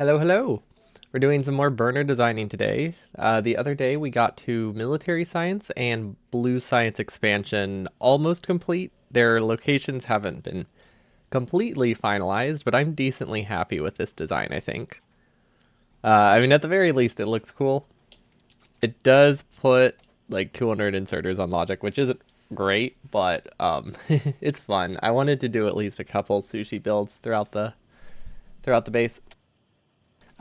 Hello, hello. We're doing some more burner designing today. The other day we got to military science and blue science expansion almost complete. Their locations haven't been completely finalized, but I'm decently happy with this design, I think. I mean, at the very least, it looks cool. It does put like 200 inserters on logic, which isn't great, but it's fun. I wanted to do at least a couple sushi builds throughout the base.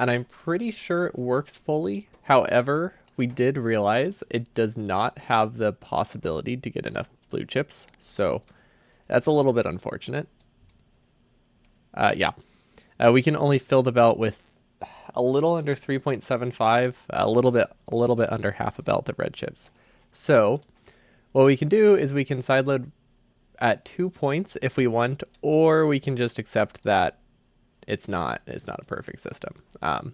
And I'm pretty sure it works fully. However, we did realize it does not have the possibility to get enough blue chips, so that's a little bit unfortunate. Yeah, we can only fill the belt with a little under 3.75, a little bit under half a belt of red chips. So what we can do is we can sideload at 2 points if we want, or we can just accept that it's not a perfect system. And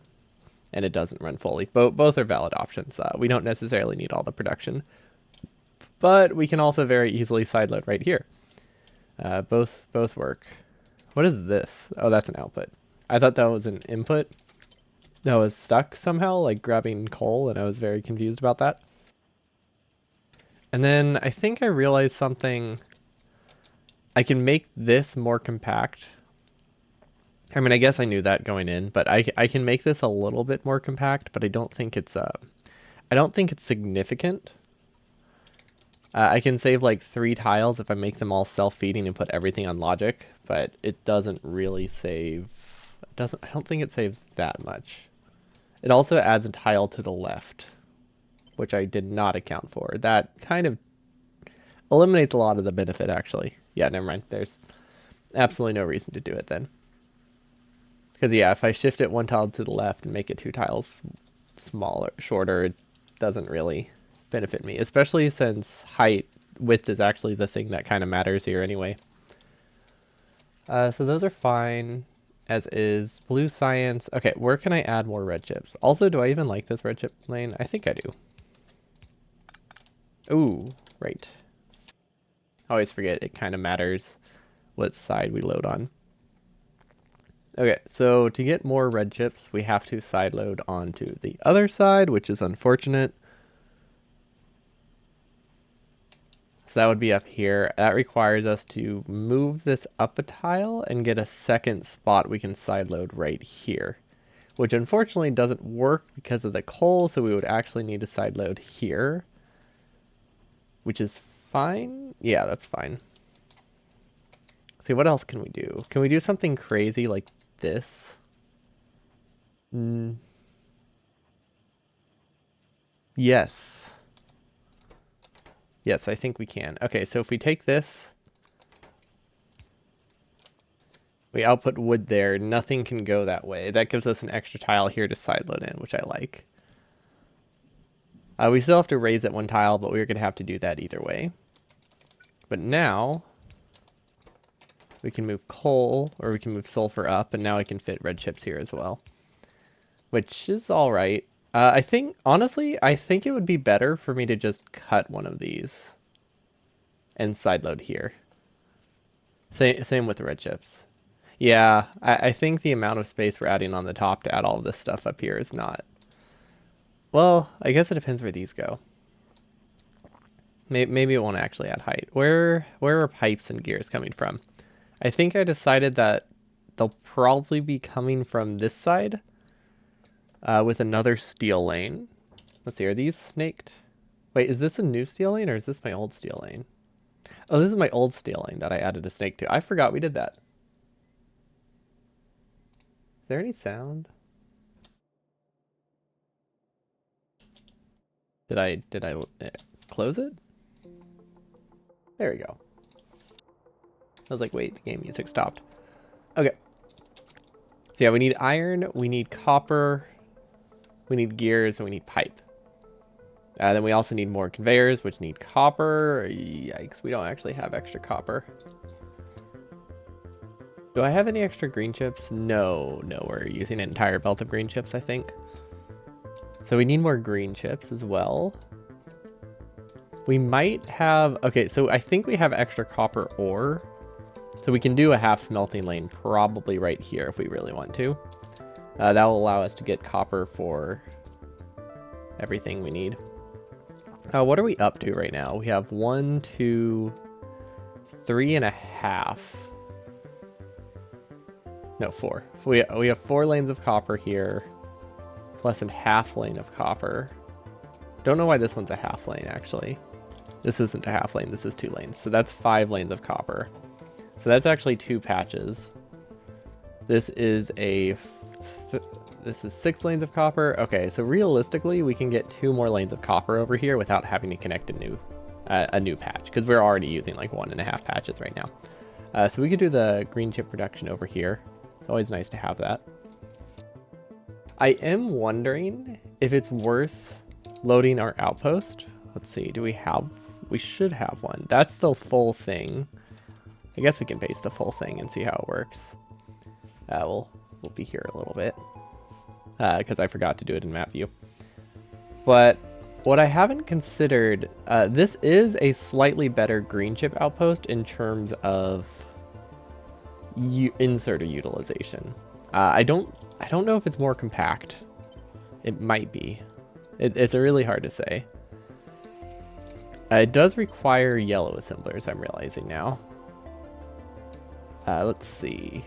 it doesn't run fully. Both are valid options. We don't necessarily need all the production, but we can also very easily sideload right here. Both work. What is this? Oh, that's an output. I thought that was an input that was stuck somehow, like grabbing coal, and I was very confused about that. And then I think I realized something. I can make this more compact. I mean, I guess I knew that going in, but I can make this a little bit more compact, but I don't think it's significant. I can save like 3 tiles if I make them all self-feeding and put everything on logic, but it doesn't really save. I don't think it saves that much. It also adds a tile to the left, which I did not account for. That kind of eliminates a lot of the benefit, actually. Yeah, never mind. There's absolutely no reason to do it then. Because yeah, if I shift it 1 tile to the left and make it 2 tiles smaller, shorter, it doesn't really benefit me. Especially since width is actually the thing that kind of matters here anyway. So those are fine as is. Blue science. Okay, where can I add more red chips? Also, do I even like this red chip lane? I think I do. Ooh, right. I always forget it kind of matters what side we load on. Okay, so to get more red chips, we have to sideload onto the other side, which is unfortunate. So that would be up here. That requires us to move this up a tile and get a second spot we can sideload right here, which unfortunately doesn't work because of the coal, so we would actually need to sideload here, which is fine. Yeah, that's fine. See, what else can we do? Can we do something crazy like this? Yes. Yes, I think we can. Okay, so if we take this, we output wood there, nothing can go that way. That gives us an extra tile here to sideload in, which I like. We still have to raise it 1 tile, but we're going to have to do that either way. But now, we can move coal, or we can move sulfur up, and now I can fit red chips here as well. Which is alright. I think, honestly, I think it would be better for me to just cut one of these and sideload here. Same with the red chips. Yeah, I think the amount of space we're adding on the top to add all of this stuff up here is not. Well, I guess it depends where these go. Maybe it won't actually add height. Where are pipes and gears coming from? I think I decided that they'll probably be coming from this side with another steel lane. Let's see, are these snaked? Wait, is this a new steel lane or is this my old steel lane? Oh, this is my old steel lane that I added a snake to. I forgot we did that. Is there any sound? Did I close it? There we go. I was like, wait, the game music stopped. Okay. So yeah, we need iron, we need copper, we need gears, and we need pipe. Then we also need more conveyors, which need copper. Yikes, we don't actually have extra copper. Do I have any extra green chips? No, we're using an entire belt of green chips, I think. So we need more green chips as well. We might have, okay, so I think we have extra copper ore. So we can do a half smelting lane probably right here if we really want to. That will allow us to get copper for everything we need. What are we up to right now? We have 1, 2, 3.5. No, 4. We have 4 lanes of copper here, plus a half lane of copper. Don't know why this one's a half lane, actually. This isn't a half lane, this is 2 lanes. So that's 5 lanes of copper. So that's actually 2 patches. This is this is 6 lanes of copper. Okay, so realistically, we can get 2 more lanes of copper over here without having to connect a new patch, because we're already using like 1.5 patches right now. So we could do the green chip production over here. It's always nice to have that. I am wondering if it's worth loading our outpost. Let's see, we should have one. That's the full thing. I guess we can base the full thing and see how it works. We'll be here a little bit because I forgot to do it in map view. But what I haven't considered, this is a slightly better green chip outpost in terms of inserter utilization. I don't know if it's more compact. It might be. It's really hard to say. It does require yellow assemblers, I'm realizing now. Let's see.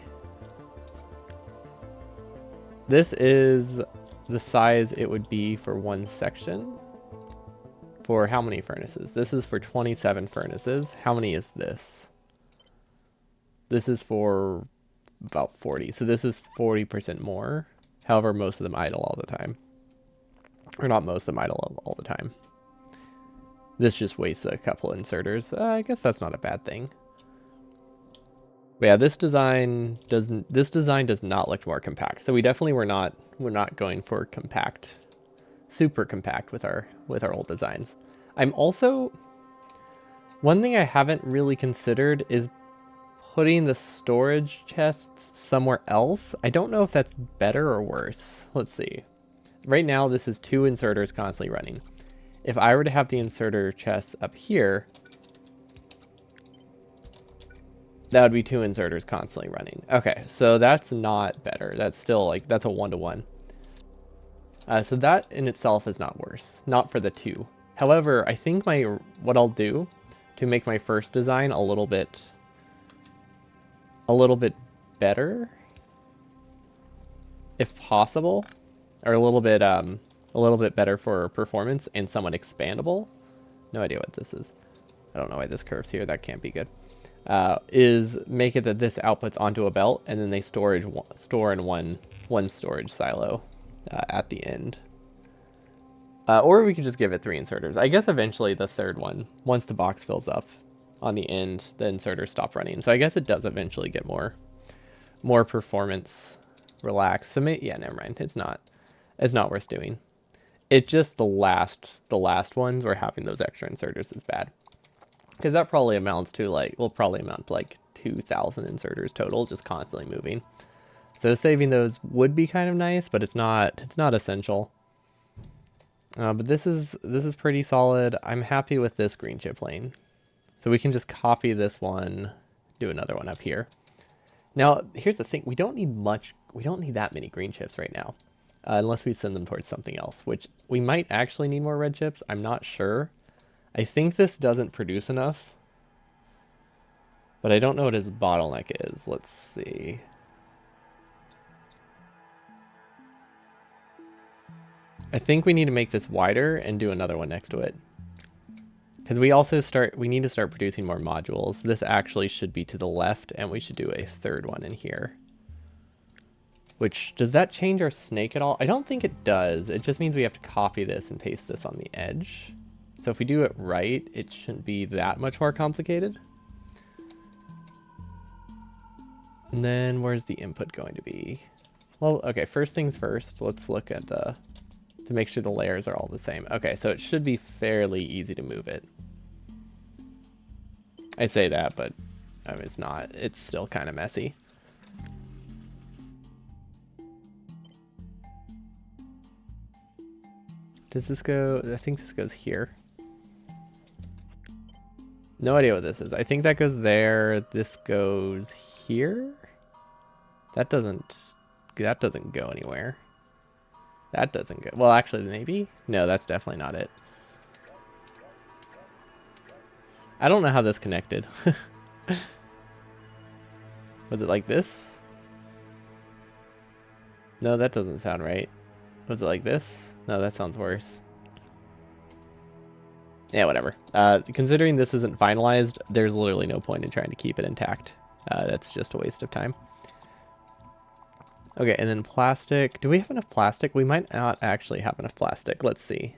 This is the size it would be for one section. For how many furnaces? This is for 27 furnaces. How many is this? This is for about 40. So this is 40% more. However, most of them idle all the time. Or not most of them idle all the time. This just wastes a couple inserters. I guess that's not a bad thing. But yeah, this design does not look more compact. So we definitely we're not going for compact, super compact with our old designs. I'm also, one thing I haven't really considered is putting the storage chests somewhere else. I don't know if that's better or worse. Let's see. Right now this is 2 inserters constantly running. If I were to have the inserter chests up here, that would be 2 inserters constantly running. Okay, so that's not better. That's still like, that's a 1-to-1. So that in itself is not worse. Not for the 2. However, I think what I'll do to make my first design a little bit better, if possible, or a little bit better for performance and somewhat expandable. No idea what this is. I don't know why this curve's here. That can't be good. Is make it that this outputs onto a belt, and then they store in one storage silo at the end. Or we could just give it 3 inserters. I guess eventually the third one, once the box fills up on the end, the inserters stop running. So I guess it does eventually get more performance relaxed. So yeah, never mind. It's not worth doing. It just the last ones where having those extra inserters is bad. Because that probably amounts to will probably amount to like 2,000 inserters total, just constantly moving. So saving those would be kind of nice, but it's not essential. But this is pretty solid. I'm happy with this green chip lane. So we can just copy this one, do another one up here. Now, here's the thing. We don't need that many green chips right now. Unless we send them towards something else, which we might actually need more red chips. I'm not sure. I think this doesn't produce enough, but I don't know what his bottleneck is. Let's see. I think we need to make this wider and do another one next to it. Because we need to start producing more modules. This actually should be to the left, and we should do a third one in here. Which, does that change our snake at all? I don't think it does. It just means we have to copy this and paste this on the edge. So if we do it right, it shouldn't be that much more complicated. And then where's the input going to be? Well, okay, first things first, let's look at to make sure the layers are all the same. Okay, so it should be fairly easy to move it. I say that, but I mean, it's not. It's still kind of messy. Does this go? I think this goes here. No idea what this is. I think that goes there. This goes here. That doesn't doesn't go anywhere. That doesn't go. Well, actually, maybe? No, that's definitely not it. I don't know how this connected. Was it like this? No, that doesn't sound right. Was it like this? No, that sounds worse. Yeah, whatever. Considering this isn't finalized, there's literally no point in trying to keep it intact. That's just a waste of time. Okay, and then plastic. Do we have enough plastic? We might not actually have enough plastic. Let's see.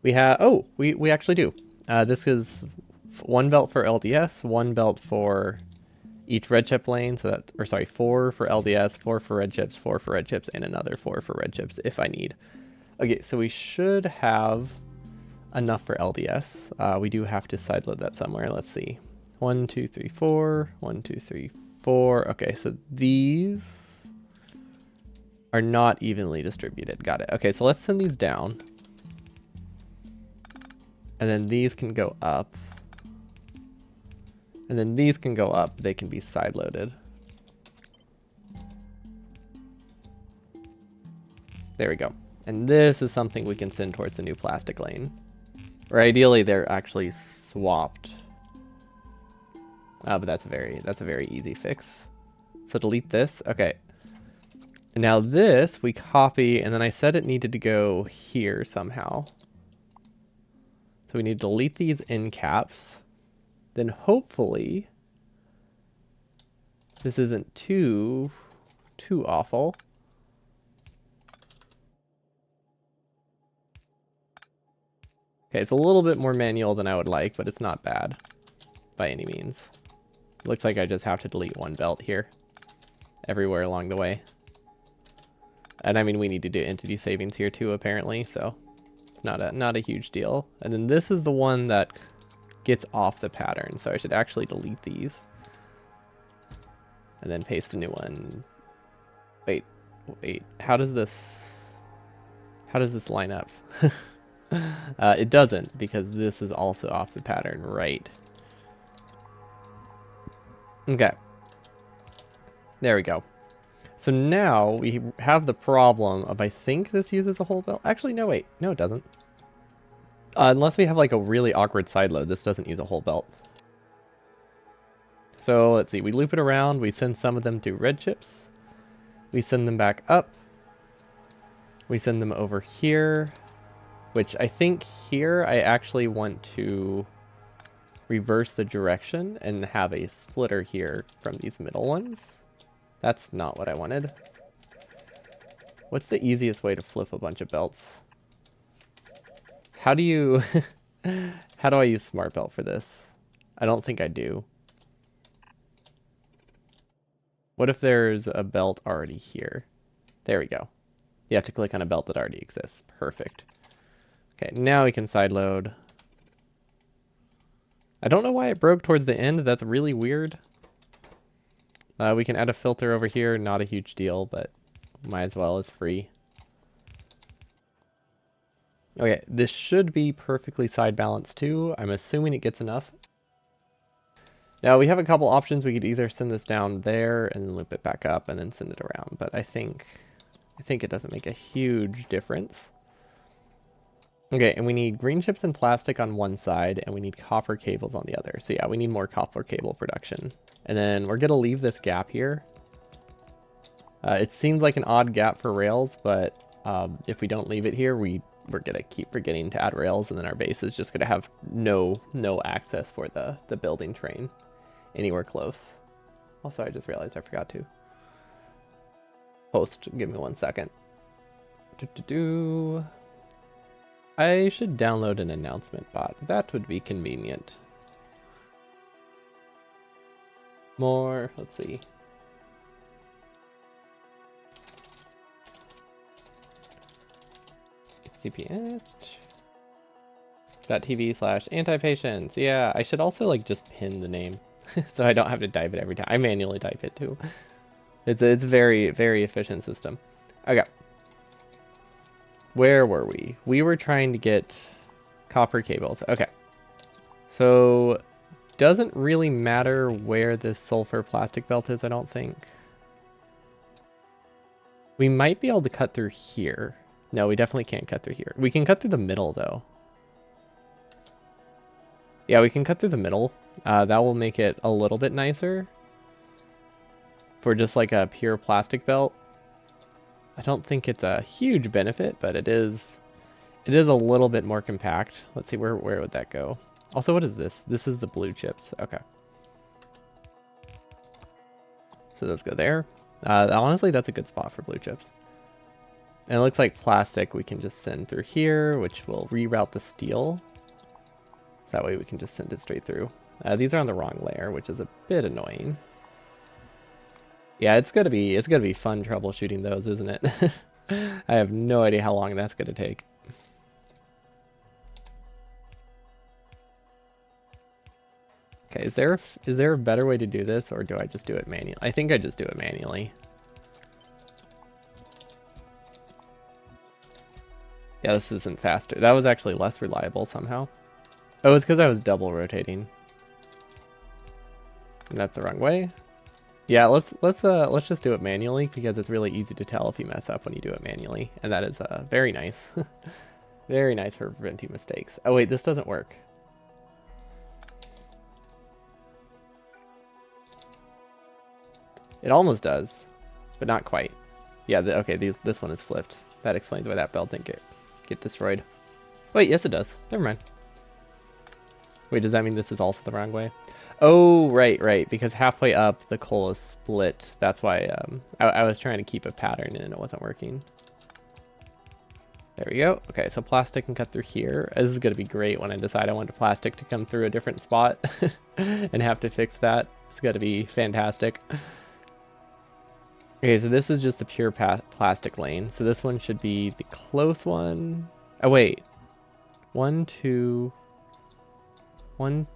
We have, oh, we actually do. This is one belt for LDS, one belt for each red chip lane. So that, or sorry, 4 for LDS, 4 for red chips, 4 for red chips, and another 4 for red chips if I need. Okay, so we should have enough for LDS. We do have to sideload that somewhere. Let's see. 1, 2, 3, 4. 1, 2, 3, 4. Okay, so these are not evenly distributed. Got it. Okay, so let's send these down. And then these can go up. And then these can go up. They can be sideloaded. There we go. And this is something we can send towards the new plastic lane. Or ideally, they're actually swapped. But that's a very easy fix. So delete this. Okay. Now this we copy, and then I said it needed to go here somehow. So we need to delete these end caps. Then hopefully this isn't too awful. Okay, it's a little bit more manual than I would like, but it's not bad by any means. Looks like I just have to delete one belt here everywhere along the way. And I mean, we need to do entity savings here too, apparently, so it's not a huge deal. And then this is the one that gets off the pattern, so I should actually delete these. And then paste a new one. Wait, how does this line up? It doesn't, because this is also off the pattern, right? Okay. There we go. So now we have the problem of, I think this uses a whole belt. Actually, no, wait. No, it doesn't. Unless we have like a really awkward side load, this doesn't use a whole belt. So let's see. We loop it around. We send some of them to red chips. We send them back up. We send them over here, which I think here I actually want to reverse the direction and have a splitter here from these middle ones. That's not what I wanted. What's the easiest way to flip a bunch of belts? How do you... How do I use smart belt for this? I don't think I do. What if there's a belt already here? There we go. You have to click on a belt that already exists. Perfect. Okay, now we can sideload. I don't know why it broke towards the end. That's really weird. We can add a filter over here. Not a huge deal, but might as well. It's free. Okay, this should be perfectly side balanced too. I'm assuming it gets enough. Now we have a couple options. We could either send this down there and then loop it back up and then send it around, but I think it doesn't make a huge difference. Okay, and we need green chips and plastic on one side, and we need copper cables on the other. So yeah, we need more copper cable production. And then we're gonna leave this gap here. It seems like an odd gap for rails, but if we don't leave it here, we're gonna keep forgetting to add rails, and then our base is just gonna have no access for the building train anywhere close. Also, I just realized I forgot to post. Give me 1 second. I should download an announcement bot. That would be convenient. More, let's see. https://anti-patients. Yeah, I should also like just pin the name so I don't have to type it every time. I manually type it too. It's a very, very efficient system. Okay. Where were we? We were trying to get copper cables. Okay. So doesn't really matter where this sulfur plastic belt is, I don't think. We might be able to cut through here. No, we definitely can't cut through here. We can cut through the middle, though. Yeah, we can cut through the middle. That will make it a little bit nicer for just like a pure plastic belt. I don't think it's a huge benefit, but it is a little bit more compact. Let's see, where would that go? Also, what is this? This is the blue chips. Okay. So those go there. Honestly, that's a good spot for blue chips. And it looks like plastic we can just send through here, which will reroute the steel. So that way we can just send it straight through. These are on the wrong layer, which is a bit annoying. Yeah, it's gonna be fun troubleshooting those, isn't it? I have no idea how long that's gonna take. Okay, is there a better way to do this, or do I just do it manually? I think I just do it manually. Yeah, this isn't faster. That was actually less reliable somehow. Oh, it's because I was double rotating. And that's the wrong way. Yeah, let's just do it manually because it's really easy to tell if you mess up when you do it manually, and that is very nice. Very nice for preventing mistakes. Oh wait, this doesn't work. It almost does, but not quite. Yeah, okay, this one is flipped. That explains why that belt didn't get destroyed. Wait, yes it does. Never mind. Wait, does that mean this is also the wrong way? Oh, right, because halfway up the coal is split. That's why I was trying to keep a pattern and it wasn't working. There we go. Okay, so plastic can cut through here. This is going to be great when I decide I want the plastic to come through a different spot and have to fix that. It's going to be fantastic. Okay, so this is just the pure plastic lane. So this one should be the close one. Oh, wait. 1, 2... 1,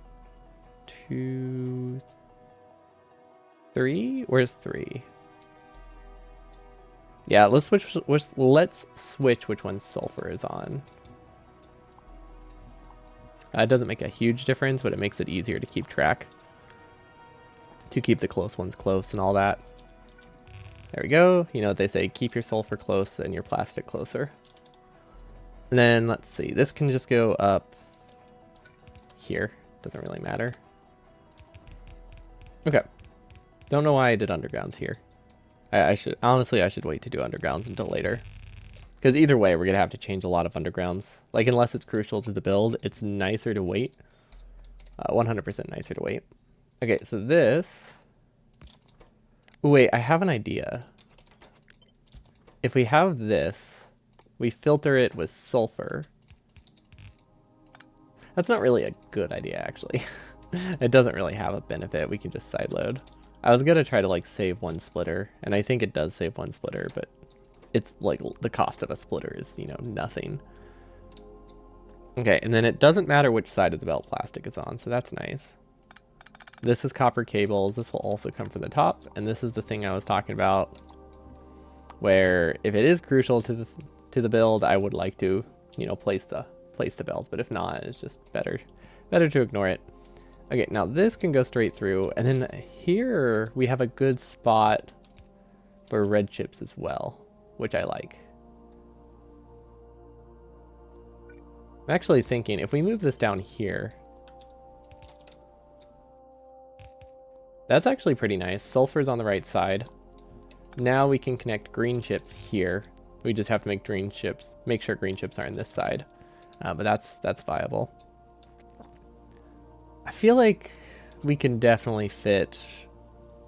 2, 3? Where's 3? Yeah, let's switch which one sulfur is on. It doesn't make a huge difference, but it makes it easier to keep track. To keep the close ones close and all that. There we go. You know what they say, keep your sulfur close and your plastic closer. And then, let's see, this can just go up here. Doesn't really matter. Okay. Don't know why I did undergrounds here. I should wait to do undergrounds until later. Because either way, we're going to have to change a lot of undergrounds. Like, unless it's crucial to the build, it's nicer to wait. 100% nicer to wait. Okay, so this... Ooh, wait, I have an idea. If we have this, we filter it with sulfur. That's not really a good idea, actually. It doesn't really have a benefit. We can just sideload. I was going to try to, like, save one splitter, and I think it does save one splitter, but it's, like, the cost of a splitter is, you know, nothing. Okay, and then it doesn't matter which side of the belt plastic is on, so that's nice. This is copper cables. This will also come from the top, and this is the thing I was talking about, where if it is crucial to the build, I would like to, you know, place the belt, but if not, it's just better to ignore it. Okay, now this can go straight through, and then here we have a good spot for red chips as well, which I like. I'm actually thinking if we move this down here, that's actually pretty nice. Sulfur's on the right side. Now we can connect green chips here. We just have to make sure green chips are on this side. But that's viable. I feel like we can definitely fit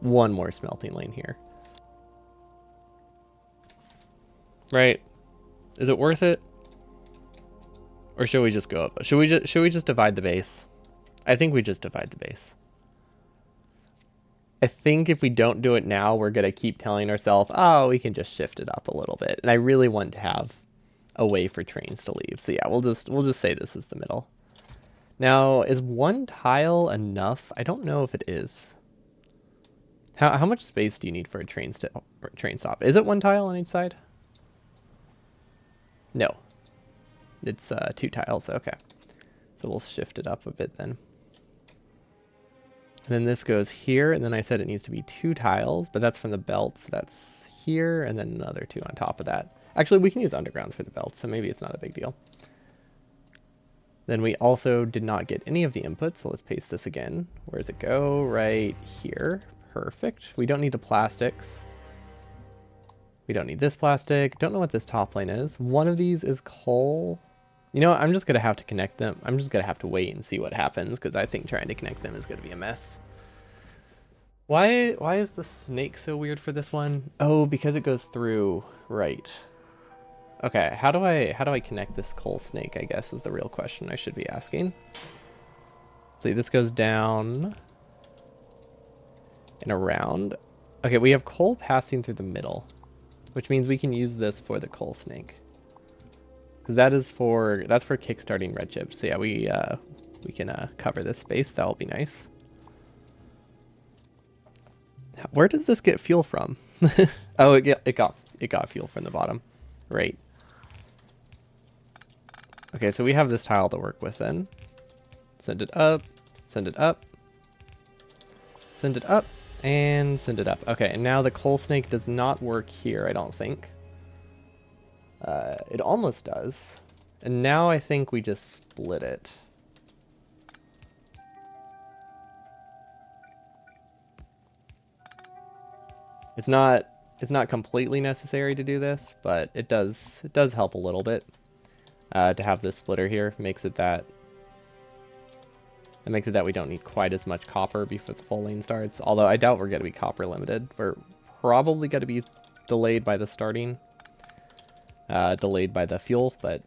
one more smelting lane here. Right? Is it worth it? Or should we just go up? Should we just divide the base? I think we just divide the base. I think if we don't do it now, we're going to keep telling ourselves, oh, we can just shift it up a little bit. And I really want to have a way for trains to leave. So yeah, we'll just say this is the middle. Now, is one tile enough? I don't know if it is. How much space do you need for a train stop? Is it one tile on each side? No. It's 2 tiles. Okay. So we'll shift it up a bit then. And then this goes here, and then I said it needs to be 2 tiles, but that's from the belt, so that's here, and then another 2 on top of that. Actually, we can use undergrounds for the belts, so maybe it's not a big deal. Then we also did not get any of the inputs, so let's paste this again. Where does it go? Right here. Perfect. We don't need the plastics. We don't need this plastic. Don't know what this top lane is. One of these is coal. You know what? I'm just going to have to connect them. I'm just going to have to wait and see what happens, because I think trying to connect them is going to be a mess. Why is the snake so weird for this one? Oh, because it goes through. Right. Okay, how do I connect this coal snake, I guess, is the real question I should be asking. See, this goes down and around. Okay, we have coal passing through the middle, which means we can use this for the coal snake. Because that's for kickstarting red chips. So yeah, we can cover this space. That'll be nice. Where does this get fuel from? Oh, it got fuel from the bottom. Right. Okay, so we have this tile to work with then. Send it up, send it up, send it up, and send it up. Okay, and now the coal snake does not work here, I don't think. It almost does. And now I think we just split it. It's not completely necessary to do this, but it does help a little bit. To have this splitter here makes it that we don't need quite as much copper before the full lane starts. Although I doubt we're going to be copper limited. We're probably going to be delayed by the starting, delayed by the fuel, but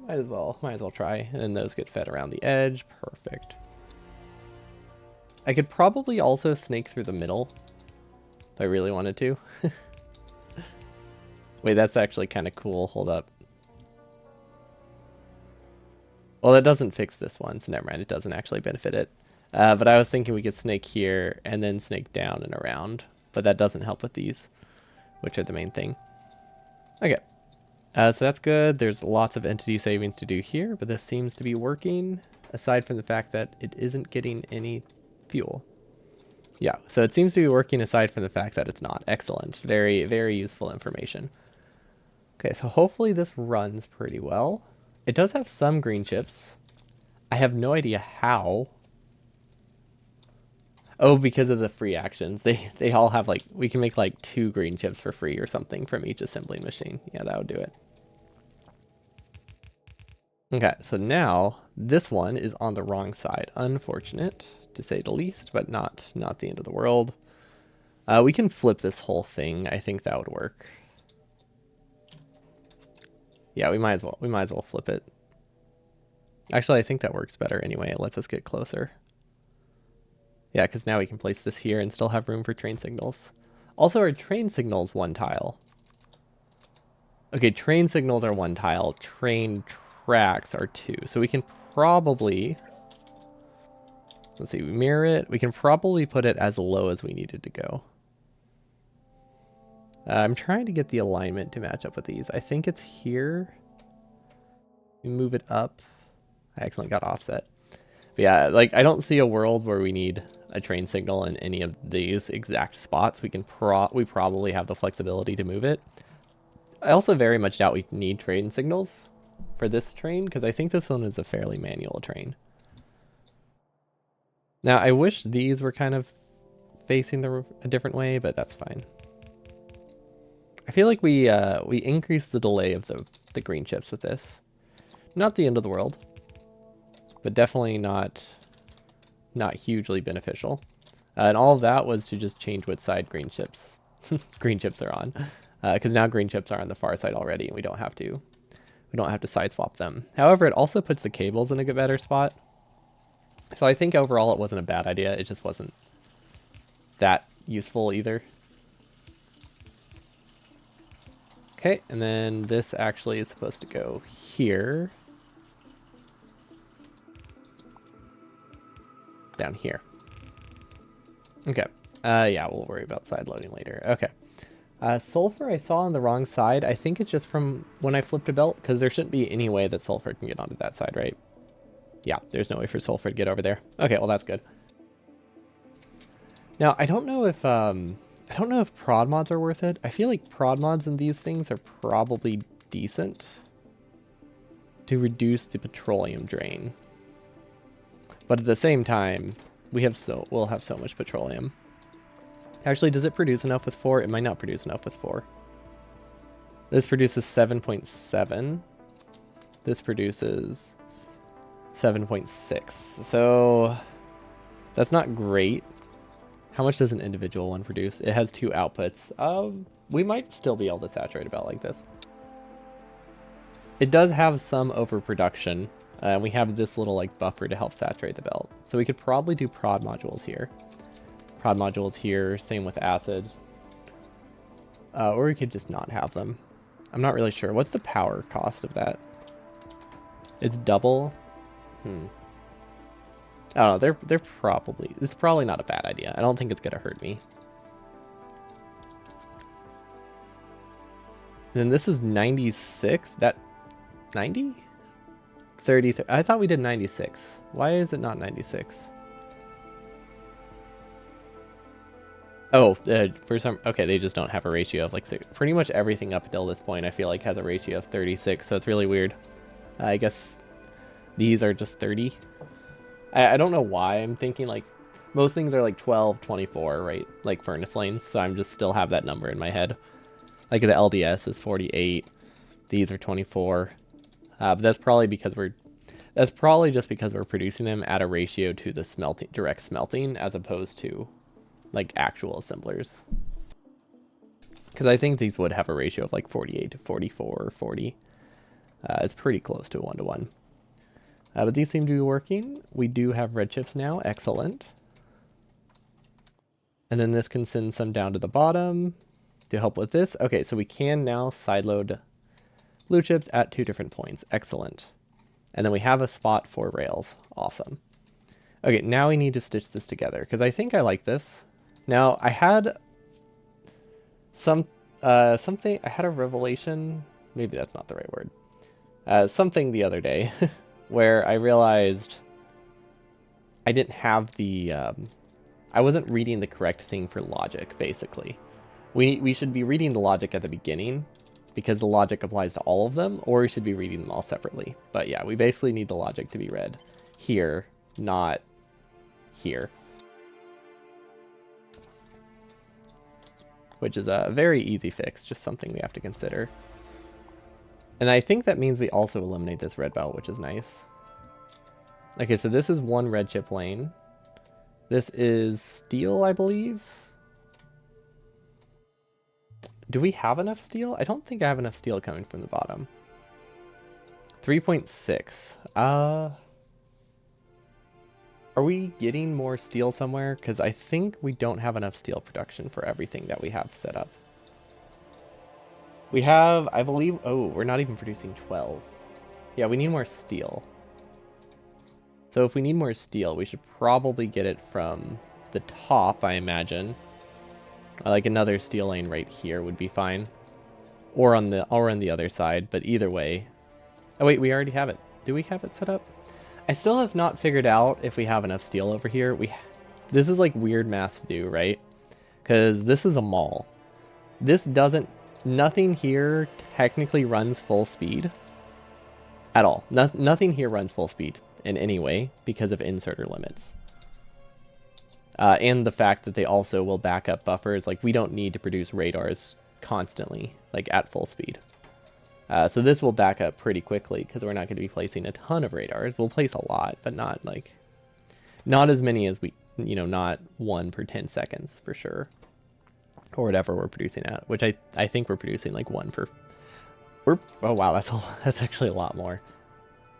might as well try. And those get fed around the edge. Perfect. I could probably also snake through the middle if I really wanted to. Wait, that's actually kind of cool. Hold up. Well, that doesn't fix this one, so never mind. It doesn't actually benefit it. But I was thinking we could snake here and then snake down and around. But that doesn't help with these, which are the main thing. Okay. So that's good. There's lots of entity savings to do here, but this seems to be working, aside from the fact that it isn't getting any fuel. Yeah, so it seems to be working aside from the fact that it's not. Excellent. Very, very useful information. Okay, so hopefully this runs pretty well. It does have some green chips. I have no idea how. Oh, because of the free actions. They all have like, we can make like 2 green chips for free or something from each assembling machine. Yeah, that would do it. Okay, so now this one is on the wrong side. Unfortunate, to say the least, but not the end of the world. We can flip this whole thing. I think that would work. Yeah, we might as well flip it. Actually, I think that works better anyway. It lets us get closer. Yeah, because now we can place this here and still have room for train signals. Also, our train signals 1 tile. Okay, train signals are 1 tile. Train tracks are 2. So we can probably... Let's see, we mirror it. We can probably put it as low as we needed to go. I'm trying to get the alignment to match up with these. I think it's here. We move it up. I accidentally got offset. But yeah, like I don't see a world where we need a train signal in any of these exact spots. We probably have the flexibility to move it. I also very much doubt we need train signals for this train because I think this one is a fairly manual train. Now I wish these were kind of facing a different way, but that's fine. I feel like we increased the delay of the green chips with this. Not the end of the world, but definitely not hugely beneficial. And all of that was to just change what side green chips are on, because now green chips are on the far side already, and we don't have to side swap them. However, it also puts the cables in a better spot. So I think overall it wasn't a bad idea. It just wasn't that useful either. Okay, and then this actually is supposed to go here. Down here. Okay. Yeah, we'll worry about side loading later. Okay. Sulfur I saw on the wrong side. I think it's just from when I flipped a belt, because there shouldn't be any way that sulfur can get onto that side, right? Yeah, there's no way for sulfur to get over there. Okay, well that's good. Now, I don't know if I don't know if prod mods are worth it. I feel like prod mods in these things are probably decent to reduce the petroleum drain. But at the same time, we'll have so much petroleum. Actually, does it produce enough with 4? It might not produce enough with 4. This produces 7.7. This produces 7.6. So that's not great. How much does an individual one produce? It has 2 outputs. We might still be able to saturate about like this. It does have some overproduction. We have this little like buffer to help saturate the belt. So we could probably do prod modules here. Prod modules here, same with acid. Or we could just not have them. I'm not really sure. What's the power cost of that? It's double. I don't know. They're probably, it's probably not a bad idea. I don't think it's gonna hurt me. And then this is 96. That 90? 30. I thought we did 96. Why is it not 96? Oh, for some, okay, they just don't have a ratio of like 6. Pretty much everything up until this point I feel like has a ratio of 36, so it's really weird. I guess these are just 30. I don't know why I'm thinking like most things are like 12, 24, right? Like furnace lanes, so I'm just still have that number in my head. Like the LDS is 48. These are 24. But that's probably because that's probably just because we're producing them at a ratio to the smelting, direct smelting, as opposed to like actual assemblers. Because I think these would have a ratio of like 48 to 44 or 40. It's pretty close to a 1-to-1. But these seem to be working. We do have red chips now. Excellent. And then this can send some down to the bottom to help with this. Okay, so we can now sideload blue chips at 2 different points. Excellent. And then we have a spot for rails. Awesome. Okay, now we need to stitch this together because I think I like this. Now, I had something, I had a revelation. Maybe that's not the right word. Something the other day where I realized I didn't have the, I wasn't reading the correct thing for logic, basically. We should be reading the logic at the beginning because the logic applies to all of them, or we should be reading them all separately. But yeah, we basically need the logic to be read here, not here. Which is a very easy fix, just something we have to consider. And I think that means we also eliminate this red belt, which is nice. Okay, so this is 1 red chip lane. This is steel, I believe. Do we have enough steel? I don't think I have enough steel coming from the bottom. 3.6. Are we getting more steel somewhere? Because I think we don't have enough steel production for everything that we have set up. We have, I believe, oh, we're not even producing 12. Yeah, we need more steel. So if we need more steel, we should probably get it from the top, I imagine. Like another steel lane right here would be fine. Or on the other side, but either way. Oh wait, we already have it. Do we have it set up? I still have not figured out if we have enough steel over here. This is like weird math to do, right? Because this is a mall. Nothing here technically runs full speed. At all. Nothing here runs full speed in any way because of inserter limits. And the fact that they also will back up buffers. Like, we don't need to produce radars constantly, like at full speed. So this will back up pretty quickly because we're not going to be placing a ton of radars. We'll place a lot, but not as many as we, not 1 per 10 seconds for sure. Or whatever we're producing at, which I think we're producing like 1 per, oh wow, that's actually a lot more.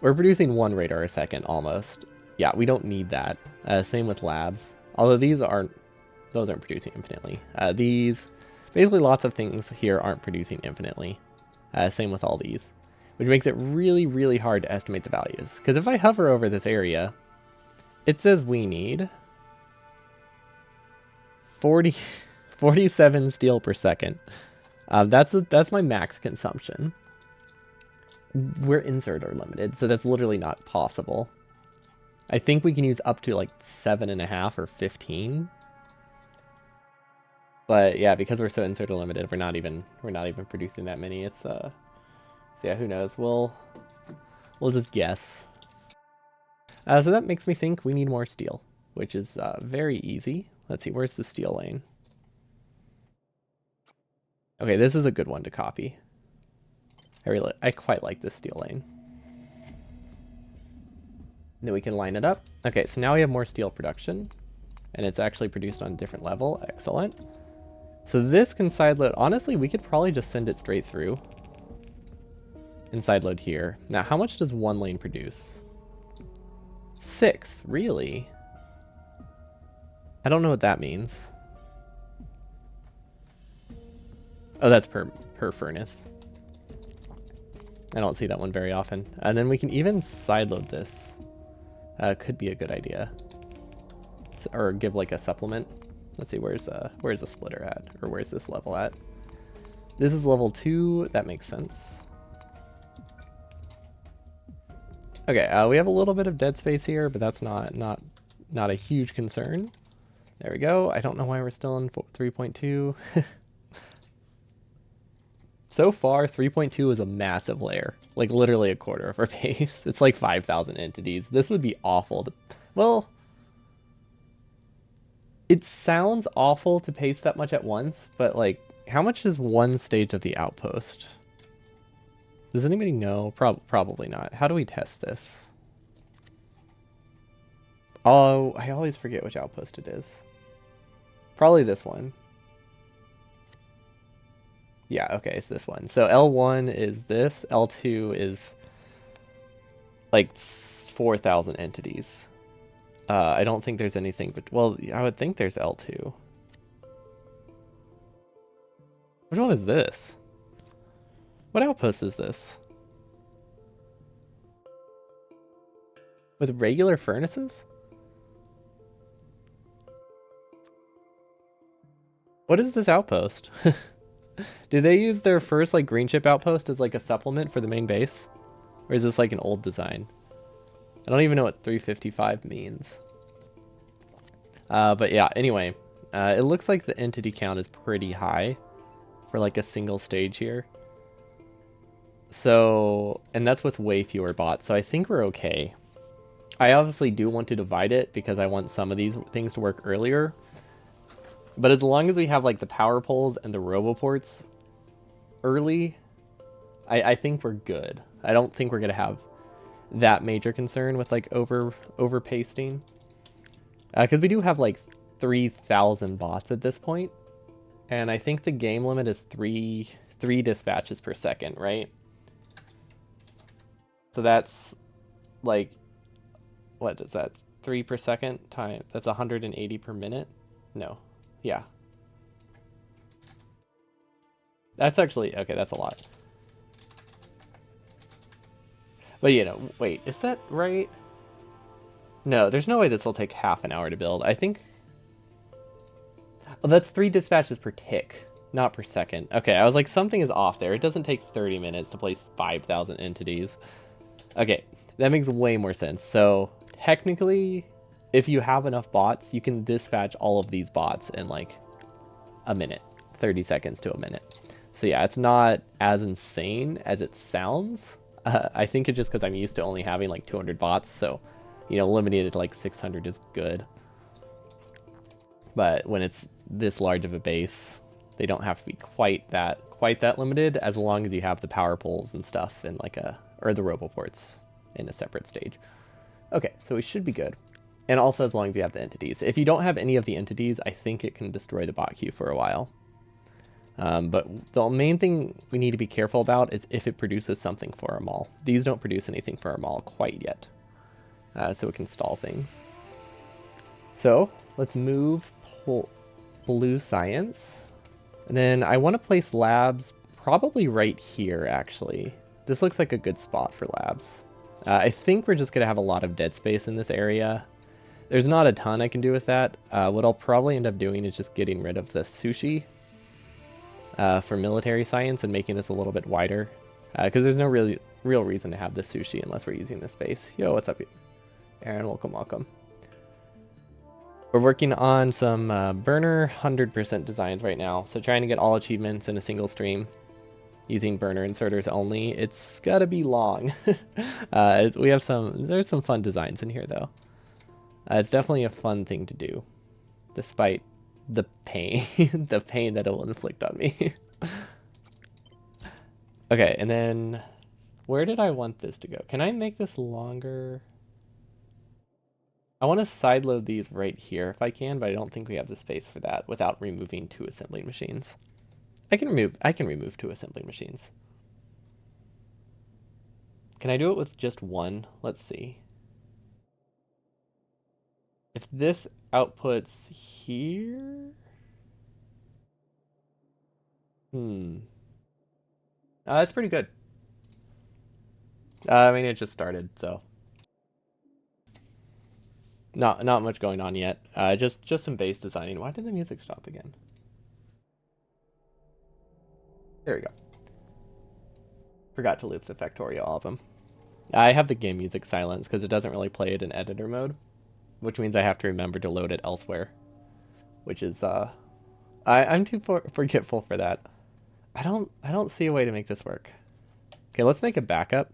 We're producing 1 radar a second almost. Yeah, we don't need that. Same with labs. Although those aren't producing infinitely. Basically lots of things here aren't producing infinitely. Same with all these, which makes it really, really hard to estimate the values. Because if I hover over this area, it says we need 47 steel per second. That's my max consumption. We're inserter limited, so that's literally not possible. I think we can use up to like 7.5 or 15. But yeah, because we're so inserter limited, we're not even producing that many. It's so yeah, who knows? We'll just guess. So that makes me think we need more steel, which is very easy. Let's see, where's the steel lane? Okay, this is a good one to copy. I quite like this steel lane. And then we can line it up. Okay, so now we have more steel production, and it's actually produced on a different level. Excellent. So this can sideload. Honestly, we could probably just send it straight through and sideload here. Now, how much does one lane produce? 6, really? I don't know what that means. Oh, that's per furnace. I don't see that one very often. And then we can even sideload this. Could be a good idea. Or give like a supplement. Let's see, where's the splitter at? Or where's this level at? This is level 2. That makes sense. Okay, we have a little bit of dead space here, but that's not a huge concern. There we go. I don't know why we're still in 3.2. So far, 3.2 is a massive layer. Like, literally a quarter of our base. It's like 5,000 entities. This would be awful to... Well... It sounds awful to paste that much at once, but, like, how much is one stage of the outpost? Does anybody know? Probably not. How do we test this? Oh, I always forget which outpost it is. Probably this one. Yeah, okay, it's this one. So L1 is this. L2 is like 4,000 entities. I don't think there's anything, but well, I would think there's L2. Which one is this? What outpost is this? With regular furnaces? What is this outpost? Do they use their first like green chip outpost as like a supplement for the main base? Or is this like an old design? I don't even know what 355 means. But yeah, anyway, it looks like the entity count is pretty high for like a single stage here. So, and that's with way fewer bots, so I think we're okay. I obviously do want to divide it because I want some of these things to work earlier. But as long as we have like the power poles and the roboports early, I think we're good. I don't think we're gonna have that major concern with like over pasting. Because we do have like 3,000 bots at this point, and I think the game limit is three dispatches per second, right? So that's like, what is that? 3 per second time? That's 180 per minute? No. Yeah. That's actually, okay, that's a lot. But you know, wait, is that right? No, there's no way this will take half an hour to build. I think... Oh, that's 3 dispatches per tick, not per second. Okay, I was like, something is off there. It doesn't take 30 minutes to place 5,000 entities. Okay, that makes way more sense. So, technically, if you have enough bots, you can dispatch all of these bots in like a minute. 30 seconds to a minute. So yeah, it's not as insane as it sounds. I think it's just because I'm used to only having like 200 bots, so, you know, limiting it to like 600 is good. But when it's this large of a base, they don't have to be quite that limited, as long as you have the power poles and stuff in like or the roboports in a separate stage. Okay, so we should be good. And also as long as you have the entities. If you don't have any of the entities, I think it can destroy the bot queue for a while. But the main thing we need to be careful about is if it produces something for our mall. These don't produce anything for our mall quite yet. So it can stall things. So let's move blue science. And then I want to place labs probably right here, actually. This looks like a good spot for labs. I think we're just going to have a lot of dead space in this area. There's not a ton I can do with that. What I'll probably end up doing is just getting rid of the sushi for military science and making this a little bit wider. Because there's no real reason to have the sushi unless we're using this space. Yo, what's up, Aaron? Welcome, welcome. We're working on some burner 100% designs right now. So trying to get all achievements in a single stream using burner inserters only. It's gotta be long. There's some fun designs in here though. It's definitely a fun thing to do, despite the pain, the pain that it will inflict on me. Okay, and then where did I want this to go? Can I make this longer? I want to sideload these right here if I can, but I don't think we have the space for that without removing 2 assembling machines. I can remove 2 assembling machines. Can I do it with just one? Let's see. If this outputs here, that's pretty good. I mean, it just started, so not much going on yet. Just some base designing. Why did the music stop again? There we go. Forgot to loop the Factorio album. I have the game music silenced because it doesn't really play it in editor mode, which means I have to remember to load it elsewhere. Which is I'm too forgetful for that. I don't see a way to make this work. Okay, let's make a backup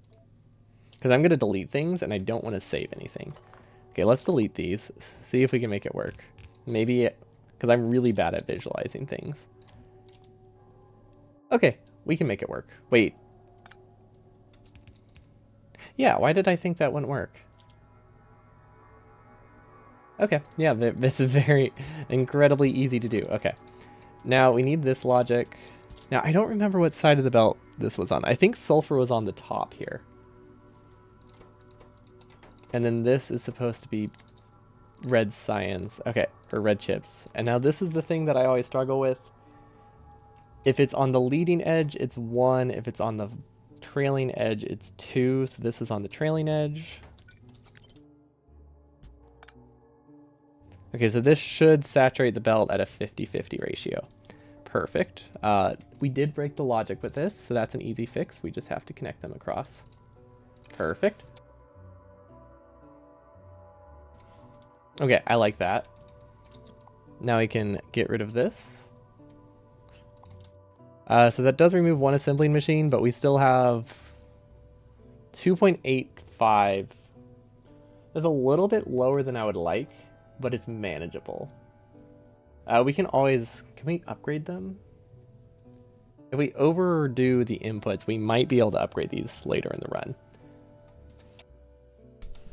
because I'm gonna delete things and I don't want to save anything. Okay, let's delete these. See if we can make it work. Maybe because I'm really bad at visualizing things. Okay, we can make it work. Wait. Yeah, why did I think that wouldn't work? Okay, yeah, this is very incredibly easy to do. Okay, now we need this logic. Now, I don't remember what side of the belt this was on. I think sulfur was on the top here. And then this is supposed to be red science. Okay, or red chips. And now this is the thing that I always struggle with. If it's on the leading edge, it's 1. If it's on the trailing edge, it's 2. So this is on the trailing edge. Okay, so this should saturate the belt at a 50-50 ratio. Perfect. We did break the logic with this, so that's an easy fix. We just have to connect them across. Perfect. Okay, I like that. Now we can get rid of this. So that does remove 1 assembling machine, but we still have 2.85. That's a little bit lower than I would like, but it's manageable. We can always... Can we upgrade them? If we overdo the inputs, we might be able to upgrade these later in the run.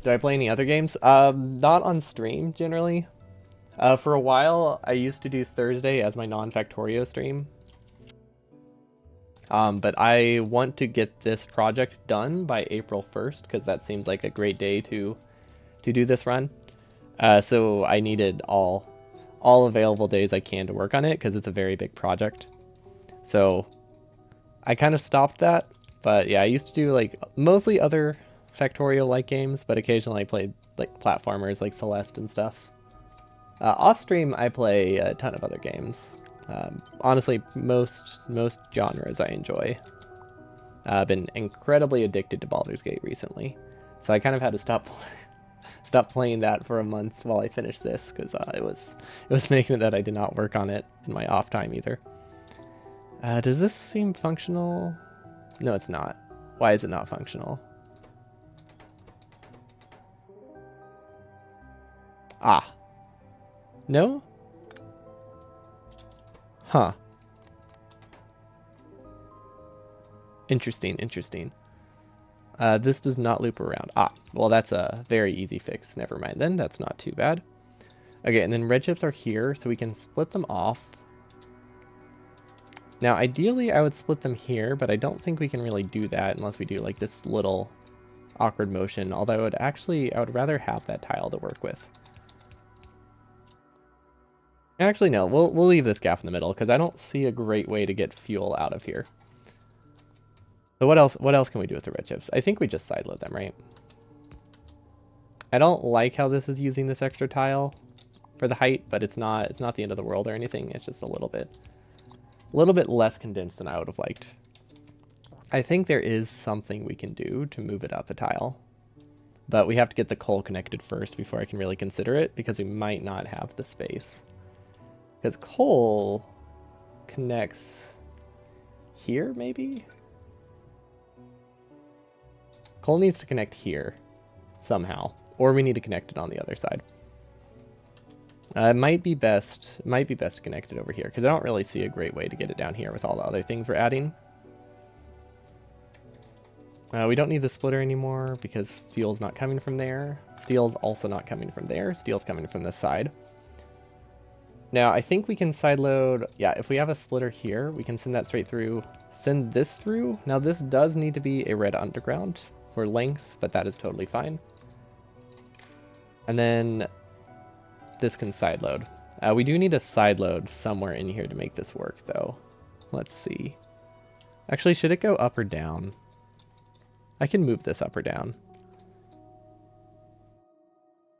Do I play any other games? Not on stream, generally. For a while, I used to do Thursday as my non-Factorio stream. But I want to get this project done by April 1st, because that seems like a great day to do this run. So I needed all available days I can to work on it, because it's a very big project. So I kind of stopped that. But yeah, I used to do like mostly other Factorio-like games, but occasionally I played like platformers like Celeste and stuff. Off stream, I play a ton of other games. Honestly, most genres I enjoy. I've been incredibly addicted to Baldur's Gate recently, so I kind of had to stop playing that for a month while I finished this, because it was making it that I did not work on it in my off time either. Does this seem functional? No, it's not. Why is it not functional? Ah. No? Huh. Interesting. This does not loop around. Ah, well, that's a very easy fix. Never mind then. That's not too bad. Okay, and then red chips are here, so we can split them off. Now, ideally, I would split them here, but I don't think we can really do that unless we do like this little awkward motion. Although I would rather have that tile to work with. Actually, no, we'll leave this gap in the middle because I don't see a great way to get fuel out of here. So what else can we do with the red chips? I think we just sideload them, right? I don't like how this is using this extra tile for the height, but it's not the end of the world or anything. It's just a little bit less condensed than I would have liked. I think there is something we can do to move it up a tile. But we have to get the coal connected first before I can really consider it, because we might not have the space. Because coal connects here, maybe? Coal needs to connect here somehow, or we need to connect it on the other side. It might be best to connect it over here, because I don't really see a great way to get it down here with all the other things we're adding. We don't need the splitter anymore because fuel's not coming from there. Steel's also not coming from there. Steel's coming from this side. Now, I think we can sideload... Yeah, if we have a splitter here, we can send that straight through. Send this through. Now, this does need to be a red underground for length, but that is totally fine. And then this can sideload. We do need a sideload somewhere in here to make this work, though. Let's see. Actually, should it go up or down? I can move this up or down.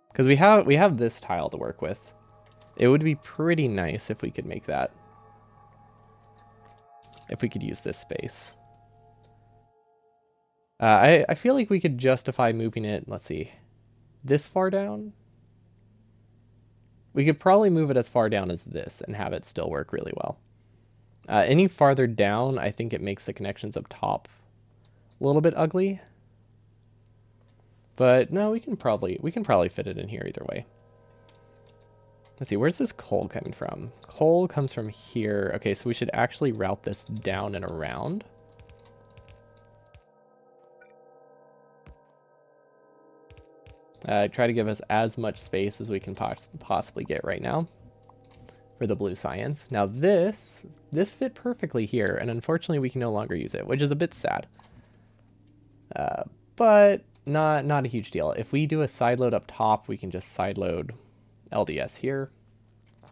Because we have this tile to work with. It would be pretty nice if we could make that. If we could use this space. I feel like we could justify moving it, let's see, this far down? We could probably move it as far down as this and have it still work really well. Any farther down, I think it makes the connections up top a little bit ugly. But no, we can probably fit it in here either way. Let's see, where's this coal coming from? Coal comes from here. Okay, so we should actually route this down and around. Try to give us as much space as we can possibly get right now for the blue science. Now this fit perfectly here, and unfortunately we can no longer use it, which is a bit sad. But not a huge deal. If we do a sideload up top, we can just sideload LDS here.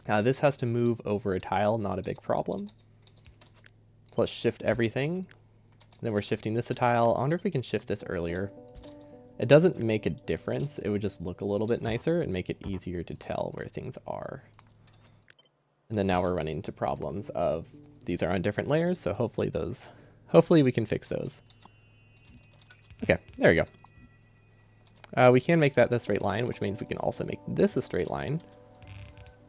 This has to move over a tile, not a big problem. So let's shift everything. Then we're shifting this a tile. I wonder if we can shift this earlier. It doesn't make a difference. It would just look a little bit nicer and make it easier to tell where things are. And then now we're running into problems of these are on different layers, so hopefully we can fix those. Okay, there we go. We can make that the straight line, which means we can also make this a straight line.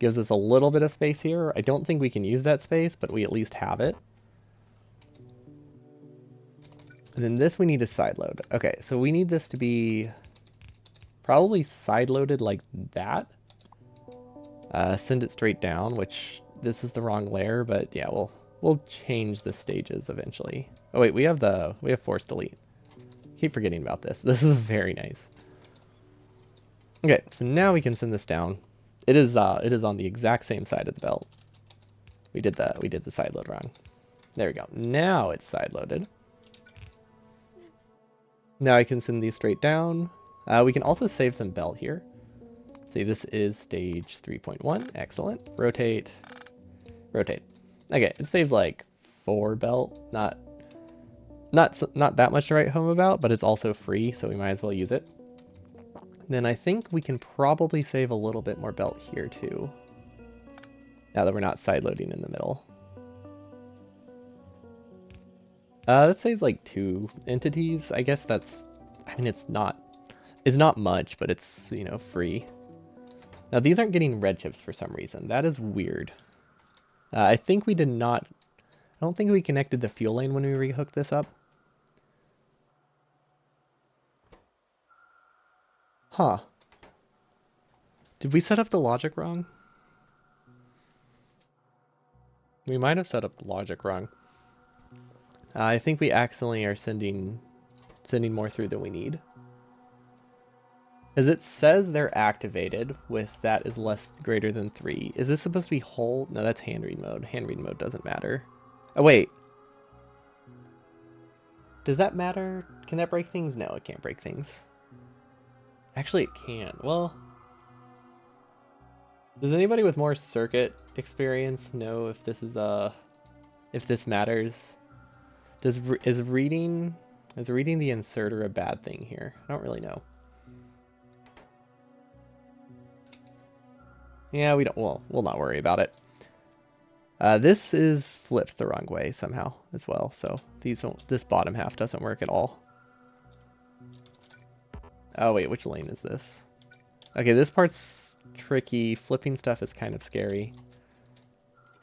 Gives us a little bit of space here. I don't think we can use that space, but we at least have it. And then this we need to sideload. Okay, so we need this to be probably sideloaded like that. Send it straight down, which this is the wrong layer, but yeah, we'll change the stages eventually. Oh wait, we have force delete. Keep forgetting about this. This is very nice. Okay, so now we can send this down. It is on the exact same side of the belt. We did the side load wrong. There we go. Now it's side loaded. Now I can send these straight down. We can also save some belt here. See, this is stage 3.1. Excellent. Rotate. Rotate. Okay, it saves like 4 belt. Not that much to write home about, but it's also free, so we might as well use it. Then I think we can probably save a little bit more belt here too. Now that we're not side loading in the middle. That saves like 2 entities. I guess that's, I mean, it's not much, but it's, you know, free. Now these aren't getting red chips for some reason. That is weird. I think we did not, I don't think we connected the fuel lane when we rehooked this up. Huh. Did we set up the logic wrong? We might have set up the logic wrong. I think we accidentally are sending more through than we need. As it says they're activated with that is greater than 3. Is this supposed to be whole? No, that's hand read mode. Hand read mode doesn't matter. Oh, wait. Does that matter? Can that break things? No, it can't break things. Actually, it can. Well, does anybody with more circuit experience know if this is if this matters? Is reading the inserter a bad thing here? I don't really know. Yeah, we don't. Well, we'll not worry about it. This is flipped the wrong way somehow as well, so this bottom half doesn't work at all. Oh wait, which lane is this? Okay, this part's tricky. Flipping stuff is kind of scary.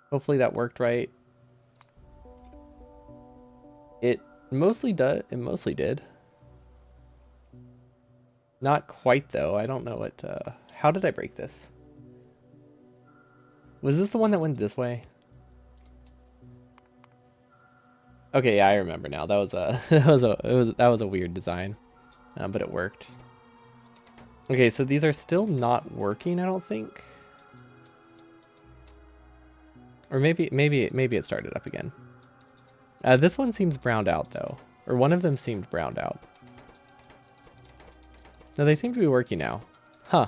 Hopefully that worked right. It mostly does. It mostly did. Not quite though. I don't know what. How did I break this? Was this the one that went this way? Okay, yeah, I remember now. That was a that was a weird design, but it worked. Okay, so these are still not working, I don't think. Or maybe it started up again. This one seems browned out though, or one of them seemed browned out. No, they seem to be working now. Huh.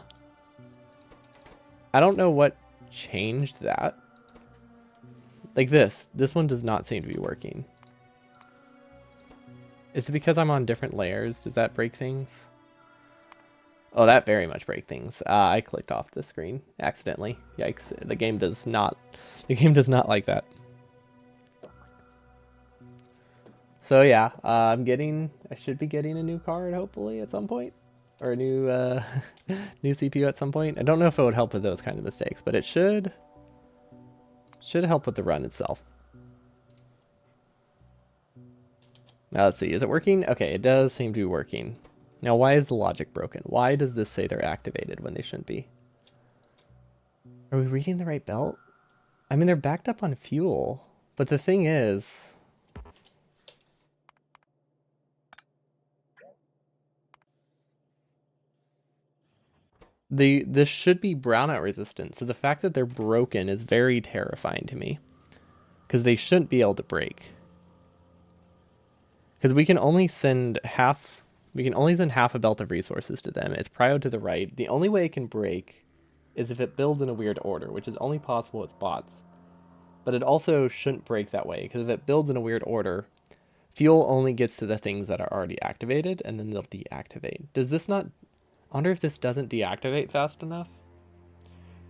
I don't know what changed that. Like this one does not seem to be working. Is it because I'm on different layers? Does that break things? Oh, that very much break things. I clicked off the screen accidentally. Yikes! The game does not like that. So yeah, I should be getting a new card hopefully at some point, or a new new CPU at some point. I don't know if it would help with those kind of mistakes, but it should help with the run itself. Now let's see, is it working? Okay, it does seem to be working. Now why is the logic broken? Why does this say they're activated when they shouldn't be? Are we reading the right belt? I mean, they're backed up on fuel, but the thing is, this should be brownout resistant, so the fact that they're broken is very terrifying to me, because they shouldn't be able to break. Because we can only send half a belt of resources to them. It's prio to the right. The only way it can break is if it builds in a weird order, which is only possible with bots. But it also shouldn't break that way, because if it builds in a weird order, fuel only gets to the things that are already activated, and then they'll deactivate. Does this not... I wonder if this doesn't deactivate fast enough?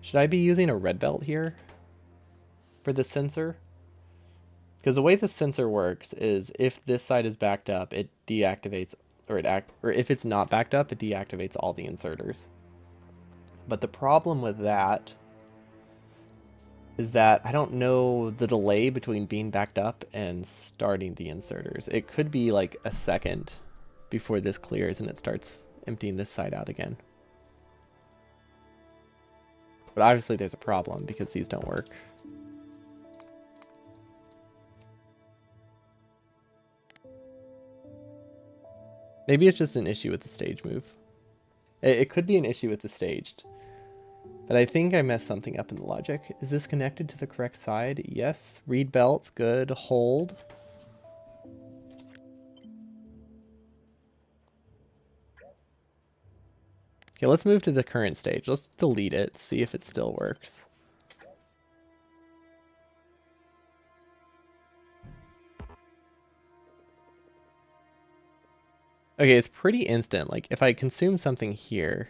Should I be using a red belt here for the sensor? Because the way the sensor works is if this side is backed up, it deactivates, or if it's not backed up, it deactivates all the inserters. But the problem with that is that I don't know the delay between being backed up and starting the inserters. It could be like a second before this clears and it starts emptying this side out again. But obviously there's a problem because these don't work. Maybe it's just an issue with the stage move. It could be an issue with the staged. But I think I messed something up in the logic. Is this connected to the correct side? Yes. Read belts. Good. Hold. Okay, let's move to the current stage. Let's delete it, see if it still works. Okay, it's pretty instant. Like, if I consume something here...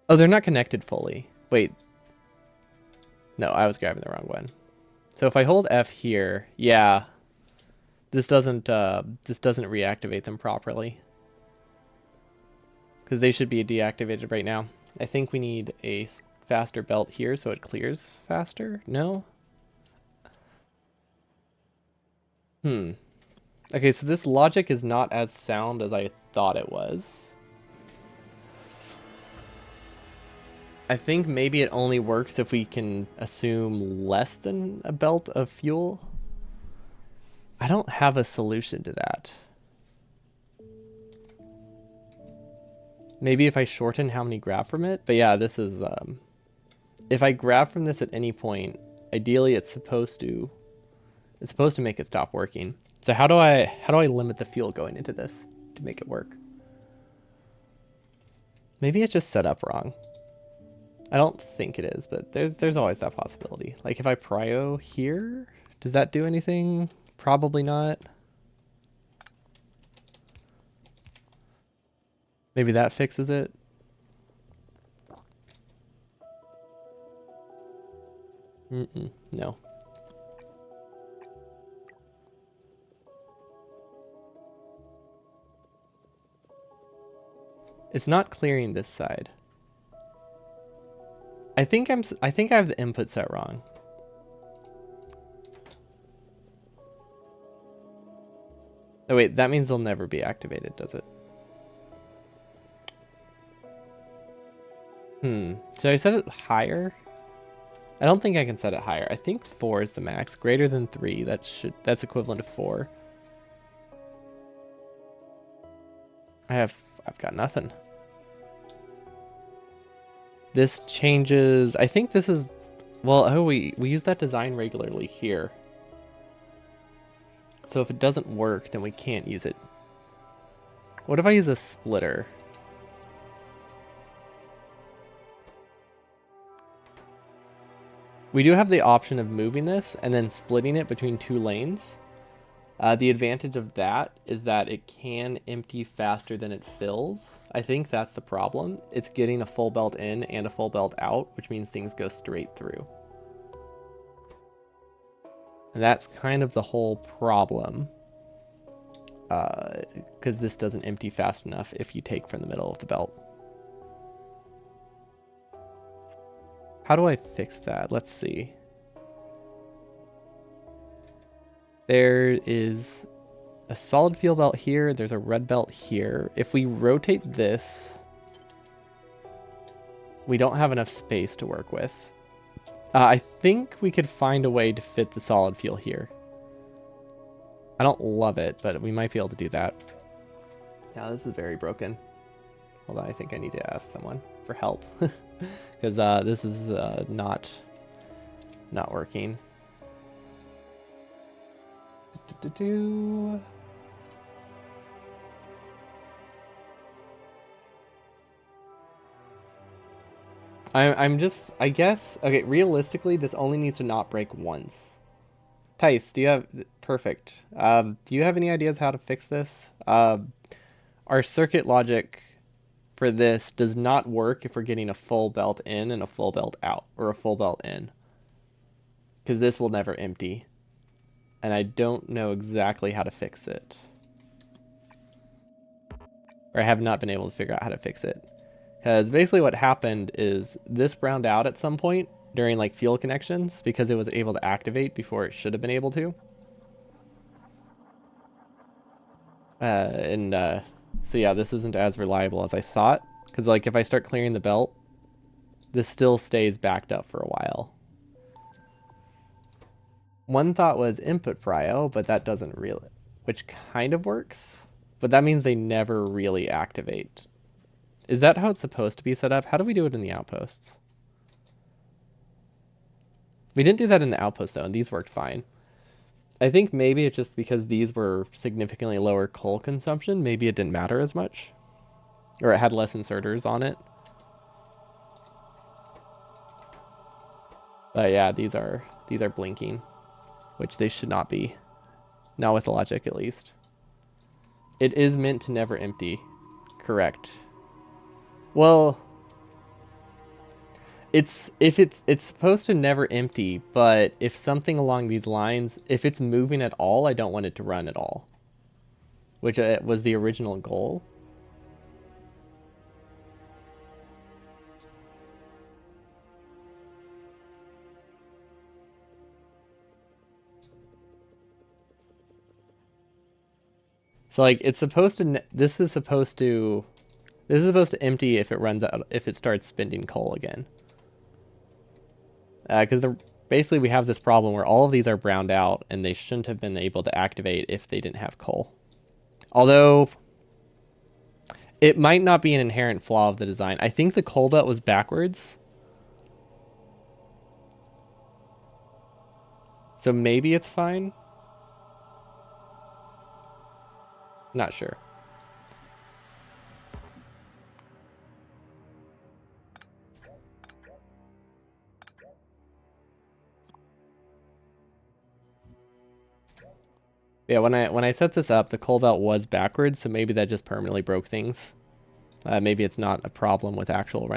Oh, they're not connected fully. Wait. No, I was grabbing the wrong one. So if I hold F here, yeah, this doesn't reactivate them properly. Because they should be deactivated right now. I think we need a faster belt here so it clears faster. No? Okay, so this logic is not as sound as I thought it was. I think maybe it only works if we can assume less than a belt of fuel. I don't have a solution to that. Maybe if I shorten how many grab from it, but yeah, this is if I grab from this at any point, ideally it's supposed to make it stop working. So how do I limit the fuel going into this to make it work? Maybe it's just set up wrong. I don't think it is, but there's always that possibility. Like if I prio here, does that do anything? Probably not. Maybe that fixes it. No. It's not clearing this side. I think I have the input set wrong. Oh wait, that means they'll never be activated, does it? Should I set it higher? I don't think I can set it higher. I think 4 is the max. Greater than 3, that's equivalent to 4. I've got nothing. This changes. I think this is, well, oh, we use that design regularly here. So if it doesn't work, then we can't use it. What if I use a splitter? We do have the option of moving this and then splitting it between 2 lanes. The advantage of that is that it can empty faster than it fills. I think that's the problem. It's getting a full belt in and a full belt out, which means things go straight through. And that's kind of the whole problem. Because this doesn't empty fast enough if you take from the middle of the belt. How do I fix that? Let's see. There is a solid fuel belt here. There's a red belt here. If we rotate this, we don't have enough space to work with. I think we could find a way to fit the solid fuel here. I don't love it, but we might be able to do that. Yeah, this is very broken. Hold on, I think I need to ask someone for help. Because this is not working. I'm just, I guess, okay, realistically, this only needs to not break once. Tice, do you have, perfect. Do you have any ideas how to fix this? Our circuit logic for this does not work if we're getting a full belt in and a full belt out, or a full belt in. Because this will never empty. And I don't know exactly how to fix it. Or I have not been able to figure out how to fix it. Because basically what happened is this browned out at some point during like fuel connections because it was able to activate before it should have been able to. So yeah, this isn't as reliable as I thought. Because like if I start clearing the belt, this still stays backed up for a while. One thought was input prio, but that doesn't really, which kind of works, but that means they never really activate. Is that how it's supposed to be set up? How do we do it in the outposts? We didn't do that in the outpost though, and these worked fine. I think maybe it's just because these were significantly lower coal consumption, maybe it didn't matter as much. Or it had less inserters on it. But yeah, these are blinking, which they should not be. Not with logic, at least. It is meant to never empty. Correct. Well, it's supposed to never empty, but if something along these lines, if it's moving at all, I don't want it to run at all. Which was the original goal. So like it's supposed to, this is supposed to empty if it runs out, if it starts spending coal again. Because basically we have this problem where all of these are browned out and they shouldn't have been able to activate if they didn't have coal. Although it might not be an inherent flaw of the design. I think the coal belt was backwards. So maybe it's fine. Not sure. Yeah, when I set this up, the coal belt was backwards, so maybe that just permanently broke things. Maybe it's not a problem with actual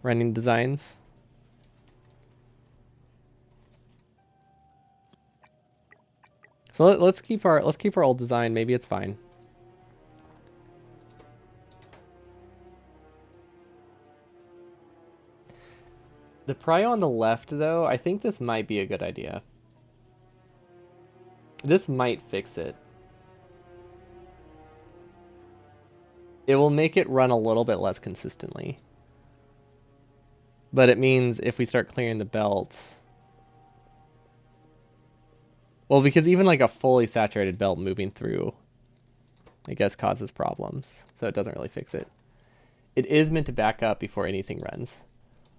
running designs. So let's keep our old design. Maybe it's fine. The pry on the left, though, I think this might be a good idea. This might fix it. It will make it run a little bit less consistently. But it means if we start clearing the belt... Well, because even like a fully saturated belt moving through, I guess, causes problems. So it doesn't really fix it. It is meant to back up before anything runs.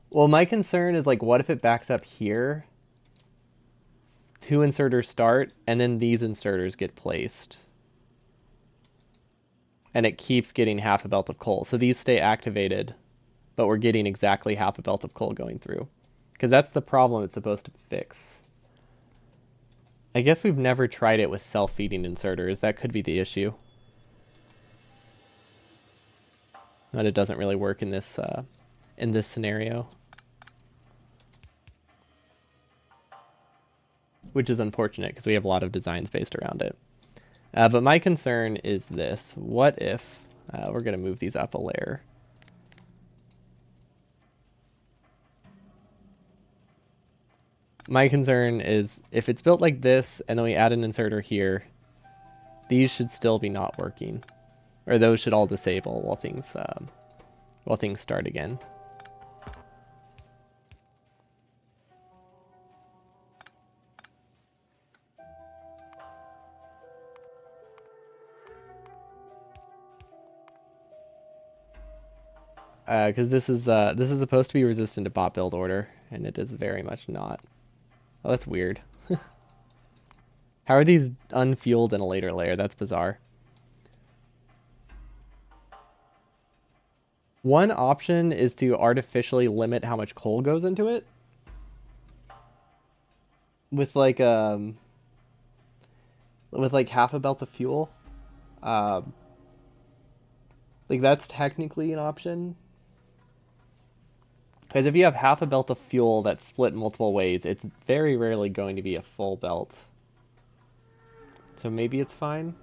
Well, my concern is like, what if it backs up here? 2 inserters start, and then these inserters get placed. And it keeps getting half a belt of coal. So these stay activated, but we're getting exactly half a belt of coal going through. Because that's the problem it's supposed to fix. I guess we've never tried it with self-feeding inserters. That could be the issue. But it doesn't really work in this scenario. Which is unfortunate because we have a lot of designs based around it. But my concern is this. What if we're going to move these up a layer? My concern is if it's built like this and then we add an inserter here, these should still be not working. Or those should all disable while things start again. Because this is supposed to be resistant to bot build order, and it is very much not. Oh, that's weird. How are these unfueled in a later layer? That's bizarre. One option is to artificially limit how much coal goes into it. With like half a belt of fuel. Like that's technically an option. Because if you have half a belt of fuel that's split multiple ways, it's very rarely going to be a full belt. So maybe it's fine.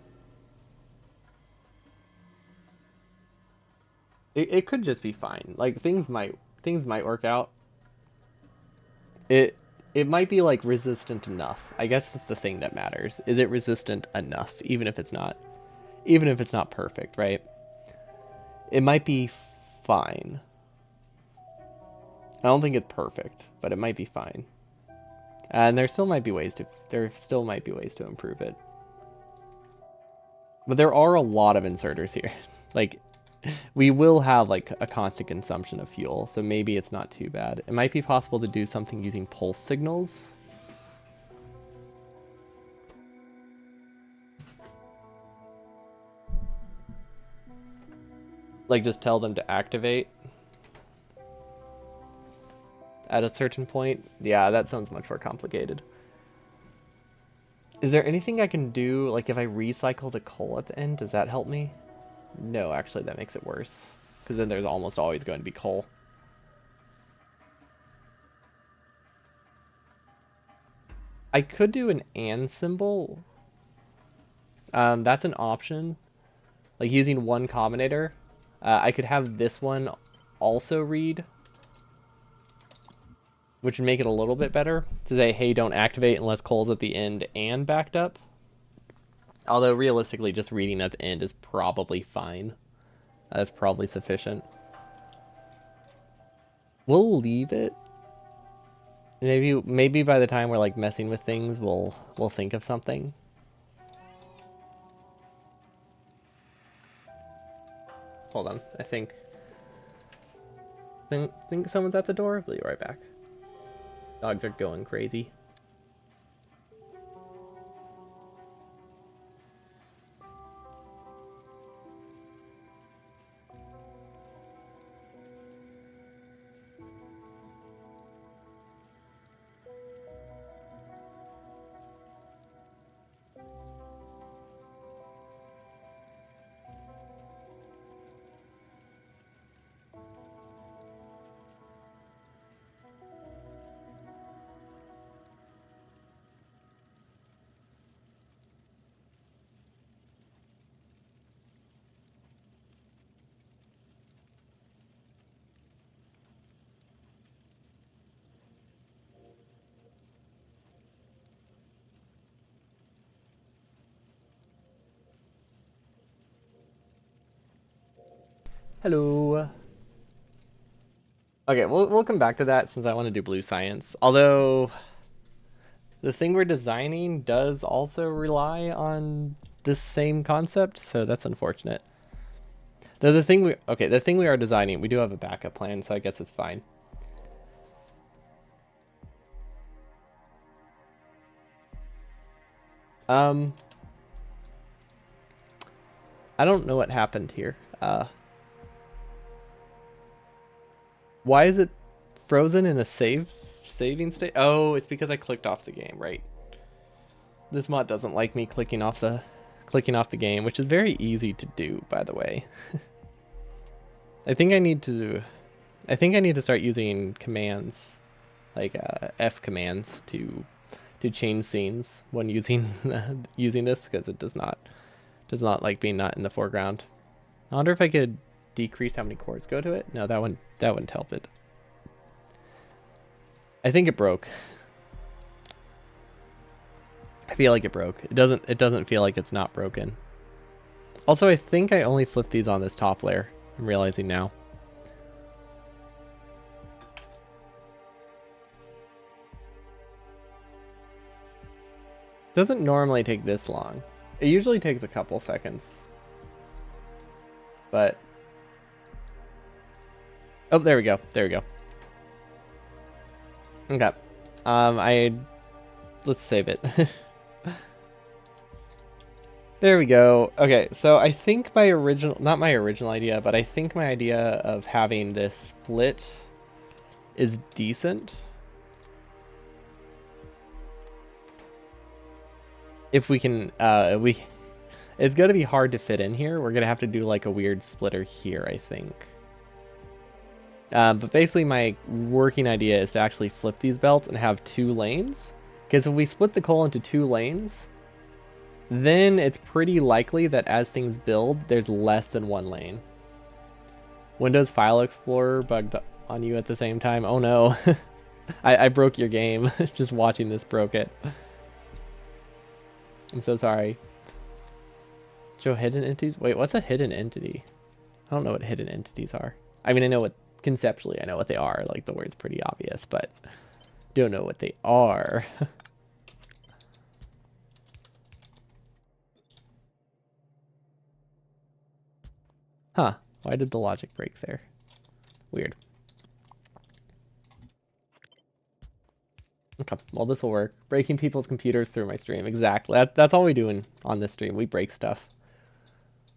It could just be fine. Like things might work out. It might be like resistant enough. I guess that's the thing that matters. Is it resistant enough, even if it's not perfect, right? It might be fine. I don't think it's perfect, but it might be fine. And there still might be ways to improve it. But there are a lot of inserters here. Like we will have like a constant consumption of fuel, so maybe it's not too bad. It might be possible to do something using pulse signals. Like just tell them to activate at a certain point. Yeah, that sounds much more complicated. Is there anything I can do, like if I recycle the coal at the end, does that help me? No, actually that makes it worse. Because then there's almost always going to be coal. I could do an and symbol. That's an option. Like using one combinator. I could have this one also read, which would make it a little bit better. To say, hey, don't activate unless coal's at the end and backed up. Although realistically, just reading at the end is probably fine. That's probably sufficient. We'll leave it. Maybe by the time we're like messing with things, we'll think of something. Hold on, I think someone's at the door. I'll be right back. Dogs are going crazy. Hello. Okay, we'll come back to that since I want to do blue science. Although the thing we're designing does also rely on this same concept, so that's unfortunate. Though the thing we are designing, we do have a backup plan, so I guess it's fine. Um, I don't know what happened here. Why is it frozen in a saving state? Oh, it's because I clicked off the game, right? This mod doesn't like me clicking off the game, which is very easy to do, by the way. I think I need to start using commands like F commands to change scenes when using using this because it does not like being not in the foreground. I wonder if I could decrease how many cores go to it. No, that wouldn't help it. I think it broke. I feel like it broke. It doesn't feel like it's not broken. Also, I think I only flipped these on this top layer. I'm realizing now. It doesn't normally take this long. It usually takes a couple seconds. But oh, there we go. There we go. Okay. Let's save it. There we go. Okay, so I think not my original idea, but I think my idea of having this split is decent. If we can, it's gonna be hard to fit in here. We're gonna have to do like a weird splitter here, I think. But basically my working idea is to actually flip these belts and have 2 lanes. Because if we split the coal into 2 lanes, then it's pretty likely that as things build, there's less than 1 lane. Windows File Explorer bugged on you at the same time. Oh no. I broke your game. Just watching this broke it. I'm so sorry. Show hidden entities? Wait, what's a hidden entity? I don't know what hidden entities are. I mean, conceptually, I know what they are. Like, the word's pretty obvious, but don't know what they are. Huh. Why did the logic break there? Weird. Okay, well, this will work. Breaking people's computers through my stream. Exactly. That's all we do on this stream. We break stuff.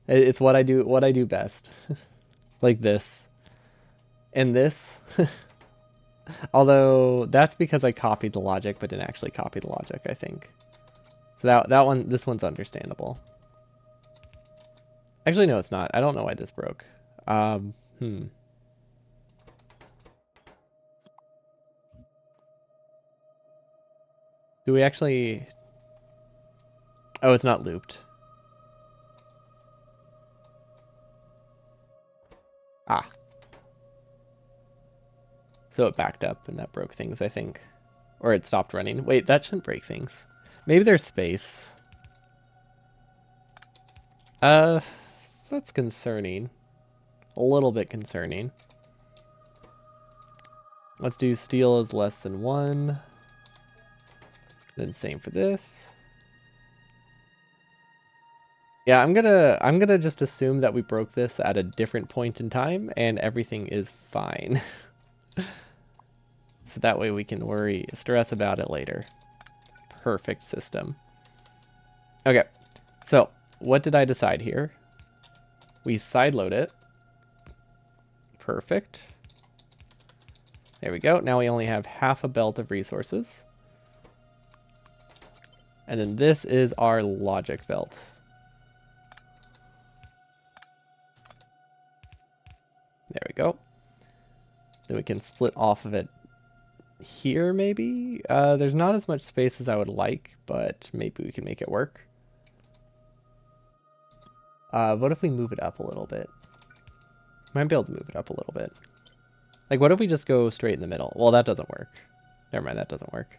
It's what I do best. Like this. And this. Although, that's because I copied the logic, but didn't actually copy the logic, I think. So this one's understandable. Actually, no, it's not. I don't know why this broke. Do we actually... Oh, it's not looped. Ah. So it backed up and that broke things, I think. Or it stopped running. Wait, that shouldn't break things. Maybe there's space. That's concerning. A little bit concerning. Let's do steel is less than 1. Then same for this. Yeah, I'm gonna just assume that we broke this at a different point in time and everything is fine. So that way we can stress about it later. Perfect system. Okay, so what did I decide here? We sideload it. Perfect. There we go. Now we only have half a belt of resources. And then this is our logic belt. There we go. Then we can split off of it here, maybe? There's not as much space as I would like, but maybe we can make it work. What if we move it up a little bit? Might be able to move it up a little bit. Like, what if we just go straight in the middle? Well, that doesn't work. Never mind, that doesn't work.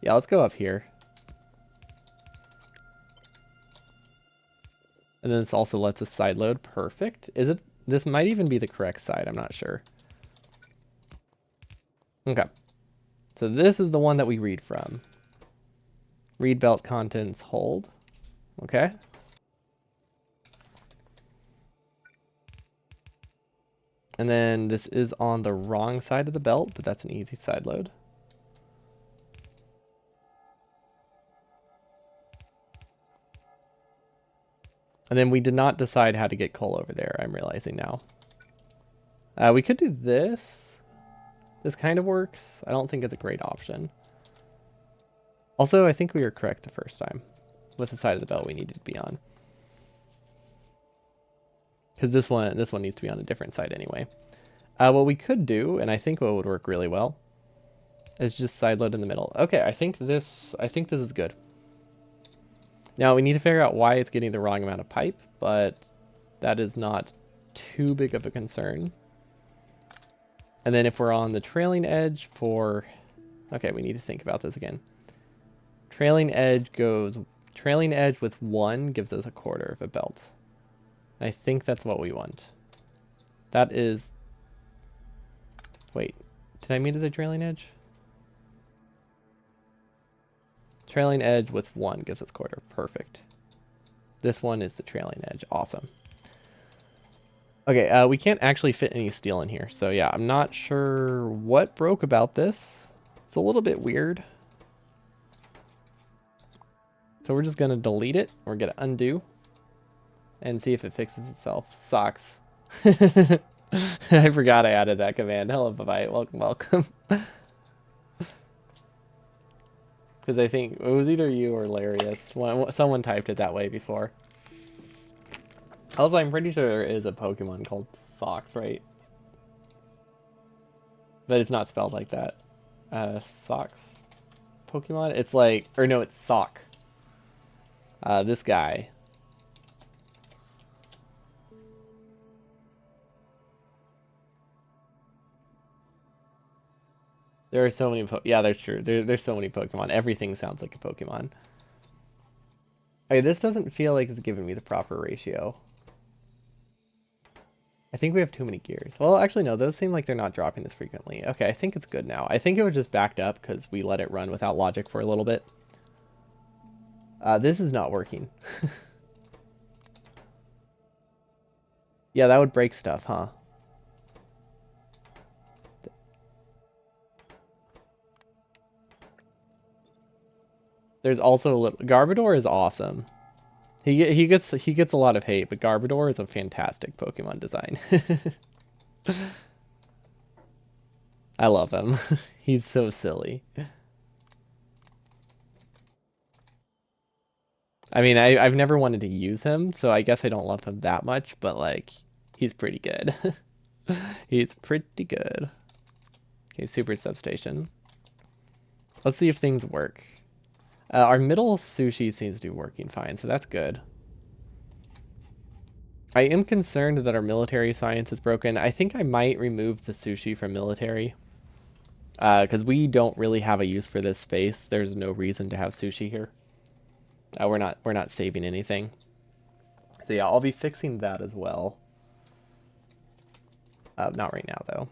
Yeah, let's go up here. And then this also lets us side load. Perfect. Is it? This might even be the correct side. I'm not sure. Okay. So this is the one that we read from. Read belt contents, hold. Okay. And then this is on the wrong side of the belt, but that's an easy side load. And then we did not decide how to get coal over there, I'm realizing now. We could do this. This kind of works. I don't think it's a great option. Also, I think we were correct the first time with the side of the belt we needed to be on. Because this one needs to be on a different side anyway. What we could do, and I think what would work really well, is just side load in the middle. Okay, I think this is good. Now we need to figure out why it's getting the wrong amount of pipe, but that is not too big of a concern. And then if we're on the trailing edge for, okay, we need to think about this again. Trailing edge with 1 gives us a quarter of a belt. And I think that's what we want. That is, wait, did I mean to say trailing edge? Trailing edge with 1 gives us quarter. Perfect. This one is the trailing edge. Awesome. Okay, we can't actually fit any steel in here. So yeah, I'm not sure what broke about this. It's a little bit weird. So we're just going to delete it. We're going to undo and see if it fixes itself. Sucks. I forgot I added that command. Hello, bye-bye. Welcome, welcome. Because I think it was either you or Larius. Someone typed it that way before. Also, I'm pretty sure there is a Pokemon called Socks, right? But it's not spelled like that. Socks Pokemon? It's like, or no, it's Sock. This guy. There are so many, yeah, that's true. There's so many Pokemon. Everything sounds like a Pokemon. Okay, this doesn't feel like it's giving me the proper ratio. I think we have too many gears. Well, actually, no, those seem like they're not dropping this frequently. Okay, I think it's good now. I think it was just backed up because we let it run without logic for a little bit. This is not working. Yeah, that would break stuff, huh? There's also a little... Garbodor is awesome. He gets a lot of hate, but Garbodor is a fantastic Pokemon design. I love him. He's so silly. I mean, I've never wanted to use him, so I guess I don't love him that much, but like, he's pretty good. He's pretty good. Okay, Super Substation. Let's see if things work. Our middle sushi seems to be working fine, so that's good. I am concerned that our military science is broken. I think I might remove the sushi from military. Because we don't really have a use for this space. There's no reason to have sushi here. We're not saving anything. So yeah, I'll be fixing that as well. Not right now though.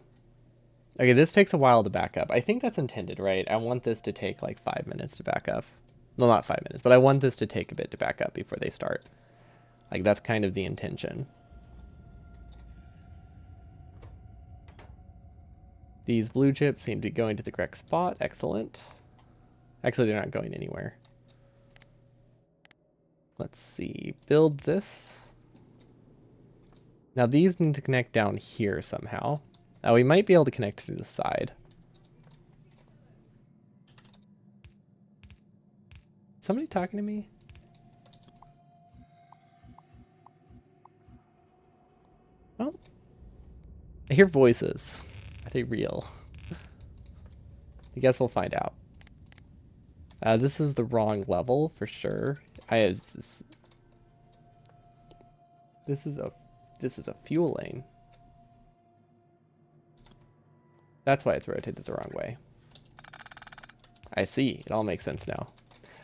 Okay, this takes a while to back up. I think that's intended, right? I want this to take like 5 minutes to back up. Well, not 5 minutes, but I want this to take a bit to back up before they start. Like, that's kind of the intention. These blue chips seem to be going to the correct spot. Excellent. Actually, they're not going anywhere. Let's see. Build this. Now, these need to connect down here somehow. We might be able to connect through the side. Somebody talking to me? Well, I hear voices. Are they real? I guess we'll find out. This is the wrong level for sure. This is a fuel lane. That's why it's rotated the wrong way. I see. It all makes sense now.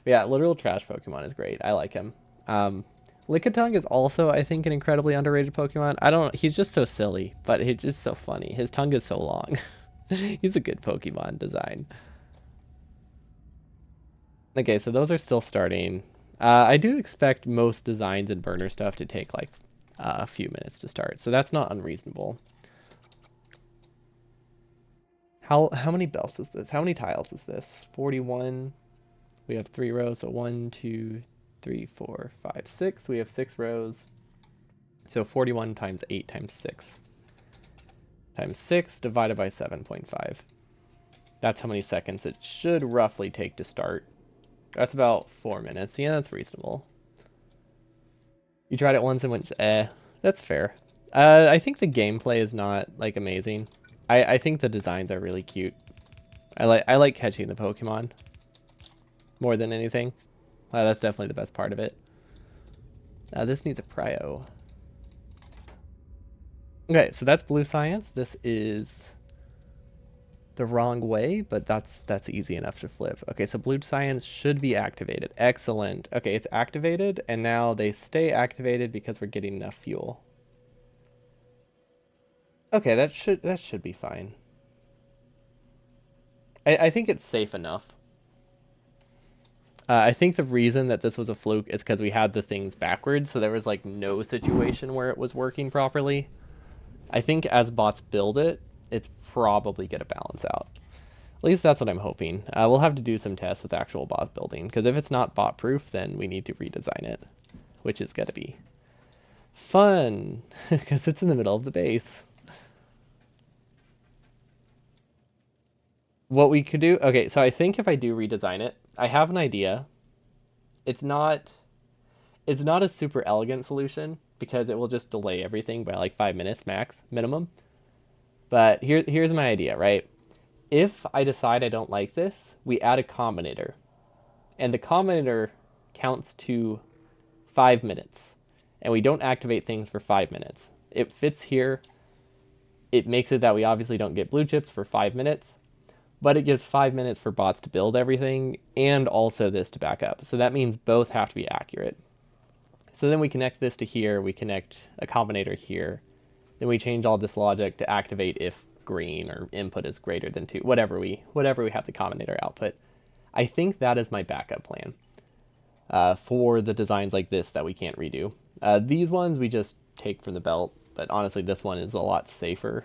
But yeah, literal trash Pokemon is great. I like him. Lickitung is also, I think, an incredibly underrated Pokemon. I don't. He's just so silly, but he's just so funny. His tongue is so long. He's a good Pokemon design. Okay, so those are still starting. I do expect most designs and burner stuff to take like a few minutes to start, so that's not unreasonable. How many belts is this? How many tiles is this? 41. We have 3 rows, so 1, 2, 3, 4, 5, 6. We have 6 rows. So 41 times 8 times 6 times 6 divided by 7.5. That's how many seconds it should roughly take to start. That's about 4 minutes. Yeah, that's reasonable. You tried it once and went, that's fair. I think the gameplay is not like amazing. I think the designs are really cute. I like catching the Pokemon more than anything. That's definitely the best part of it. This needs a prio. Okay, so that's blue science. This is the wrong way, but that's easy enough to flip. Okay, so blue science should be activated. Excellent. Okay, it's activated, and now they stay activated because we're getting enough fuel. Okay, that should be fine. I think it's safe enough. I think the reason that this was a fluke is because we had the things backwards, so there was like no situation where it was working properly. I think as bots build it, it's probably going to balance out. At least that's what I'm hoping. We'll have to do some tests with actual bot building, because if it's not bot proof, then we need to redesign it, which is going to be fun, because it's in the middle of the base. What we could do, okay, so I think if I do redesign it, I have an idea. It's not a super elegant solution because it will just delay everything by like 5 minutes max minimum. But here's my idea, right? If I decide I don't like this, we add a combinator. And the combinator counts to 5 minutes. And we don't activate things for 5 minutes. It fits here. It makes it that we obviously don't get blue chips for 5 minutes, but it gives 5 minutes for bots to build everything and also this to back up. So that means both have to be accurate. So then we connect this to here, we connect a combinator here, then we change all this logic to activate if green or input is greater than 2, whatever we have the combinator output. I think that is my backup plan for the designs like this that we can't redo. These ones we just take from the belt, but honestly this one is a lot safer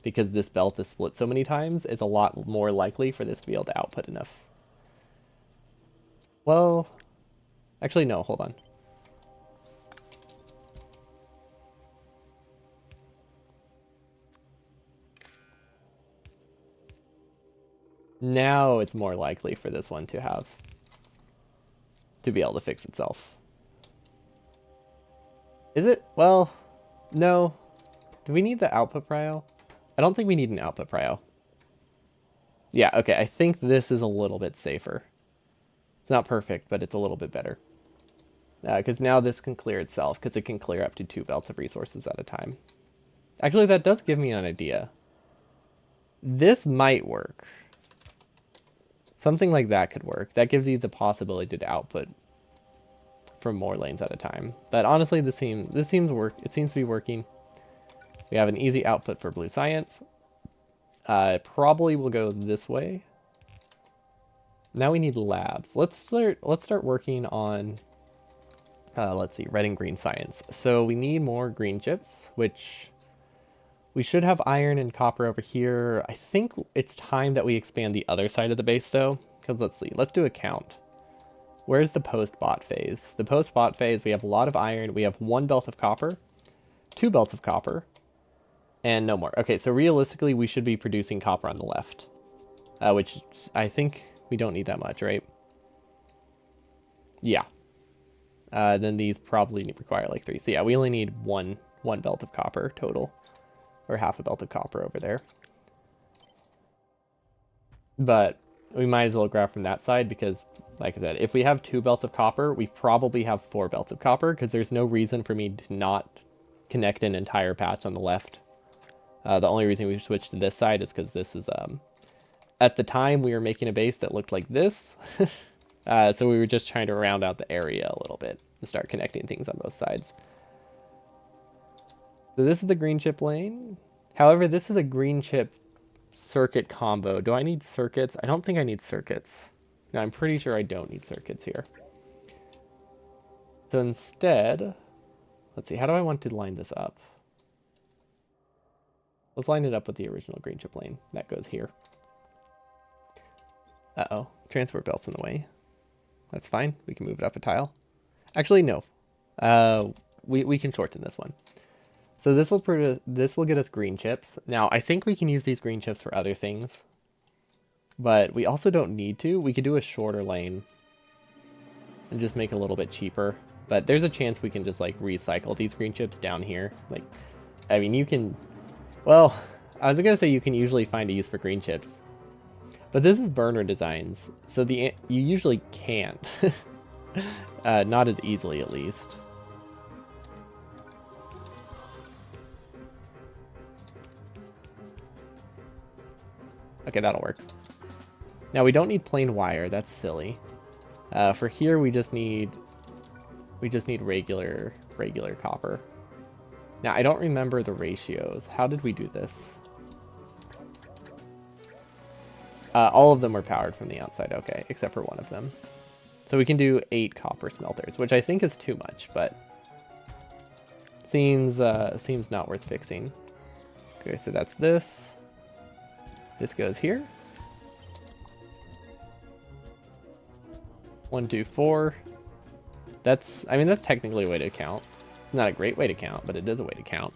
because this belt is split so many times. It's a lot more likely for this to be able to output enough. Well, actually no, hold on. Now it's more likely for this one to be able to fix itself. Is it? Well, no. Do we need the output prio? I don't think we need an output prio. Yeah, okay, I think this is a little bit safer. It's not perfect, but it's a little bit better. Because now this can clear itself, because it can clear up to 2 belts of resources at a time. Actually, that does give me an idea. This might work. Something like that could work. That gives you the possibility to output from more lanes at a time. But honestly, this seems to be working. We have an easy output for blue science. Probably will go this way. Now we need labs. Let's start working on let's see, red and green science. So we need more green chips, which we should have iron and copper over here. I think it's time that we expand the other side of the base though, because let's see, let's do a count. Where's the post-bot phase? The post-bot phase, we have a lot of iron. We have 1 belt of copper, 2 belts of copper, and no more. Okay, so realistically, we should be producing copper on the left, which I think we don't need that much, right? Yeah. Then these probably require like 3. So yeah, we only need one belt of copper total, or half a belt of copper over there. But we might as well grab from that side because, like I said, if we have 2 belts of copper, we probably have 4 belts of copper because there's no reason for me to not connect an entire patch on the left. The only reason we switched to this side is because this is, at the time we were making a base that looked like this. So we were just trying to round out the area a little bit. and start connecting things on both sides. So this is the green chip lane. However, this is a green chip circuit combo. Do I need circuits? I don't think I need circuits. No, I'm pretty sure I don't need circuits here. So instead, let's see, how do I want to line this up? Let's line it up with the original green chip lane. That goes here. Uh-oh, transport belt's in the way. That's fine, we can move it up a tile. Actually, no. We can shorten this one. So this will get us green chips. Now, I think we can use these green chips for other things, but we also don't need to. We could do a shorter lane and just make it a little bit cheaper. But there's a chance we can just like recycle these green chips down here. Like, I mean, you can, well, I was gonna say you can usually find a use for green chips, but this is burner designs, so you usually can't. Not as easily, at least. Okay, that'll work. Now we don't need plain wire. That's silly. For here, we just need regular copper. Now I don't remember the ratios. How did we do this? All of them were powered from the outside. Okay, except for one of them. So we can do 8 copper smelters, which I think is too much, but seems not worth fixing. Okay, so that's this. This goes here. 1, 2, 4. I mean, that's technically a way to count. Not a great way to count, but it is a way to count.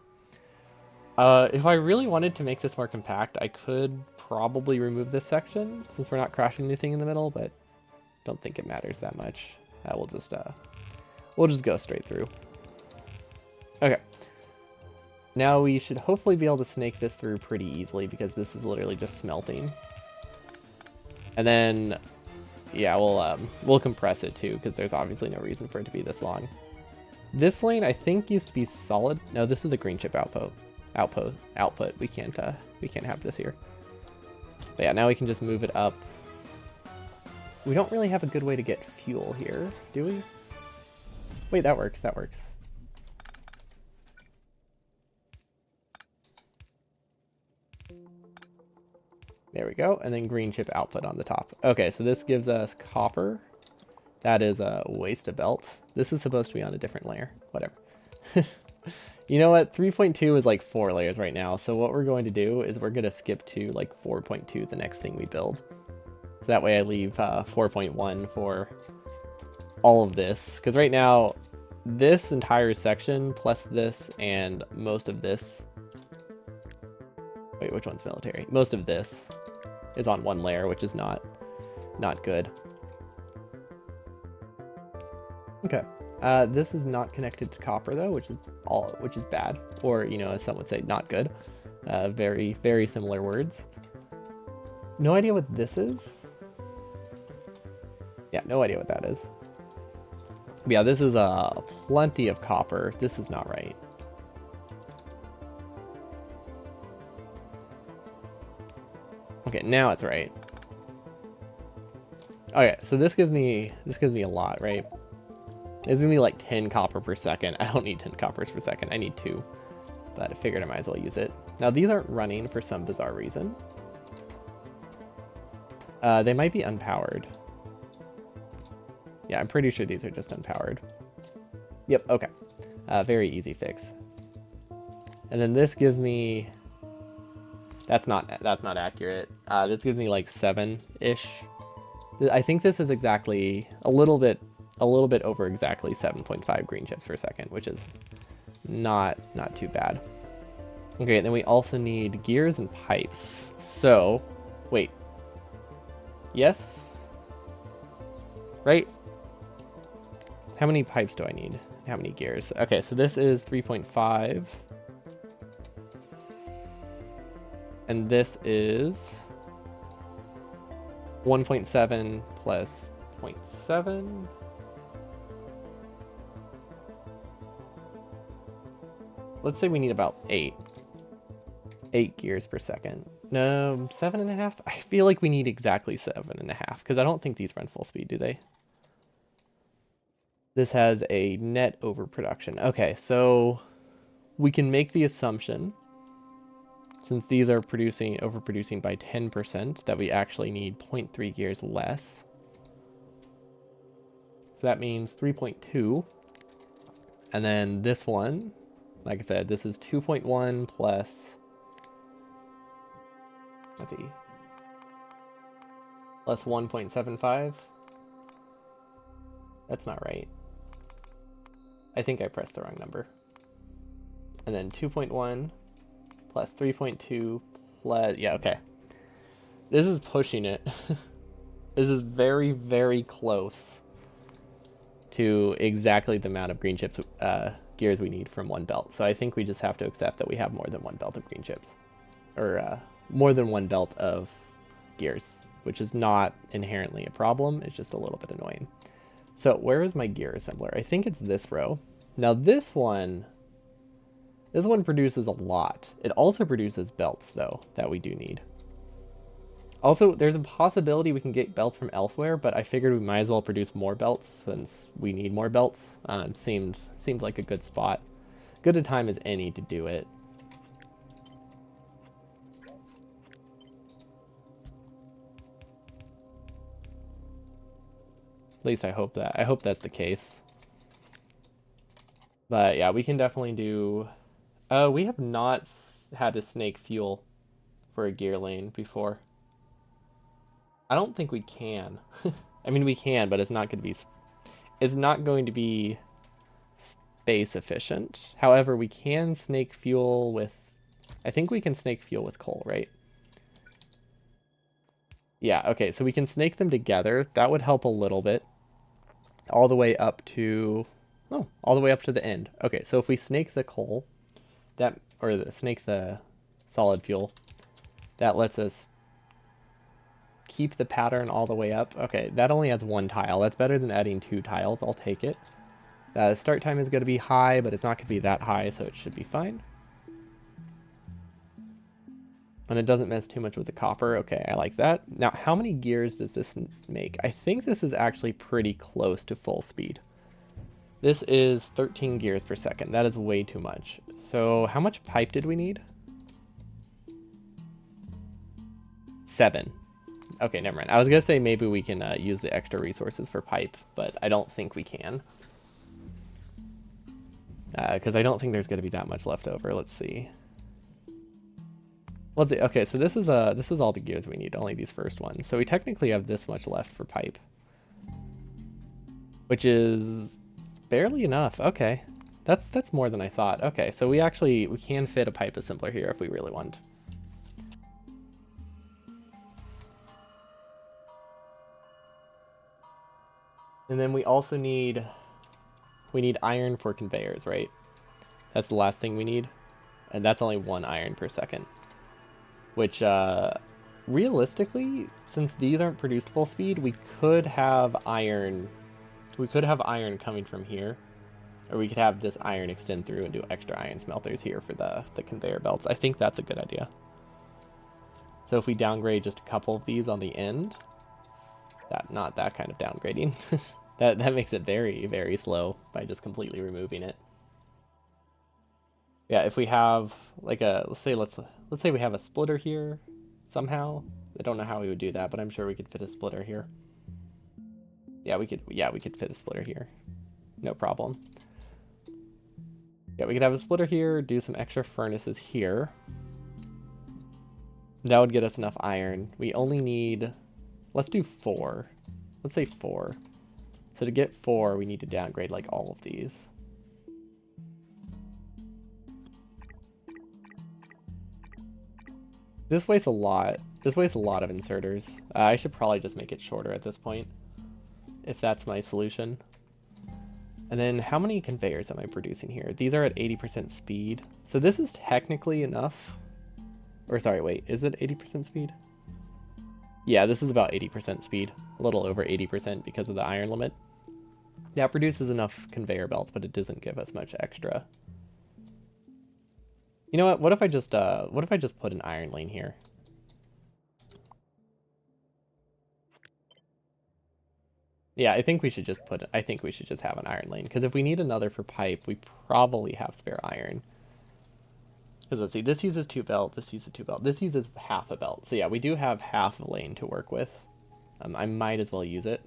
If I really wanted to make this more compact, I could probably remove this section since we're not crashing anything in the middle, but don't think it matters that much. We'll just go straight through. Okay. Now we should hopefully be able to snake this through pretty easily because this is literally just smelting. And then, yeah, we'll compress it too because there's obviously no reason for it to be this long. This lane I think used to be solid. No, this is the green chip output. We can't have this here. But yeah, now we can just move it up. We don't really have a good way to get fuel here, do we? Wait, that works. That works. There we go, and then green chip output on the top. Okay, so this gives us copper. That is a waste of belt. This is supposed to be on a different layer. Whatever. You know what? 3.2 is like 4 layers right now, so what we're going to do is we're going to skip to like 4.2 the next thing we build. So that way I leave 4.1 for all of this. Because right now, this entire section, plus this and most of this... Wait, which one's military? Most of this is on one layer, which is not good. Okay, this is not connected to copper though, which is bad, or you know, as some would say, not good. Very, very similar words. No idea what this is. Yeah, no idea what that is. But yeah, this is plenty of copper. This is not right. Okay, now it's right. Okay, so this gives me a lot, right? It's gonna be like 10 copper per second. I don't need 10 coppers per second. I need 2, but I figured I might as well use it. Now these aren't running for some bizarre reason. They might be unpowered. Yeah, I'm pretty sure these are just unpowered. Yep. Okay. Very easy fix. And then this gives me. That's not accurate. This gives me like 7-ish. I think this is exactly a little bit over exactly 7.5 green chips per second, which is not too bad. Okay, and then we also need gears and pipes. So, wait. Yes? Right? How many pipes do I need? How many gears? Okay, so this is 3.5. And this is 1.7 plus 0.7. Let's say we need about 8 gears per second. No, 7.5. I feel like we need exactly 7.5 because I don't think these run full speed, do they? This has a net overproduction. Okay, so we can make the assumption, since these are overproducing by 10%, that we actually need 0.3 gears less. So that means 3.2. And then this one, like I said, this is 2.1 plus, let's see, plus 1.75. That's not right. I think I pressed the wrong number. And then 2.1 plus 3.2 plus, yeah, okay. This is pushing it. This is very, very close to exactly the amount of green chips gears we need from one belt. So I think we just have to accept that we have more than one belt of green chips. Or more than one belt of gears, which is not inherently a problem. It's just a little bit annoying. So where is my gear assembler? I think it's this row. Now this one produces a lot. It also produces belts, though, that we do need. Also, there's a possibility we can get belts from elsewhere, but I figured we might as well produce more belts since we need more belts. Seemed like a good spot. Good a time as any to do it. At least I hope that's the case. But yeah, we can definitely do... we have not had to snake fuel for a gear lane before. I don't think we can. I mean, we can, but it's not going to be space efficient. However, we can snake fuel with... I think we can snake fuel with coal, right? Yeah, okay, so we can snake them together. That would help a little bit. All the way up to... Oh, all the way up to the end. Okay, so if we snake the coal, snake the solid fuel, that lets us keep the pattern all the way up. Okay, that only has one tile. That's better than adding 2 tiles. I'll take it. Start time is going to be high, but it's not going to be that high, so it should be fine. And it doesn't mess too much with the copper. Okay, I like that. Now, how many gears does this make? I think this is actually pretty close to full speed. This is 13 gears per second. That is way too much. So how much pipe did we need? 7. Okay, never mind. I was going to say maybe we can use the extra resources for pipe, but I don't think we can. Because I don't think there's going to be that much left over. Let's see. Let's see. Okay, so this is all the gears we need, only these first ones. So we technically have this much left for pipe, which is barely enough. Okay, that's more than I thought. Okay, so we can fit a pipe assembler here if we really want. And then we also need iron for conveyors, right? That's the last thing we need, and that's only 1 iron per second. Which, realistically, since these aren't produced full speed, we could have iron. We could have iron coming from here, or we could have this iron extend through and do extra iron smelters here for the conveyor belts. I think that's a good idea. So if we downgrade just a couple of these on the end, not that kind of downgrading. that makes it very, very slow by just completely removing it. Yeah, if we have like let's say we have a splitter here somehow. I don't know how we would do that, but I'm sure we could fit a splitter here. Yeah, we could fit a splitter here. No problem. Yeah, we could have a splitter here, do some extra furnaces here. That would get us enough iron. We only need, let's do 4. Let's say 4. So to get 4, we need to downgrade like all of these. This wastes a lot. This wastes a lot of inserters. I should probably just make it shorter at this point, if that's my solution. And then how many conveyors am I producing here? These are at 80% speed. So this is technically enough. Or sorry, wait, is it 80% speed? Yeah, this is about 80% speed. A little over 80% because of the iron limit. Yeah, it produces enough conveyor belts, but it doesn't give us much extra. You know what? What if I just put an iron lane here? Yeah, I think we should just have an iron lane, because if we need another for pipe, we probably have spare iron. Because let's see, this uses 2 belt, this uses 2 belt, this uses half a belt. So yeah, we do have half a lane to work with. I might as well use it.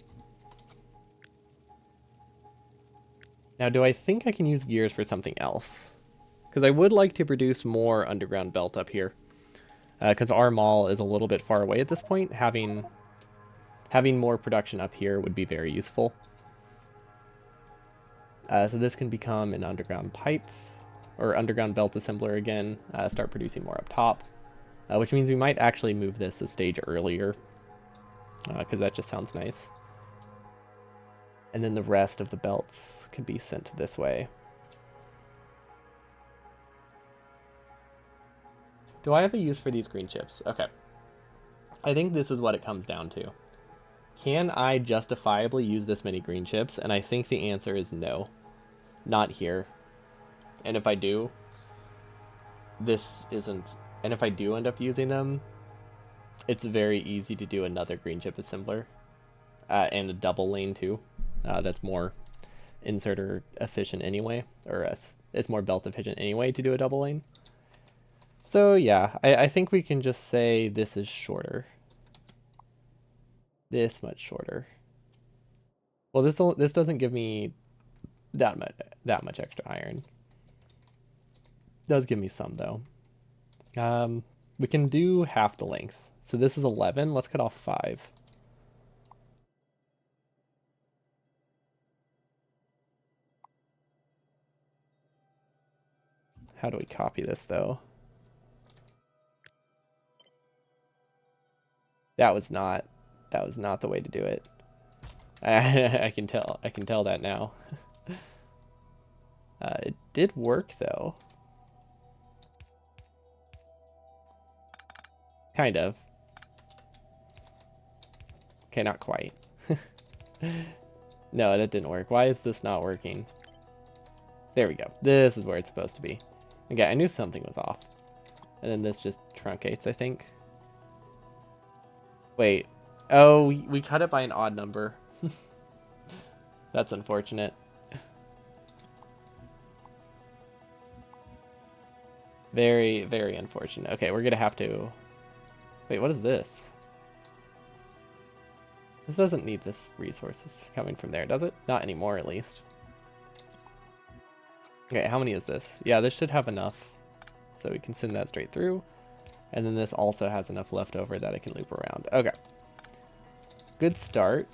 Now, do I think I can use gears for something else? Because I would like to produce more underground belt up here. Because our mall is a little bit far away at this point. Having more production up here would be very useful. So this can become an underground pipe or underground belt assembler again. Start producing more up top, which means we might actually move this a stage earlier, because that just sounds nice. And then the rest of the belts can be sent this way. Do I have a use for these green chips? Okay. I think this is what it comes down to. Can I justifiably use this many green chips? And I think the answer is no. Not here. And if I do, this isn't... And if I do end up using them, it's very easy to do another green chip assembler. And a double lane too. That's more inserter efficient anyway. Or it's more belt efficient anyway to do a double lane. So yeah, I think we can just say this is shorter. This much shorter. Well, this doesn't give me that much extra iron. It does give me some though. We can do half the length. So this is 11. Let's cut off 5. How do we copy this though? That was not the way to do it. I can tell that now. It did work though. Kind of. Okay, not quite. No, that didn't work. Why is this not working? There we go. This is where it's supposed to be. Okay, I knew something was off. And then this just truncates, I think. Wait. Oh, we cut it by an odd number. That's unfortunate. Very, very unfortunate. Okay, we're gonna have to... Wait, what is this? This doesn't need this resources coming from there, does it? Not anymore, at least. Okay, how many is this? Yeah, this should have enough. So we can send that straight through. And then this also has enough left over that it can loop around. Okay. Good start.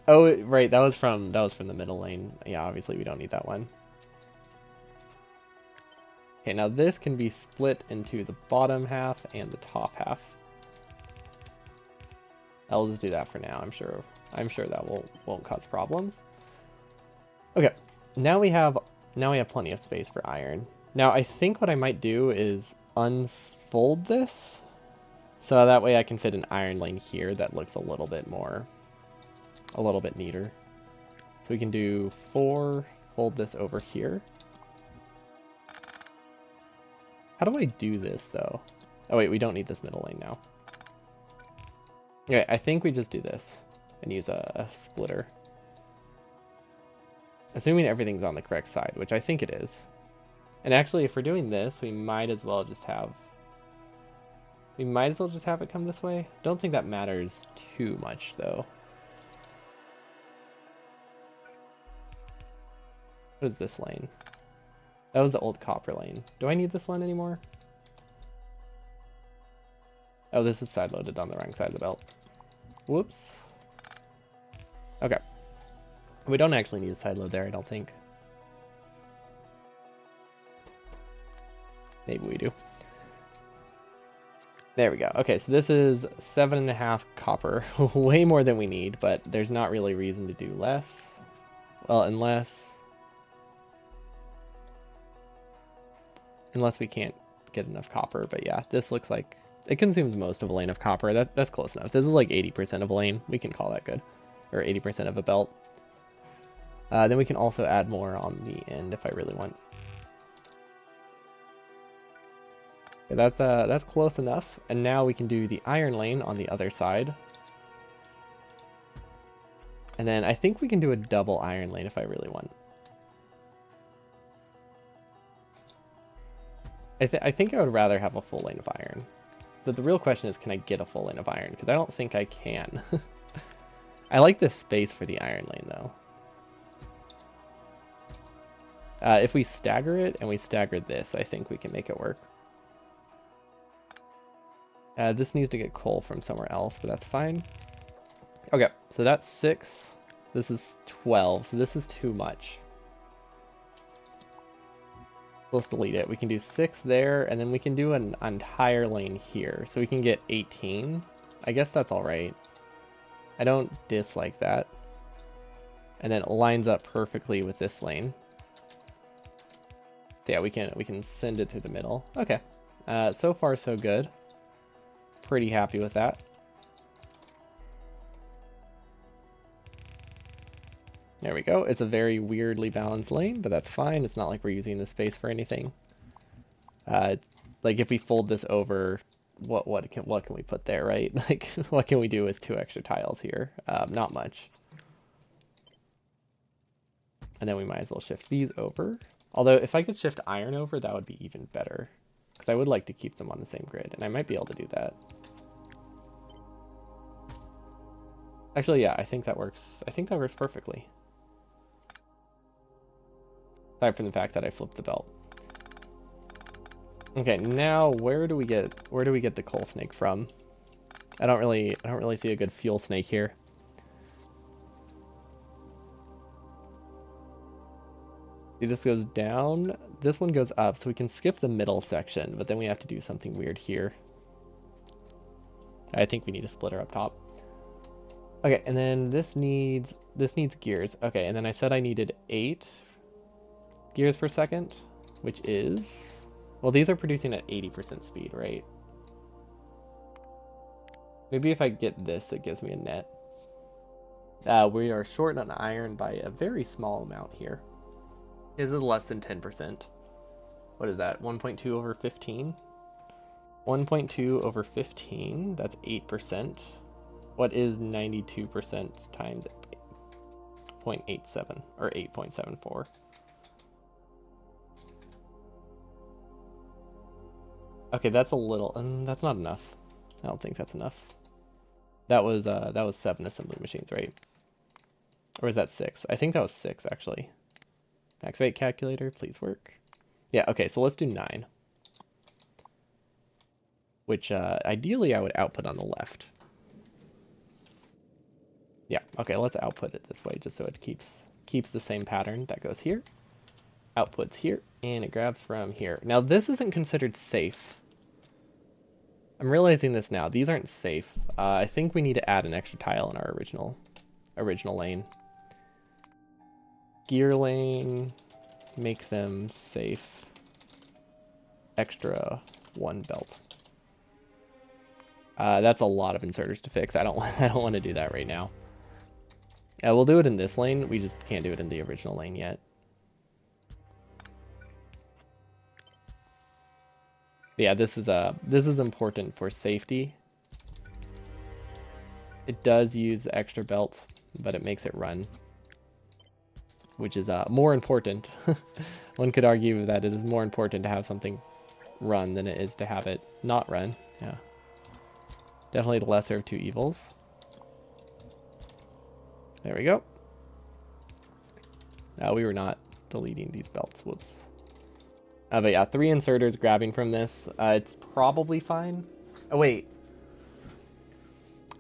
Oh, right, that was from the middle lane. Yeah, obviously we don't need that one. Okay, now this can be split into the bottom half and the top half. I'll just do that for now. I'm sure that won't cause problems. Okay. Now we have plenty of space for iron. Now I think what I might do is unfold this so that way I can fit an iron lane here that looks a little bit neater. So we can do 4, fold this over here. How do I do this though? Oh wait, we don't need this middle lane now. Okay, I think we just do this and use a splitter. Assuming everything's on the correct side, which I think it is. And actually, if we're doing this, we might as well just have it come this way. Don't think that matters too much, though. What is this lane? That was the old copper lane. Do I need this one anymore? Oh, this is side-loaded on the wrong side of the belt. Whoops. Okay. We don't actually need a side load there, I don't think. Maybe we do. There we go. Okay, so this is 7.5 copper. Way more than we need, but there's not really reason to do less. Well, unless we can't get enough copper. But yeah, this looks like it consumes most of a lane of copper. That's close enough. This is like 80% of a lane. We can call that good. Or 80% of a belt. Then we can also add more on the end if I really want. Okay, that's close enough. And now we can do the iron lane on the other side. And then I think we can do a double iron lane if I really want. I think I would rather have a full lane of iron. But the real question is, can I get a full lane of iron? Because I don't think I can. I like this space for the iron lane, though. If we stagger it and we stagger this, I think we can make it work. This needs to get coal from somewhere else, but that's fine. Okay, so that's 6. This is 12, so this is too much. Let's delete it. We can do 6 there, and then we can do an entire lane here. So we can get 18. I guess that's all right. I don't dislike that. And then it lines up perfectly with this lane. So yeah, we can send it through the middle. Okay. So far so good. Pretty happy with that. There we go. It's a very weirdly balanced lane, but that's fine. It's not like we're using the space for anything. Like if we fold this over, what can we put there, right? Like what can we do with 2 extra tiles here? Not much. And then we might as well shift these over. Although if I could shift iron over, that would be even better. Because I would like to keep them on the same grid, and I might be able to do that. Actually, yeah, I think that works. I think that works perfectly. Aside from the fact that I flipped the belt. Okay, now where do we get the coal snake from? I don't really see a good fuel snake here. See, this goes down. This one goes up, so we can skip the middle section, but then we have to do something weird here. I think we need a splitter up top. Okay, and then this needs gears. Okay, and then I said I needed 8 gears per second, which is, well, these are producing at 80% speed, right? Maybe if I get this, it gives me a net. We are short on iron by a very small amount here. This is less than 10%. What is that? 1.2 over 15? 1.2 over 15, that's 8%. What is 92% times 0.87 or 8.74? Okay, that's a little, that's not enough. I don't think that's enough. That was 7 assembly machines, right? Or is that 6? I think that was 6 actually. Max rate calculator, please work. Yeah, okay, so let's do 9. Which ideally I would output on the left. Yeah, okay, let's output it this way just so it keeps the same pattern. That goes here, outputs here, and it grabs from here. Now this isn't considered safe. I'm realizing this now. These aren't safe. I think we need to add an extra tile in our original lane. Gear lane, make them safe. Extra 1 belt. That's a lot of inserters to fix. I don't want to do that right now. We'll do it in this lane. We just can't do it in the original lane yet. Yeah, this is important for safety. It does use extra belt, but it makes it run, which is more important. One could argue that it is more important to have something run than it is to have it not run. Yeah, definitely the lesser of 2 evils. There we go. We were not deleting these belts. Whoops. But yeah, 3 inserters grabbing from this. It's probably fine. Oh, wait.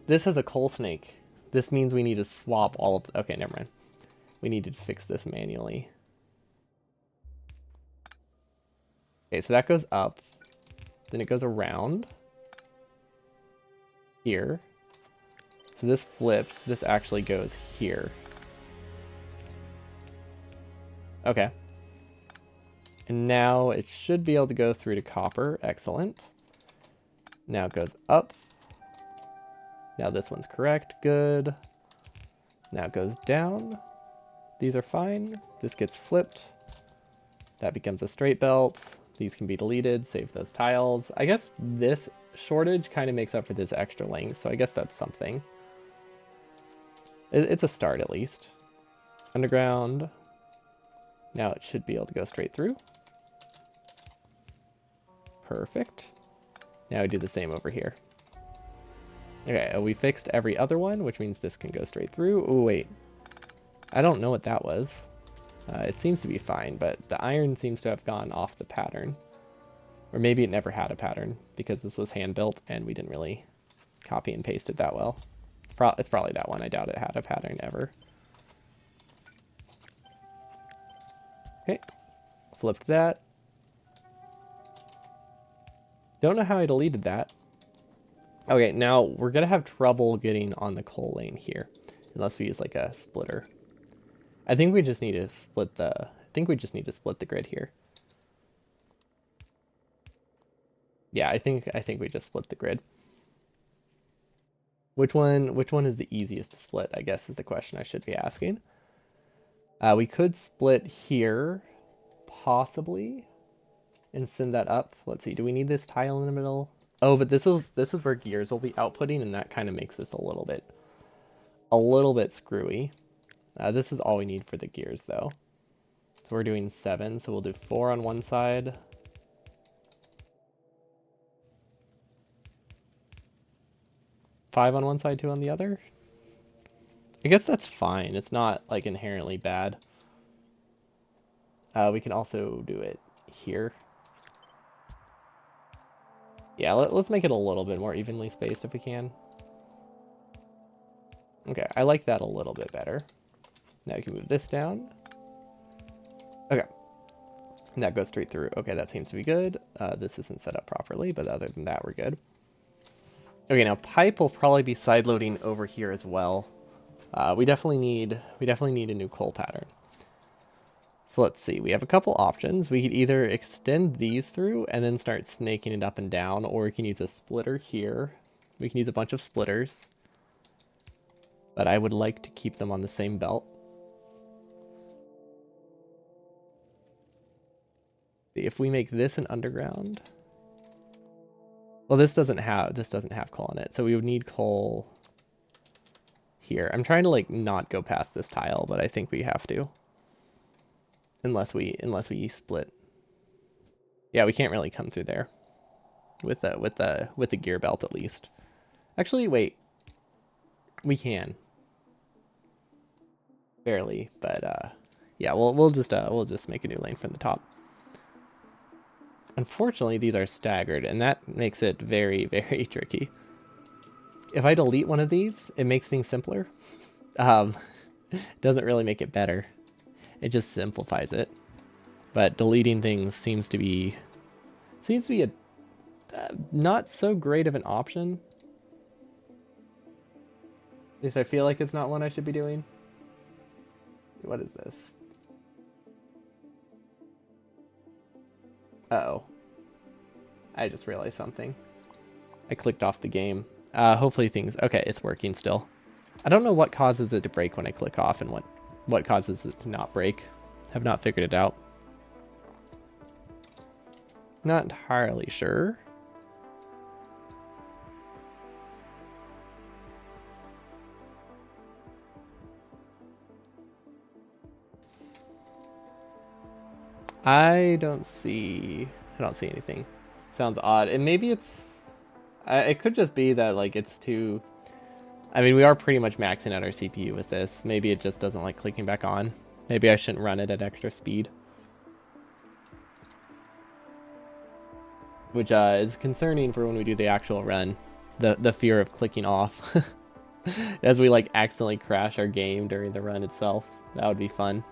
This has a coal snake. This means we need to swap all of... Okay, never mind. We need to fix this manually. Okay, so that goes up. Then it goes around. Here. So this flips. This actually goes here. Okay. And now it should be able to go through to copper. Excellent. Now it goes up. Now this one's correct. Good. Now it goes down. These are fine. This gets flipped. That becomes a straight belt. These can be deleted. Save those tiles. I guess this shortage kind of makes up for this extra length, so I guess that's something. It's a start at least. Underground. Now it should be able to go straight through. Perfect. Now we do the same over here. Okay, we fixed every other one, which means this can go straight through. Oh, wait. I don't know what that was. It seems to be fine, but the iron seems to have gone off the pattern. Or maybe it never had a pattern because this was hand-built and we didn't really copy and paste it that well. It's probably that one. I doubt it had a pattern ever. Okay, flipped that. Don't know how I deleted that. Okay, now we're gonna have trouble getting on the coal lane here, unless we use like a splitter. I think we just need to split the. I think we just need to split the grid here. Yeah, I think we just split the grid. Which one is the easiest to split, I guess, is the question I should be asking. We could split here, possibly, and send that up. Let's see, do we need this tile in the middle? Oh, but this is where gears will be outputting, and that kind of makes this a little bit screwy. This is all we need for the gears, though. So we're doing 7, so we'll do 4 on one side. Five on one side, 2 on the other. I guess that's fine. It's not like inherently bad. We can also do it here. Yeah, let's make it a little bit more evenly spaced if we can. Okay, I like that a little bit better. Now we can move this down. Okay. And that goes straight through. Okay, that seems to be good. This isn't set up properly, but other than that, we're good. Okay, now pipe will probably be side loading over here as well. We definitely need a new coal pattern. So let's see, we have a couple options. We could either extend these through and then start snaking it up and down, or we can use a splitter here. We can use a bunch of splitters. But I would like to keep them on the same belt. If we make this an underground. Well, this doesn't have coal in it, so we would need coal here. I'm trying to like not go past this tile, but I think we have to. Unless we split. Yeah, we can't really come through there. With the gear belt at least. Actually, wait. We can. Barely, but yeah, we'll just make a new lane from the top. Unfortunately, these are staggered, and that makes it very, very tricky. If I delete one of these, it makes things simpler. Doesn't really make it better. It just simplifies it. But deleting things seems to be a not so great of an option. At least I feel like it's not one I should be doing. What is this? Uh-oh. I just realized something. I clicked off the game. Hopefully things... Okay, it's working still. I don't know what causes it to break when I click off and what causes it to not break. Have not figured it out. Not entirely sure. I don't see anything. Sounds odd. And maybe it could just be that like it's too... I mean, we are pretty much maxing out our CPU with this. Maybe it just doesn't like clicking back on. Maybe I shouldn't run it at extra speed. Which is concerning for when we do the actual run. The fear of clicking off. As we like accidentally crash our game during the run itself. That would be fun.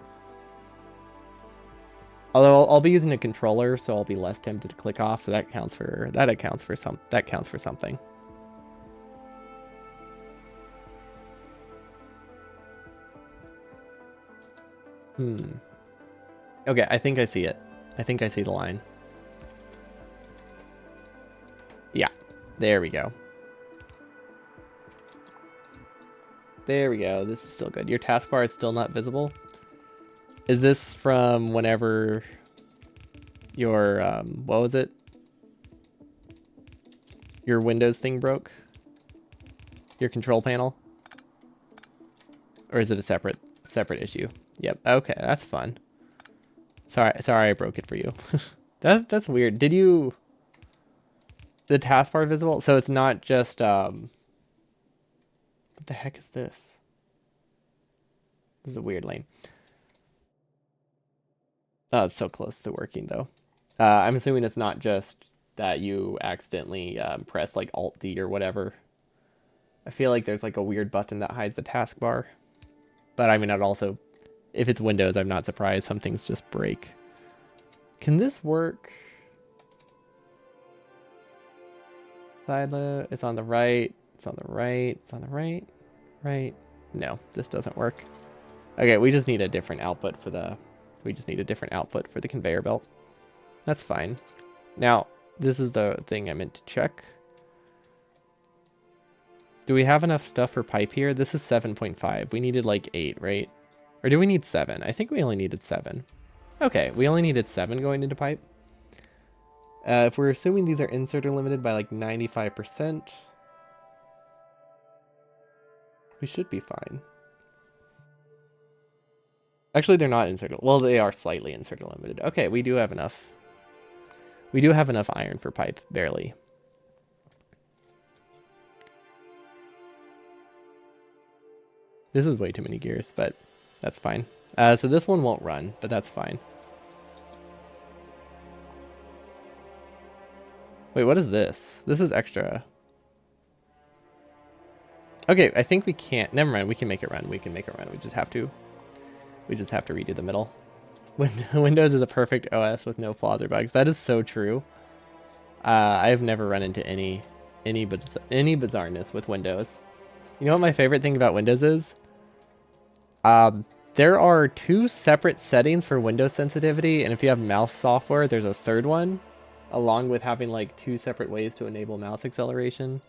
Although I'll be using a controller, so I'll be less tempted to click off, so that accounts for something. Okay, I think I see it. I think I see the line. Yeah, there we go. There we go. This is still good. Your taskbar is still not visible. Is this from whenever your, what was it? Your Windows thing broke? Your control panel? Or is it a separate issue? Yep. Okay, that's fun. Sorry I broke it for you. That's weird. Did you... The taskbar visible? So it's not just... What the heck is this? This is a weird lane. Oh, it's so close to working, though. I'm assuming it's not just that you accidentally press, like, Alt-D or whatever. I feel like there's, like, a weird button that hides the taskbar. But, I mean, I'd also... If it's Windows, I'm not surprised some things just break. Can this work? Side load. It's on the right. It's on the right. It's on the right. Right. No, this doesn't work. Okay, we just need a different output for the... We just need a different output for the conveyor belt. That's fine. Now, this is the thing I meant to check. Do we have enough stuff for pipe here? This is 7.5. We needed like 8, right? Or do we need 7? I think we only needed 7. Okay, we only needed 7 going into pipe. If we're assuming these are inserter limited by like 95%, we should be fine. Actually, they're not inserter. Well, they are slightly inserter limited. Okay, we do have enough. We do have enough iron for pipe, barely. This is way too many gears, but that's fine. So this one won't run, but that's fine. Wait, what is this? This is extra. Okay, I think we can't. Never mind, we can make it run. We can make it run. We just have to redo the middle. Windows is a perfect OS with no flaws or bugs. That is so true. I've never run into any bizarreness with Windows. You know what my favorite thing about Windows is? There are 2 separate settings for Windows sensitivity, and if you have mouse software, there's a third one, along with having like 2 separate ways to enable mouse acceleration.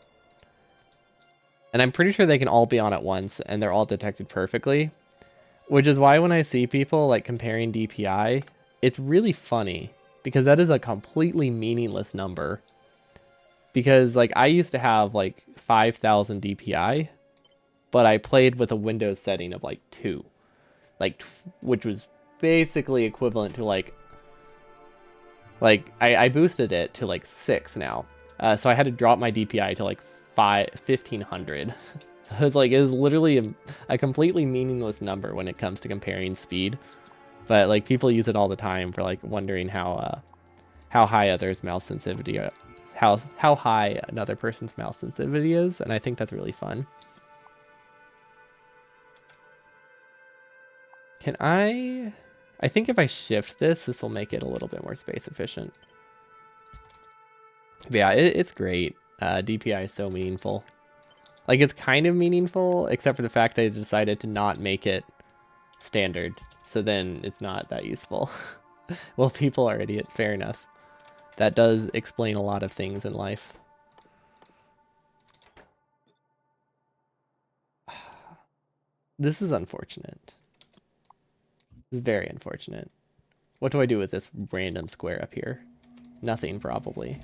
And I'm pretty sure they can all be on at once, and they're all detected perfectly. Which is why when I see people like comparing DPI, it's really funny, because that is a completely meaningless number. Because like I used to have like 5,000 DPI, but I played with a Windows setting of like 2, which was basically equivalent to like I boosted it to like 6 now. So I had to drop my DPI to like 1,500. So it's like, it is literally a completely meaningless number when it comes to comparing speed. But like people use it all the time for like wondering how high others' mouse sensitivity are, how high another person's mouse sensitivity is, and I think that's really fun. Can I think if I shift this will make it a little bit more space efficient. But yeah, it's great. DPI is so meaningful. Like, it's kind of meaningful, except for the fact they decided to not make it standard. So then it's not that useful. Well, people are idiots, fair enough. That does explain a lot of things in life. This is unfortunate. This is very unfortunate. What do I do with this random square up here? Nothing, probably.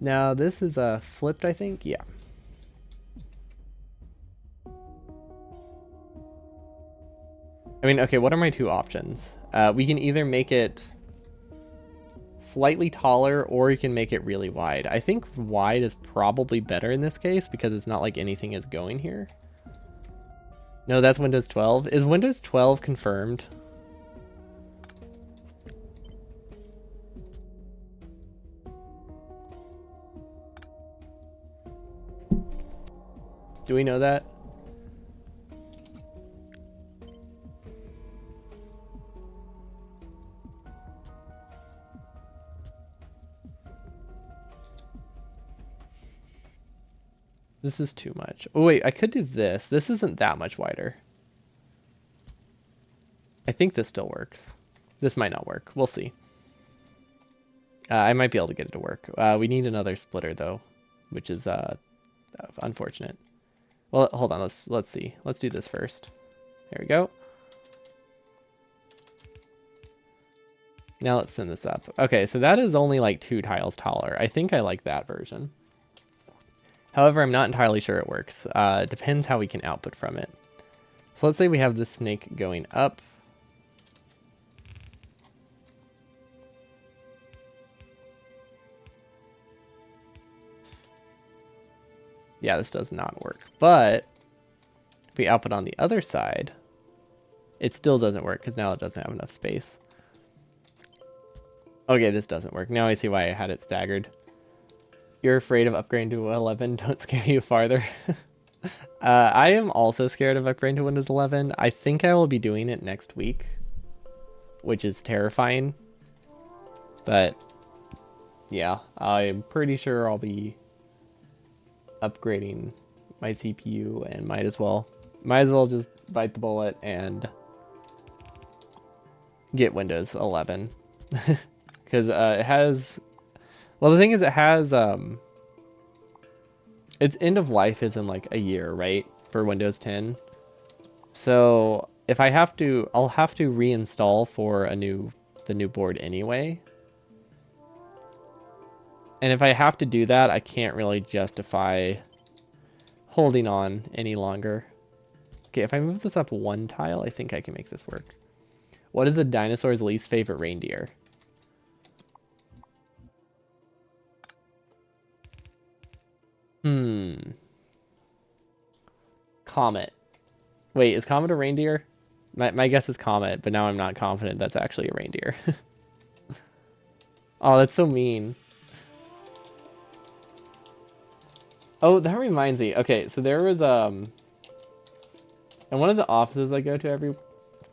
Now, this is flipped, I think? Yeah. I mean, okay, what are my 2 options? We can either make it slightly taller, or you can make it really wide. I think wide is probably better in this case, because it's not like anything is going here. No, that's Windows 12. Is Windows 12 confirmed? Do we know that? This is too much. Oh, wait, I could do this. This isn't that much wider. I think this still works. This might not work. We'll see. I might be able to get it to work. We need another splitter, though, which is unfortunate. Well, hold on. Let's see. Let's do this first. There we go. Now let's send this up. Okay, so that is only like 2 tiles taller. I think I like that version. However, I'm not entirely sure it works. Depends how we can output from it. So let's say we have this snake going up. Yeah, this does not work. But if we output on the other side, it still doesn't work because now it doesn't have enough space. Okay, this doesn't work. Now I see why I had it staggered. You're afraid of upgrading to 11. Don't scare you farther. I am also scared of upgrading to Windows 11. I think I will be doing it next week, which is terrifying. But yeah, I'm pretty sure I'll be upgrading my CPU and might as well just bite the bullet and get Windows 11. Because it has, well, the thing is it has its end of life is in like a year, right, for Windows 10. So if I have to, I'll have to reinstall for the new board anyway. And if I have to do that, I can't really justify holding on any longer. Okay, if I move this up one tile, I think I can make this work. What is a dinosaur's least favorite reindeer? Comet. Wait, is Comet a reindeer? My guess is Comet, but now I'm not confident that's actually a reindeer. Oh, that's so mean. Oh, that reminds me. Okay, so there was in one of the offices I go to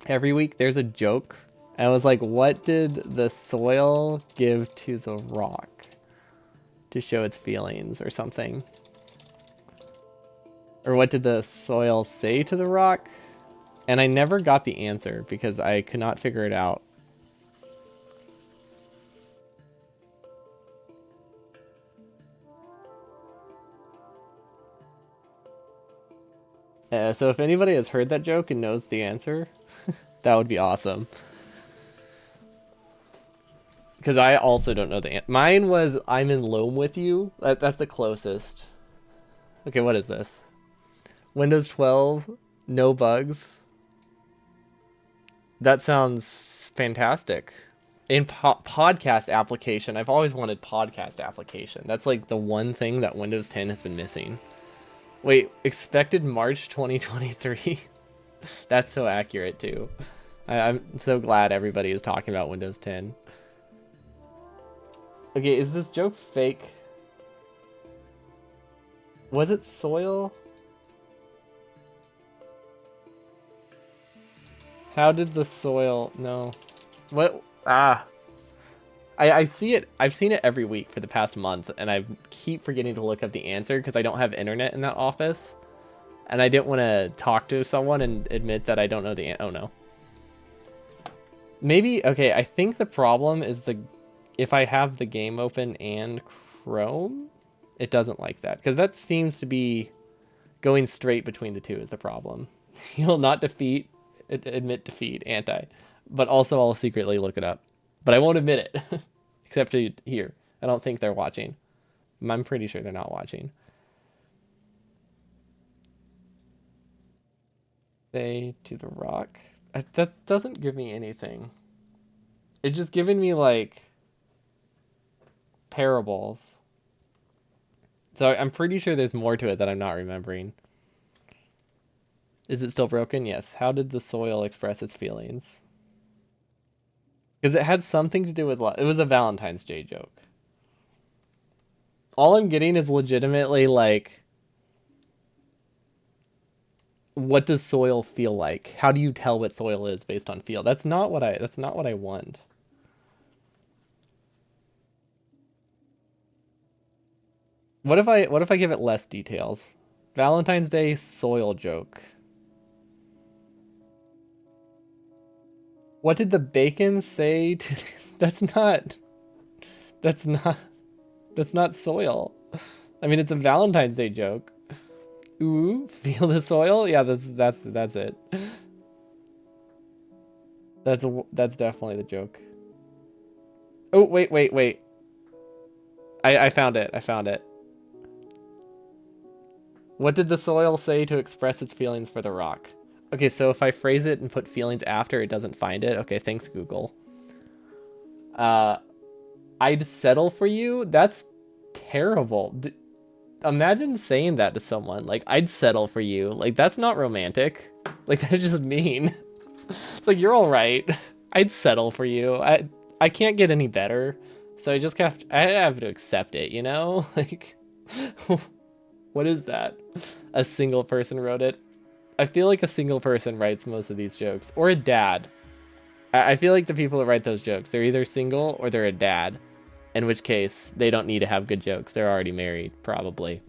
every week, there's a joke. And I was like, what did the soil give to the rock to show its feelings or something? Or what did the soil say to the rock? And I never got the answer because I could not figure it out. So if anybody has heard that joke and knows the answer, that would be awesome. Because I also don't know the answer. Mine was, I'm in Loam with you. That's the closest. Okay, what is this? Windows 12, no bugs. That sounds fantastic. In podcast application, I've always wanted podcast application. That's like the one thing that Windows 10 has been missing. Wait, expected March 2023? That's so accurate too. I'm so glad everybody is talking about Windows 10. Okay, is this joke fake? Was it soil? How did the soil... No. What? Ah. I see it. I've seen it every week for the past month, and I keep forgetting to look up the answer because I don't have internet in that office. And I didn't want to talk to someone and admit that I don't know the answer. Oh, no. Maybe... Okay, I think the problem is if I have the game open and Chrome, it doesn't like that. Because that seems to be going straight between the two is the problem. You'll not admit defeat, but also I'll secretly look it up. But I won't admit it, except to here. I don't think they're watching. I'm pretty sure they're not watching. Say to the rock. That doesn't give me anything. It's just giving me, like, parables. So I'm pretty sure there's more to it that I'm not remembering. Is it still broken? Yes. How did the soil express its feelings? Because it had something to do with... It was a Valentine's Day joke. All I'm getting is legitimately, like... What does soil feel like? How do you tell what soil is based on feel? That's not what I want. What if I give it less details? Valentine's Day soil joke. What did the bacon say to... That's not soil. I mean, it's a Valentine's Day joke. Ooh, feel the soil? Yeah, that's it. That's definitely the joke. Oh, wait. I found it. What did the soil say to express its feelings for the rock? Okay, so if I phrase it and put feelings after, it doesn't find it. Okay, thanks, Google. I'd settle for you? That's terrible. Imagine saying that to someone. Like, I'd settle for you. Like, that's not romantic. Like, that's just mean. It's like, you're all right. I'd settle for you. I can't get any better. So I have to accept it, you know? Like, what is that? A single person wrote it. I feel like a single person writes most of these jokes. Or a dad. I feel like the people that write those jokes, they're either single or they're a dad. In which case, they don't need to have good jokes. They're already married, probably.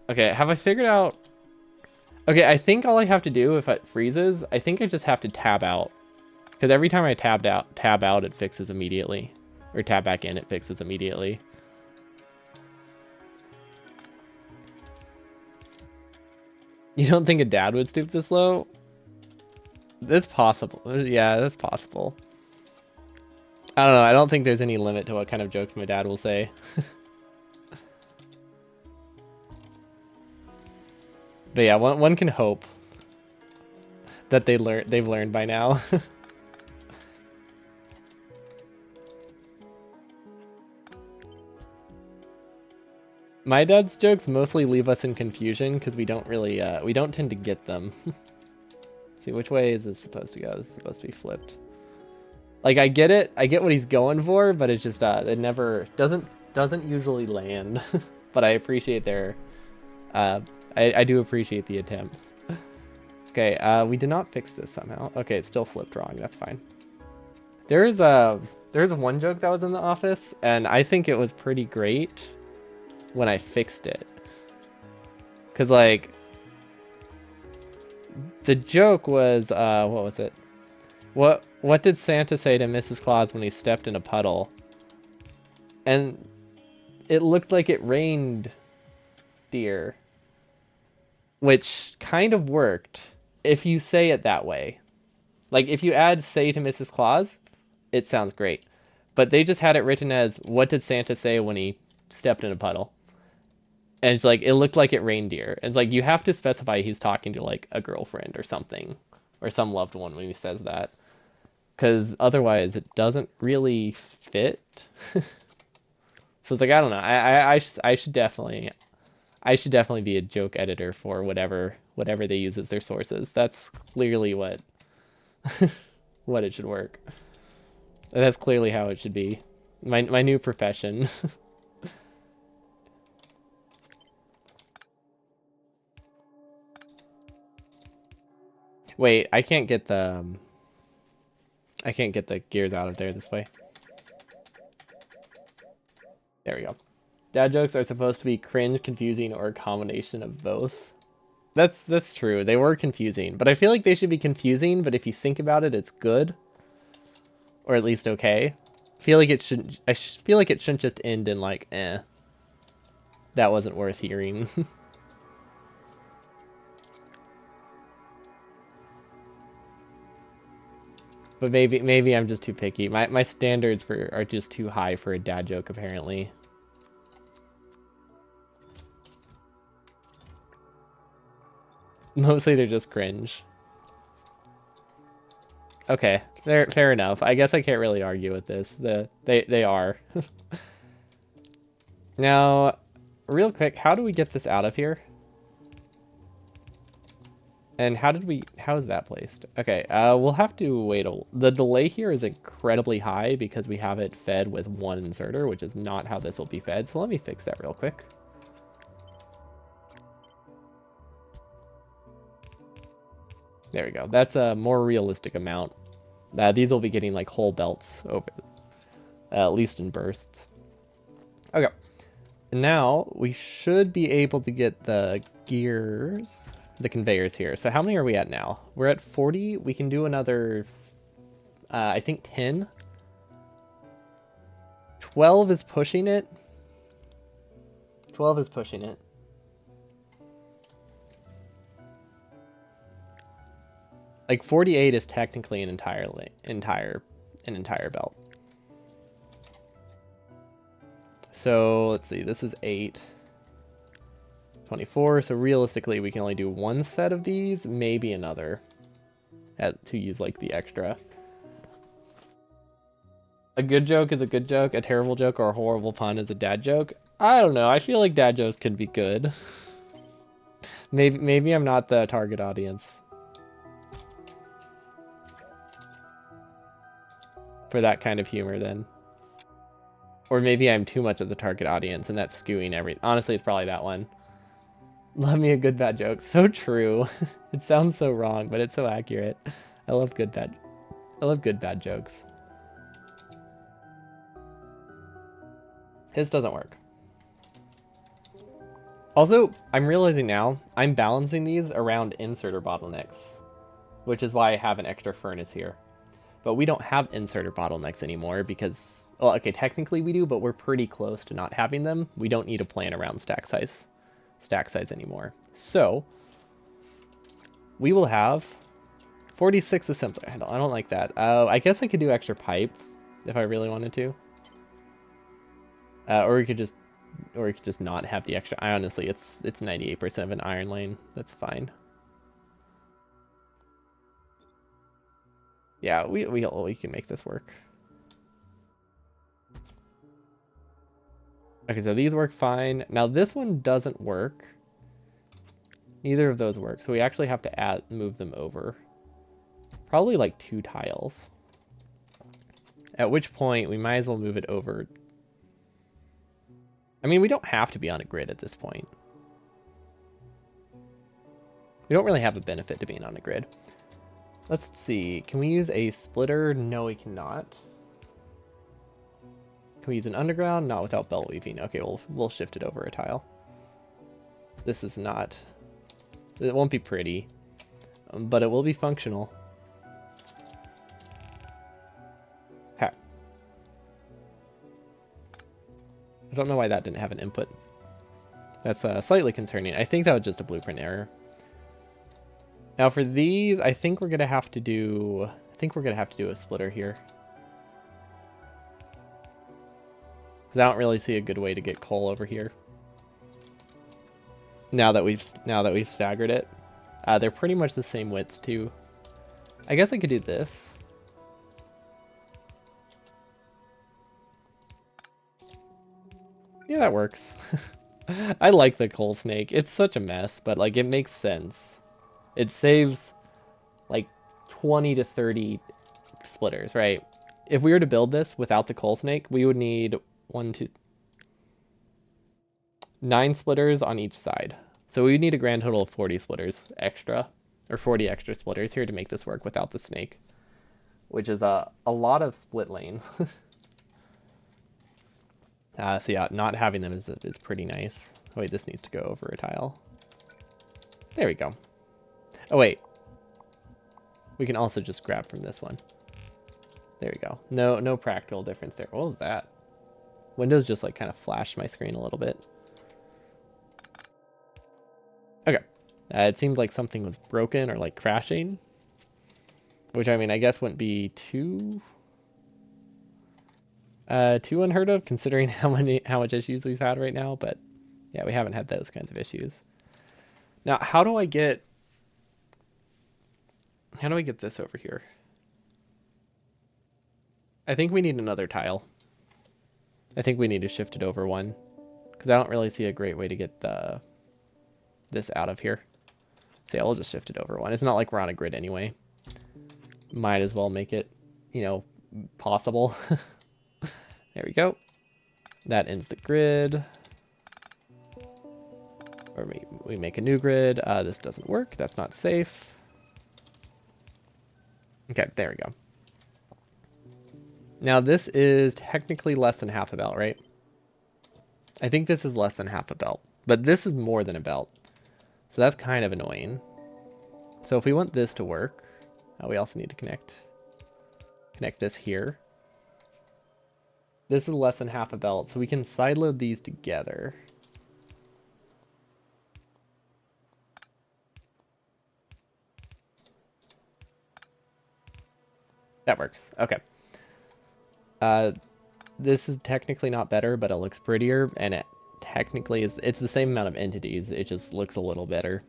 Okay, have I figured out... Okay, I think all I have to do if it freezes, I think I just have to tab out. Because every time I tab out, it fixes immediately. Or tab back in, it fixes immediately. You don't think a dad would stoop this low? That's possible. Yeah, that's possible. I don't know. I don't think there's any limit to what kind of jokes my dad will say. But yeah, one can hope that they've learned by now. My dad's jokes mostly leave us in confusion because we don't really we don't tend to get them. See, which way is this supposed to go? This is supposed to be flipped. Like, I get it. I get what he's going for, but it's just it never doesn't usually land. But I appreciate their I do appreciate the attempts. Okay, we did not fix this somehow. Okay, it's still flipped wrong. That's fine. There's one joke that was in the office, and I think it was pretty great when I fixed it. Cause like the joke was what was it? What did Santa say to Mrs. Claus when he stepped in a puddle? And it looked like it rained, dear. Which kind of worked if you say it that way. Like, if you add say to Mrs. Claus, it sounds great. But they just had it written as, what did Santa say when he stepped in a puddle? And it's like, it looked like it rained deer. It's like, you have to specify he's talking to, like, a girlfriend or something. Or some loved one when he says that. Because otherwise, it doesn't really fit. So it's like, I don't know. I should definitely be a joke editor for whatever they use as their sources. That's clearly what what it should work. That's clearly how it should be. My new profession. Wait, I can't get the gears out of there this way. There we go. Dad jokes are supposed to be cringe, confusing, or a combination of both. That's true. They were confusing, but I feel like they should be confusing, but if you think about it, it's good. Or at least okay. I feel like it shouldn't just end in like, eh. That wasn't worth hearing. But maybe I'm just too picky. My standards are just too high for a dad joke, apparently. Mostly they're just cringe. Okay, fair enough. I guess I can't really argue with this. They are. Now, real quick, how do we get this out of here? And how is that placed? Okay, we'll have to wait the delay here is incredibly high because we have it fed with one inserter, which is not how this will be fed. So let me fix that real quick. There we go. That's a more realistic amount. These will be getting like whole belts over, at least in bursts. Okay. Now we should be able to get the gears, the conveyors here. So how many are we at now? We're at 40. We can do another, I think 10. 12 is pushing it. 12 is pushing it. Like 48 is technically an entire belt. So let's see, this is 8. 24. So realistically, we can only do one set of these, maybe another, to use like the extra. A good joke is a good joke. A terrible joke or a horrible pun is a dad joke. I don't know. I feel like dad jokes can be good. Maybe I'm not the target audience for that kind of humor then. Or maybe I'm too much of the target audience and that's skewing everything. Honestly, it's probably that one. Love me a good bad joke. So true. It sounds so wrong, but it's so accurate. I love good bad jokes. His doesn't work. Also, I'm realizing now, I'm balancing these around inserter bottlenecks, which is why I have an extra furnace here. But we don't have inserter bottlenecks anymore because, well, okay, technically we do, but we're pretty close to not having them. We don't need to plan around stack size anymore. So, we will have 46 assembler. I don't like that. I guess I could do extra pipe if I really wanted to. Or we could just not have the extra. Honestly, it's 98% of an iron lane. That's fine. Yeah, we can make this work. Okay, so these work fine. Now this one doesn't work. Neither of those work. So we actually have to move them over. Probably like 2 tiles. At which point we might as well move it over. I mean, we don't have to be on a grid at this point. We don't really have a benefit to being on a grid. Let's see. Can we use a splitter? No, we cannot. Can we use an underground? Not without belt weaving. Okay, we'll shift it over a tile. This is not... It won't be pretty, but it will be functional. Okay. I don't know why that didn't have an input. That's slightly concerning. I think that was just a blueprint error. Now for these, I think we're gonna have to do a splitter here. I don't really see a good way to get coal over here. Now that we've staggered it, they're pretty much the same width too. I guess I could do this. Yeah, that works. I like the coal snake. It's such a mess, but like it makes sense. It saves like 20 to 30 splitters, right? If we were to build this without the coal snake, we would need 9 splitters on each side. So we would need a grand total of 40 splitters extra, or 40 extra splitters here to make this work without the snake, which is a lot of split lanes. So yeah, not having them is pretty nice. Oh, wait, this needs to go over a tile. There we go. Oh wait, we can also just grab from this one. There we go. No practical difference there. What was that? Windows just like kind of flashed my screen a little bit. Okay. It seemed like something was broken or like crashing, which I mean, I guess wouldn't be too unheard of considering how much issues we've had right now. But yeah, we haven't had those kinds of issues. Now, how do I get this over here? I think we need another tile. I think we need to shift it over one because I don't really see a great way to get this out of here. So yeah, we'll just shift it over one. It's not like we're on a grid anyway. Might as well make it, possible. There we go. That ends the grid. Or we make a new grid. This doesn't work. That's not safe. Okay, there we go. Now this is technically less than half a belt, right? I think this is less than half a belt, but this is more than a belt. So that's kind of annoying. So if we want this to work, we also need to connect this here. This is less than half a belt, so we can sideload these together. That works. Okay. This is technically not better, but it looks prettier, and it technically is, it's the same amount of entities, it just looks a little better.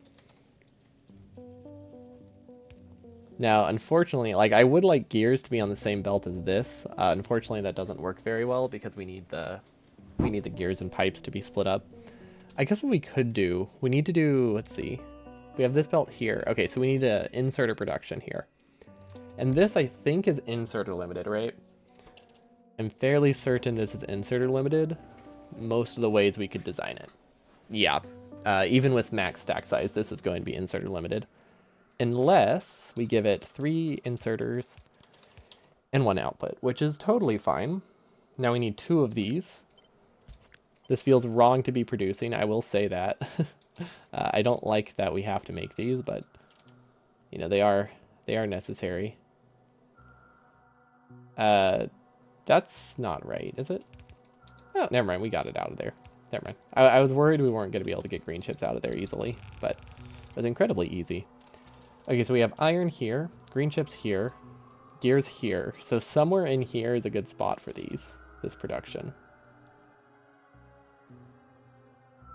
Now, unfortunately, like I would like gears to be on the same belt as this. Unfortunately, that doesn't work very well because we need the gears and pipes to be split up. I guess what we could do, we need to do, let's see. We have this belt here. Okay, so we need to insert a production here. And this, I think, is inserter limited, right? I'm fairly certain this is inserter limited. Most of the ways we could design it. Yeah. Even with max stack size, this is going to be inserter limited. Unless we give it 3 inserters and 1 output, which is totally fine. Now we need 2 of these. This feels wrong to be producing, I will say that. I don't like that we have to make these, but you know, they are necessary. That's not right, is it? Oh, never mind, we got it out of there. Never mind. I was worried we weren't going to be able to get green chips out of there easily, but it was incredibly easy. Okay, so we have iron here, green chips here, gears here. So somewhere in here is a good spot for this production.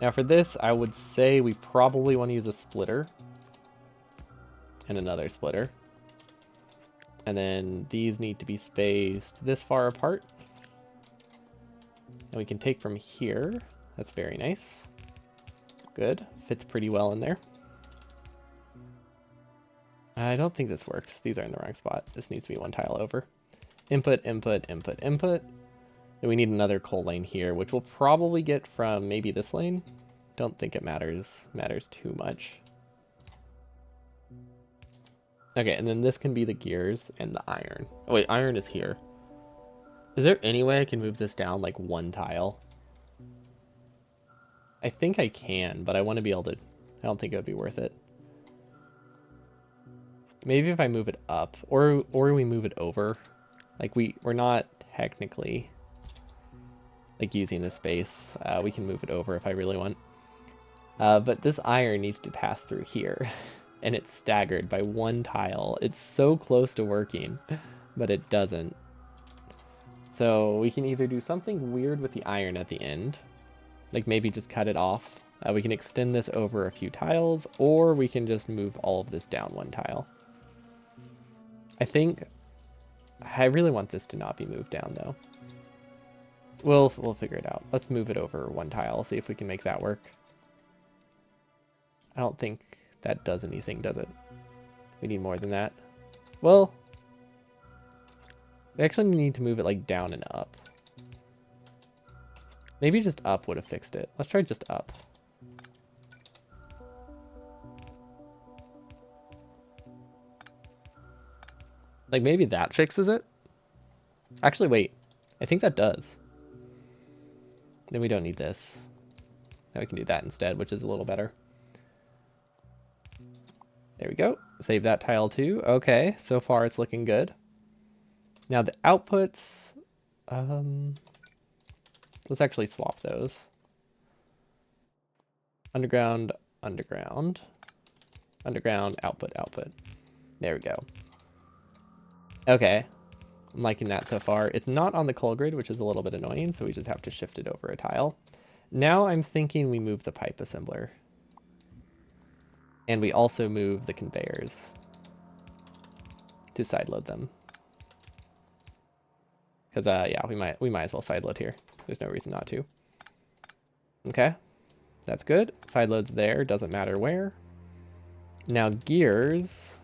Now for this, I would say we probably want to use a splitter and another splitter. And then these need to be spaced this far apart. And we can take from here. That's very nice. Good. Fits pretty well in there. I don't think this works. These are in the wrong spot. This needs to be 1 tile over. Input, input, input, input. Then we need another coal lane here, which we'll probably get from maybe this lane. Don't think it matters too much. Okay, and then this can be the gears and the iron. Oh wait, iron is here. Is there any way I can move this down like 1 tile? I think I can, but I want to be able to... I don't think it would be worth it. Maybe if I move it up, or we move it over. Like we're not technically like using the space. We can move it over if I really want. But this iron needs to pass through here. And it's staggered by 1 tile. It's so close to working, but it doesn't. So we can either do something weird with the iron at the end, like maybe just cut it off. We can extend this over a few tiles, or we can just move all of this down 1 tile. I think I really want this to not be moved down though. We'll figure it out. Let's move it over 1 tile, see if we can make that work. I don't think that does anything, does it? We need more than that. Well, we actually need to move it like down and up. Maybe just up would have fixed it. Let's try just up. Like maybe that fixes it? Actually, wait. I think that does. Then we don't need this. Now we can do that instead, which is a little better. There we go. Save that tile too. Okay, so far it's looking good. Now the outputs, let's actually swap those. Underground, underground, underground, output, output. There we go. Okay, I'm liking that so far. It's not on the coal grid, which is a little bit annoying, so we just have to shift it over a tile. Now I'm thinking we move the pipe assembler. And we also move the conveyors to sideload them. Because yeah, we might as well sideload here. There's no reason not to. Okay, that's good. Sideload's there, doesn't matter where. Now gears,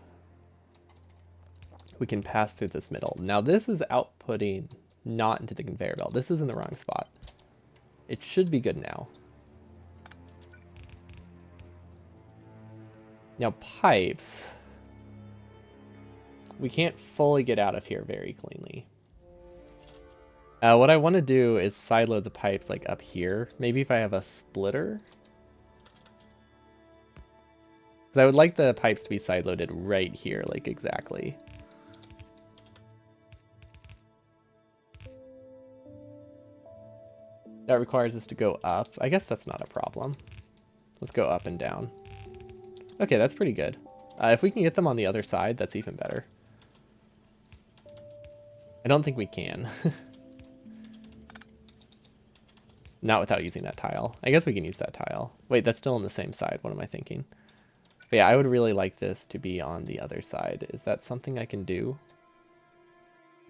we can pass through this middle. Now this is outputting not into the conveyor belt. This is in the wrong spot. It should be good now. Now pipes, we can't fully get out of here very cleanly. What I want to do is sideload the pipes like up here. Maybe if I have a splitter. Because I would like the pipes to be sideloaded right here, like exactly. That requires us to go up. I guess that's not a problem. Let's go up and down. Okay, that's pretty good. If we can get them on the other side, that's even better. I don't think we can. Not without using that tile. I guess we can use that tile. Wait, that's still on the same side. What am I thinking? But yeah, I would really like this to be on the other side. Is that something I can do?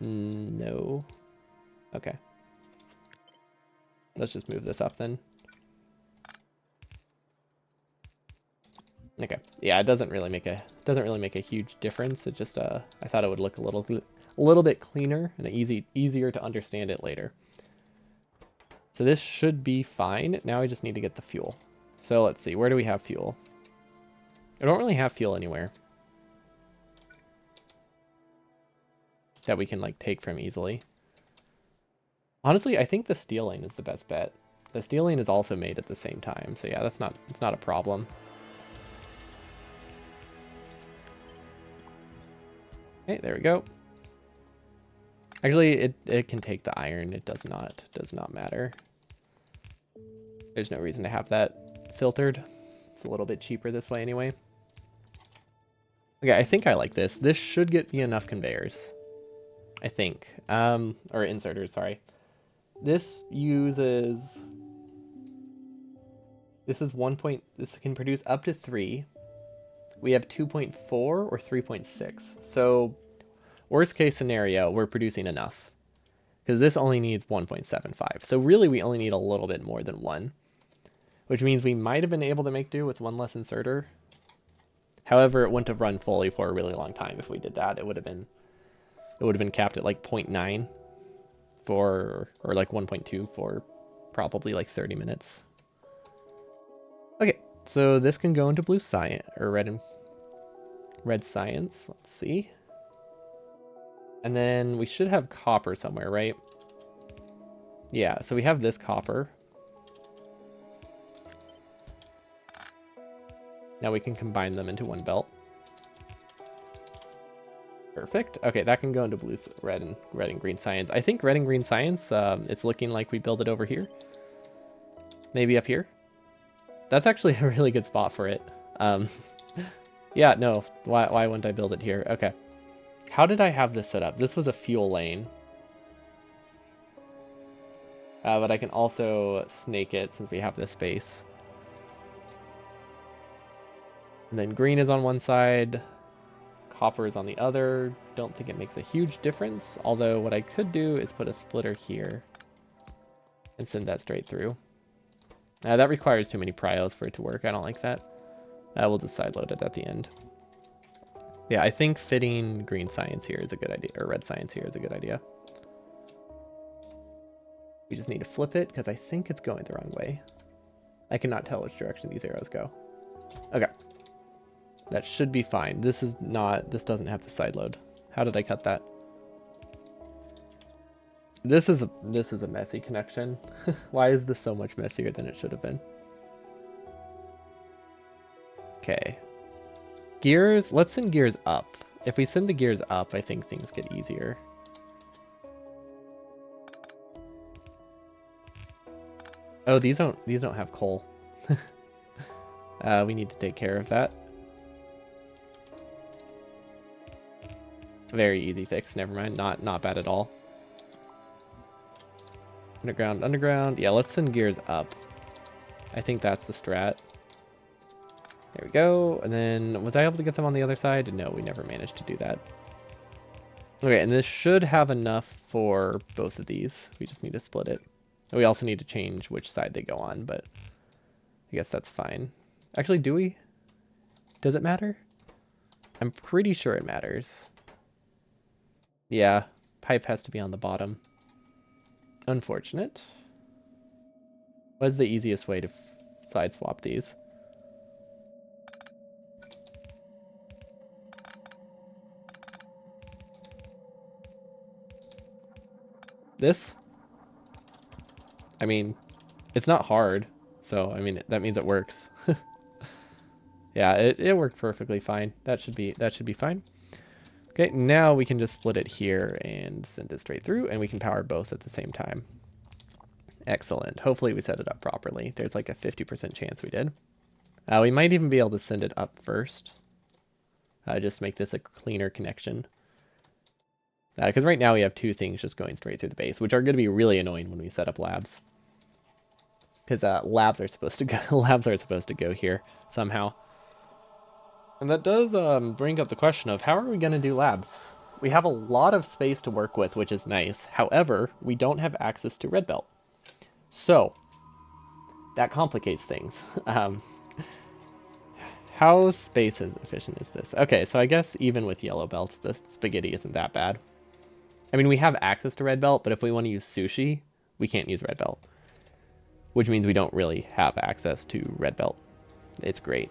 No. Okay. Let's just move this up then. Okay. Yeah, it doesn't really make a huge difference. It just I thought it would look a little bit cleaner and easier to understand it later. So this should be fine. Now I just need to get the fuel. So let's see, where do we have fuel? I don't really have fuel anywhere that we can like take from easily. Honestly, I think the steel lane is the best bet. The steel lane is also made at the same time. So yeah, it's not a problem. Okay, there we go. Actually, it can take the iron. It does not matter. There's no reason to have that filtered. It's a little bit cheaper this way anyway. Okay, I think I like this. This should get me enough conveyors. I think. Or inserters, sorry. This uses... This can produce up to 3. We have 2.4 or 3.6. So, worst case scenario, we're producing enough. Because this only needs 1.75. So really, we only need a little bit more than 1. Which means we might have been able to make do with 1 less inserter. However, it wouldn't have run fully for a really long time if we did that. It would have been capped at like 0.9 or like 1.2 for probably like 30 minutes. Okay, so this can go into blue science or red science. Let's see. And then we should have copper somewhere, right? Yeah, so we have this copper. Now we can combine them into one belt. Perfect. Okay, that can go into blue, red, and green science. I think red and green science, it's looking like we build it over here. Maybe up here. That's actually a really good spot for it. Yeah, no, why wouldn't I build it here? Okay. How did I have this set up? This was a fuel lane. But I can also snake it since we have this space. And then green is on one side. Copper is on the other. Don't think it makes a huge difference. Although what I could do is put a splitter here. And send that straight through. That requires too many pryos for it to work. I don't like that. We'll just sideload it at the end. Yeah, I think fitting green science here is a good idea. Or red science here is a good idea. We just need to flip it because I think it's going the wrong way. I cannot tell which direction these arrows go. Okay. That should be fine. This doesn't have the side load. How did I cut that? This is a messy connection. Why is this so much messier than it should have been? Okay. Gears, let's send gears up. If we send the gears up, I think things get easier. Oh, these don't have coal. We need to take care of that. Very easy fix, never mind. Not bad at all. Underground. Yeah, let's send gears up. I think that's the strat. There we go. And then, was I able to get them on the other side? No, we never managed to do that. Okay, and this should have enough for both of these. We just need to split it. We also need to change which side they go on, but I guess that's fine. Actually, do we? Does it matter? I'm pretty sure it matters. Yeah, pipe has to be on the bottom. Unfortunate. What is the easiest way to side swap these? This? I mean, it's not hard, so I mean that means it works. Yeah, it worked perfectly fine. That should be fine. Okay, now we can just split it here and send it straight through, and we can power both at the same time. Excellent. Hopefully we set it up properly. There's like a 50% chance we did. We might even be able to send it up first. Just make this a cleaner connection. Because right now we have two things just going straight through the base, which are going to be really annoying when we set up labs. because labs are supposed to go labs are supposed to go here somehow. And that does bring up the question of how are we going to do labs? We have a lot of space to work with, which is nice. However, we don't have access to red belt. So, that complicates things. How space efficient is this? Okay, so I guess even with yellow belts, the spaghetti isn't that bad. I mean, we have access to red belt, but if we want to use sushi, we can't use red belt. Which means we don't really have access to red belt. It's great.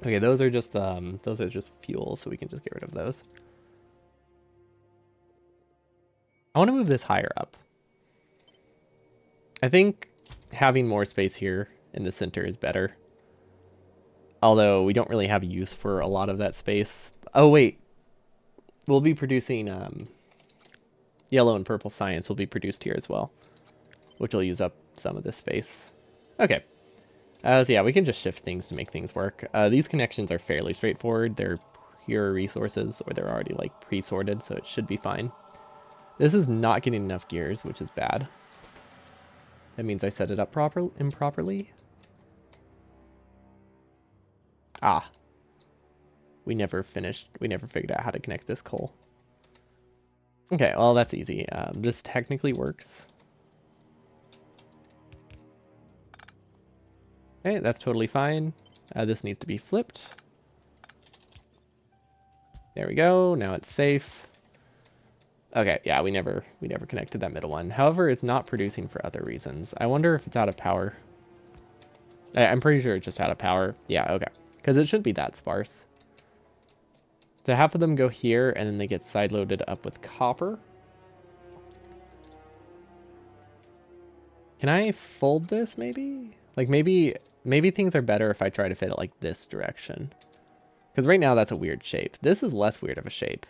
Okay, those are just fuel, so we can just get rid of those. I want to move this higher up. I think having more space here in the center is better. Although we don't really have use for a lot of that space. Oh wait, we'll be producing yellow and purple science will be produced here as well, which will use up some of this space. Okay. So yeah, we can just shift things to make things work. These connections are fairly straightforward. They're pure resources, or they're already like pre-sorted, so it should be fine. This is not getting enough gears, which is bad. That means I set it up improperly. Ah. We never figured out how to connect this coal. Okay, well that's easy. This technically works. Okay, that's totally fine. This needs to be flipped. There we go. Now it's safe. Okay, yeah, we never connected that middle one. However, it's not producing for other reasons. I wonder if it's out of power. I'm pretty sure it's just out of power. Yeah, okay. Because it shouldn't be that sparse. So half of them go here, and then they get side-loaded up with copper. Can I fold this, maybe? Like, maybe things are better if I try to fit it like this direction. Because right now, that's a weird shape. This is less weird of a shape.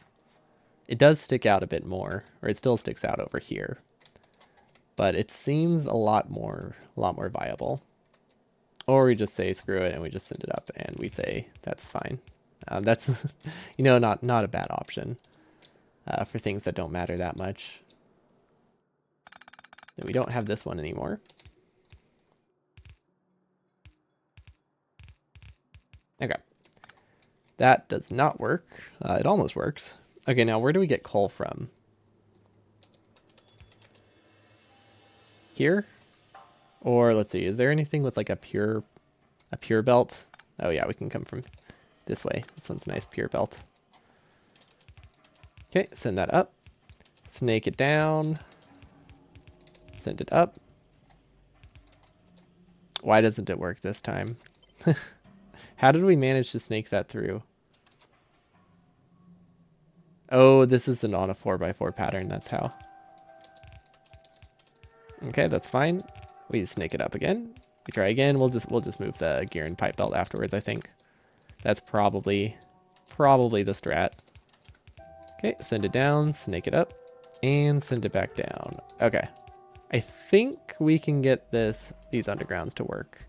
It does stick out a bit more, or it still sticks out over here. But it seems a lot more viable. Or we just say screw it and we just send it up and we say that's fine. That's, you know, not a bad option for things that don't matter that much. Then we don't have this one anymore. Okay. That does not work. It almost works. Okay, now where do we get coal from? Here? Or let's see, is there anything with like a pure belt? Oh yeah, we can come from this way. This one's a nice pure belt. Okay, send that up. Snake it down. Send it up. Why doesn't it work this time? How did we manage to snake that through? Oh, this isn't on a 4x4 pattern, that's how. Okay, that's fine. We snake it up again. We try again. We'll just move the gear and pipe belt afterwards, I think. That's probably the strat. Okay, send it down, snake it up, and send it back down. Okay. I think we can get these undergrounds to work.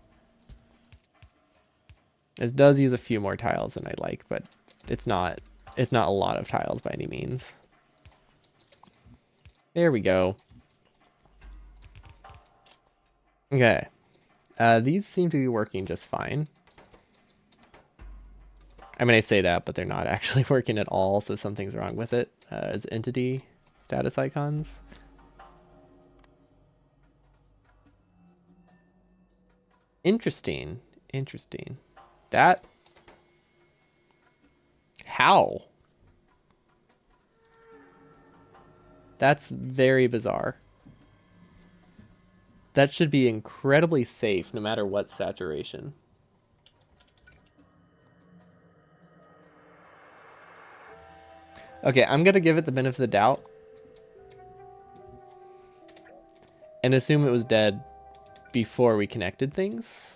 This does use a few more tiles than I'd like, but it's not a lot of tiles by any means. There we go. Okay. These seem to be working just fine. I mean, I say that, but they're not actually working at all, so something's wrong with it. As entity status icons. Interesting. Interesting. That... How? That's very bizarre. That should be incredibly safe no matter what saturation. Okay, I'm gonna give it the benefit of the doubt. And assume it was dead before we connected things.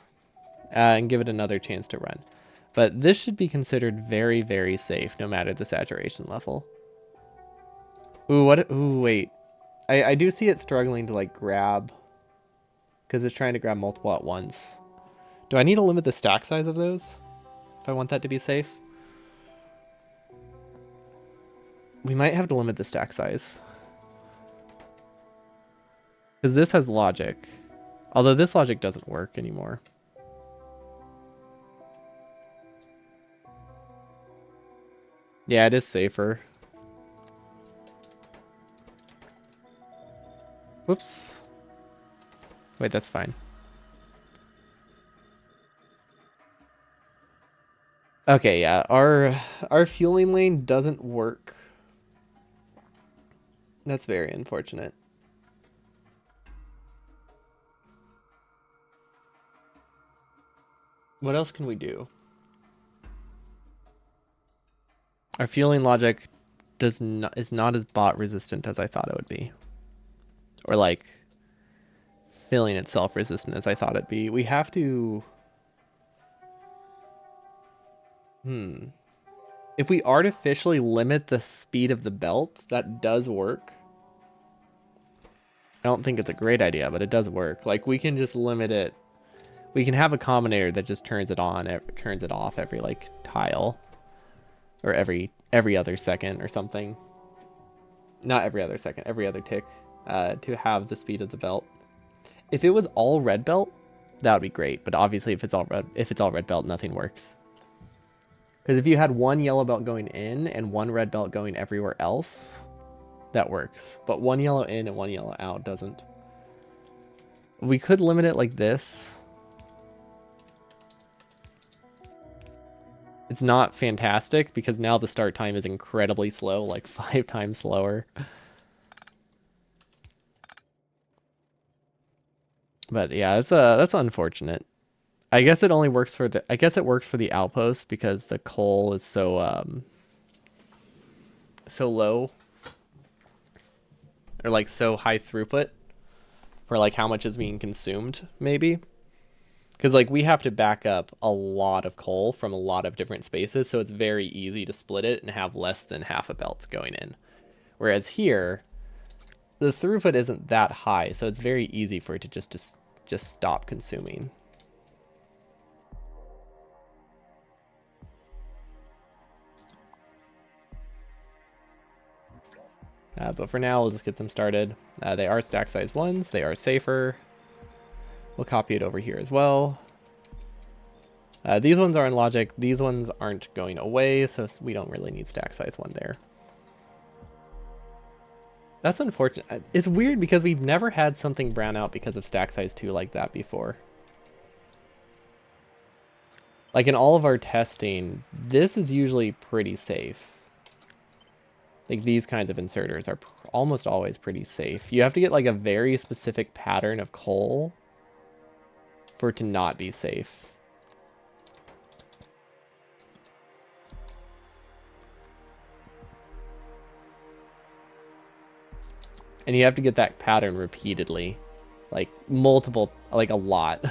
And give it another chance to run. But this should be considered very, very safe no matter the saturation level. Ooh, what? Ooh, wait. I do see it struggling to like grab. Because it's trying to grab multiple at once. Do I need to limit the stack size of those? If I want that to be safe? We might have to limit the stack size. Because this has logic. Although this logic doesn't work anymore. Yeah, it is safer. Whoops. Wait, that's fine. Okay, yeah, our fueling lane doesn't work. That's very unfortunate. What else can we do? Our fueling logic is not as bot resistant as I thought it would be. Or like filling itself resistant as I thought it'd be. We have to if we artificially limit the speed of the belt, that does work. I don't think it's a great idea, but it does work. Like we can just limit it. We can have a combinator that just turns it on, turns it off every like tile, or every other second or something. Not every other second, every other tick, to have the speed of the belt. If it was all red belt, that would be great. But obviously, if it's all red belt, nothing works. Because if you had one yellow belt going in and one red belt going everywhere else, that works. But one yellow in and one yellow out doesn't. We could limit it like this. It's not fantastic because now the start time is incredibly slow, like 5 times slower. But yeah, that's unfortunate. I guess it only works for it works for the outpost because the coal is so low, or like so high throughput for like how much is being consumed, maybe. Because like we have to back up a lot of coal from a lot of different spaces, so it's very easy to split it and have less than half a belt going in. Whereas here, the throughput isn't that high, so it's very easy for it to just stop consuming. But for now, we'll just get them started. They are stack size 1s. They are safer. We'll copy it over here as well. These ones are in logic. These ones aren't going away, so we don't really need stack size 1 there. That's unfortunate. It's weird because we've never had something brown out because of stack size 2 like that before. Like in all of our testing, this is usually pretty safe. Like these kinds of inserters are almost always pretty safe. You have to get like a very specific pattern of coal for it to not be safe. And you have to get that pattern repeatedly, like multiple, like a lot.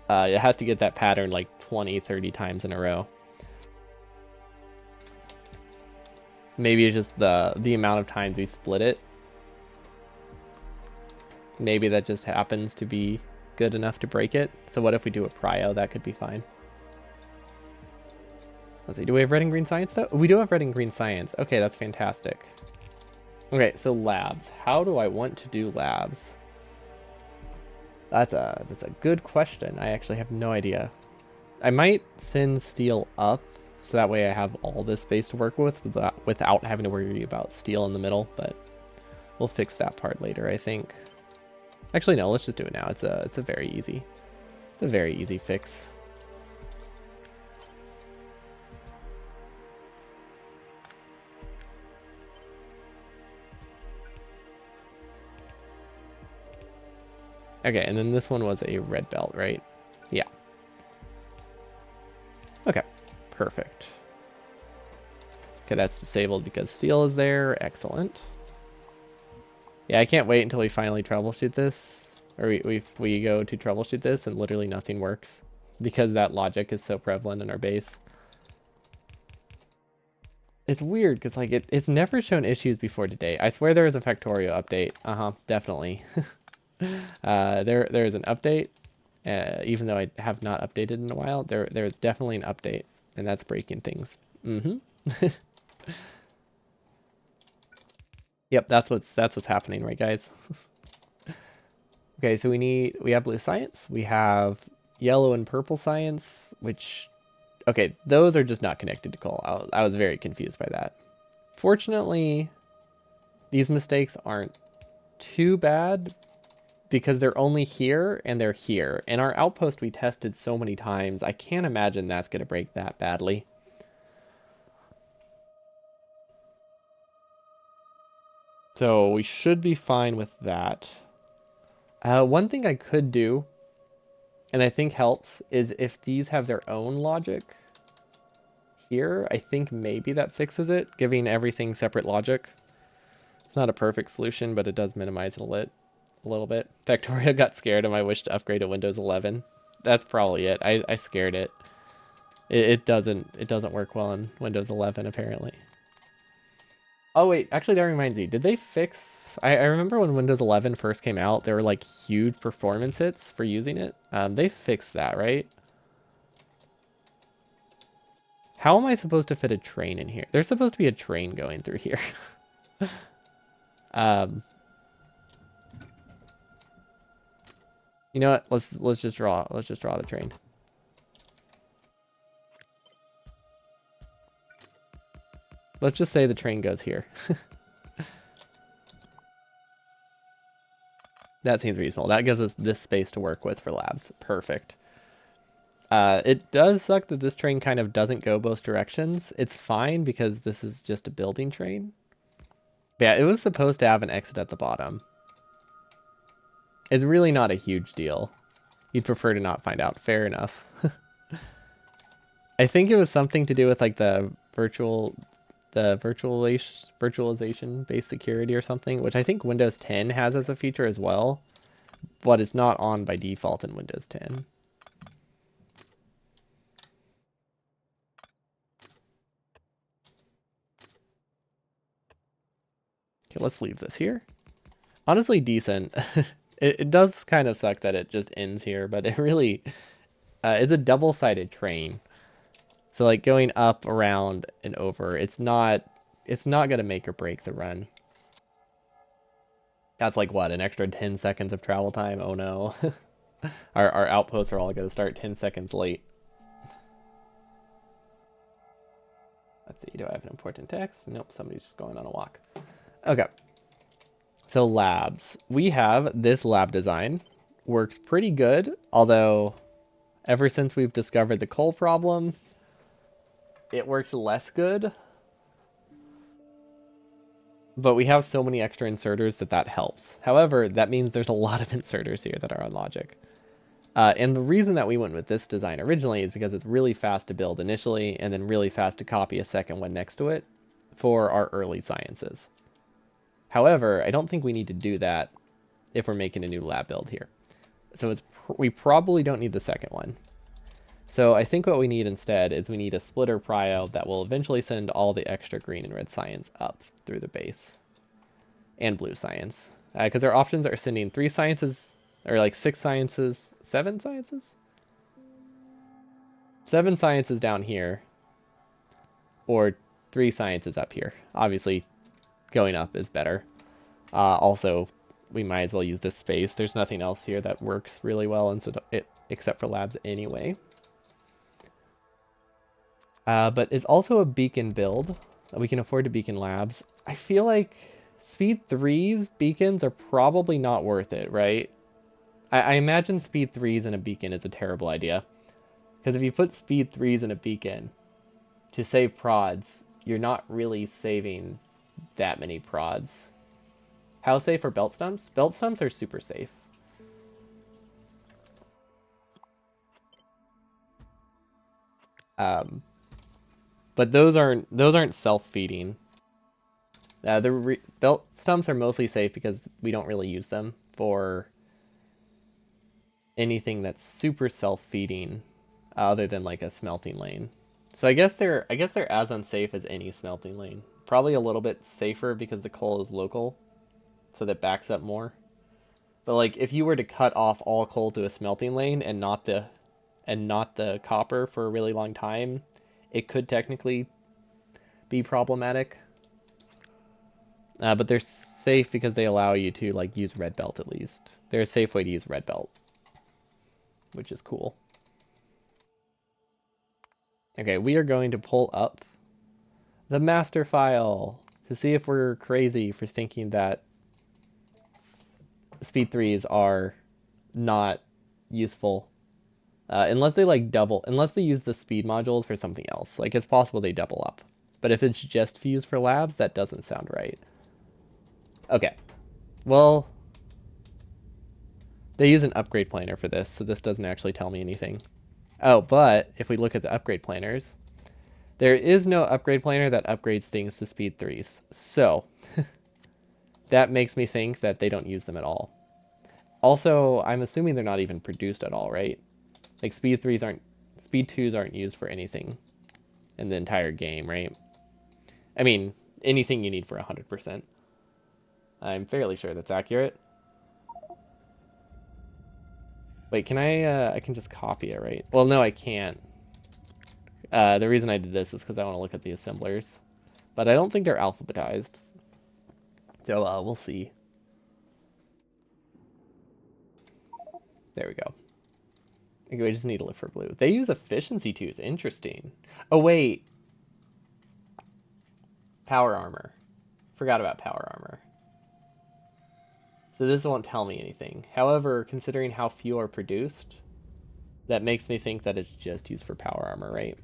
It has to get that pattern like 20, 30 times in a row. Maybe it's just the amount of times we split it. Maybe that just happens to be good enough to break it. So what if we do a prio? That could be fine. Let's see, do we have red and green science though? We do have red and green science. Okay, that's fantastic. Okay, so labs. How do I want to do labs? That's a good question. I actually have no idea. I might send steel up so that way I have all this space to work with without having to worry about steel in the middle, but we'll fix that part later, I think. Actually, no, let's just do it now. It's a very easy fix. Okay, and then this one was a red belt, right? Yeah. Okay, perfect. Okay, that's disabled because steel is there. Excellent. Yeah, I can't wait until we finally troubleshoot this. Or we go to troubleshoot this and literally nothing works. Because that logic is so prevalent in our base. It's weird because like it's never shown issues before today. I swear there is a Factorio update. Definitely. There is an update. Even though I have not updated in a while, there is definitely an update, and that's breaking things. Yep, that's what's happening, right, guys? Okay, so we have blue science. We have yellow and purple science, which, okay, those are just not connected to coal. I was very confused by that. Fortunately, these mistakes aren't too bad because they're only here and they're here. And our outpost we tested so many times, I can't imagine that's going to break that badly. So we should be fine with that. One thing I could do, and I think helps, is if these have their own logic here, I think maybe that fixes it, giving everything separate logic. It's not a perfect solution, but it does minimize it a little bit. Factorio got scared of my wish to upgrade to Windows 11. That's probably it. I scared it. It doesn't work well on Windows 11 apparently. Oh wait, actually that reminds me. Did they fix? I remember when Windows 11 first came out, there were like huge performance hits for using it. They fixed that, right? How am I supposed to fit a train in here? There's supposed to be a train going through here. um, you know what? Let's just draw the train. Let's just say the train goes here. That seems reasonable. That gives us this space to work with for labs. Perfect. It does suck that this train kind of doesn't go both directions. It's fine because this is just a building train. But yeah, it was supposed to have an exit at the bottom. It's really not a huge deal. You'd prefer to not find out. Fair enough. I think it was something to do with like the virtualization based security or something, which I think Windows 10 has as a feature as well, but it's not on by default in Windows 10. Okay, let's leave this here. Honestly, decent. It does kind of suck that it just ends here, but it really it's a double-sided train. So like going up, around, and over, it's not gonna make or break the run. That's like what, an extra 10 seconds of travel time? Oh no. Our outposts are all gonna start 10 seconds late. Let's see, do I have an important text? Nope, somebody's just going on a walk. Okay. So labs. We have this lab design. Works pretty good, although ever since we've discovered the coal problem, it works less good. But we have so many extra inserters that helps. However, that means there's a lot of inserters here that are on logic. And the reason that we went with this design originally is because it's really fast to build initially and then really fast to copy a second one next to it for our early sciences. However, I don't think we need to do that if we're making a new lab build here. So we probably don't need the second one. So I think what we need instead is we need a splitter prio that will eventually send all the extra green and red science up through the base. And blue science. Because our options are sending 3 sciences, or like 6 sciences, 7 sciences? 7 sciences down here, or 3 sciences up here. Obviously, going up is better. Also, we might as well use this space. There's nothing else here that works really well except for labs anyway. But it's also a beacon build. We can afford to beacon labs. I feel like speed 3's beacons are probably not worth it, right? I imagine speed 3's in a beacon is a terrible idea. Because if you put speed 3's in a beacon to save prods, you're not really saving that many prods. How safe are belt stumps? Belt stumps are super safe. But those aren't self-feeding. Belt stumps are mostly safe because we don't really use them for anything that's super self-feeding, other than like a smelting lane. So I guess they're as unsafe as any smelting lane. Probably a little bit safer because the coal is local, so that backs up more. But like if you were to cut off all coal to a smelting lane and not the copper for a really long time, it could technically be problematic. But they're Safe because they allow you to like use red belt at least. They're a safe way to use red belt, which is cool. Okay, we are going to pull up the master file to see if we're crazy for thinking that speed 3s are not useful. Unless they like double, unless they use the speed modules for something else. Like it's possible they double up. But if it's just fused for labs, that doesn't sound right. Okay. Well, they use an upgrade planner for this, so this doesn't actually tell me anything. Oh, but if we look at the upgrade planners, there is no upgrade planner that upgrades things to speed 3s. So, that makes me think that they don't use them at all. Also, I'm assuming they're not even produced at all, right? Like speed 2s aren't used for anything in the entire game, right? I mean, anything you need for 100%. I'm fairly sure that's accurate. Wait, can I can just copy it, right? Well, no, I can't. The reason I did this is because I want to look at the assemblers. But I don't think they're alphabetized. So, we'll see. There we go. Okay, we just need to look for blue. They use efficiency 2s. Interesting. Oh, wait. Power armor. Forgot about power armor. So this won't tell me anything. However, considering how few are produced, that makes me think that it's just used for power armor, right?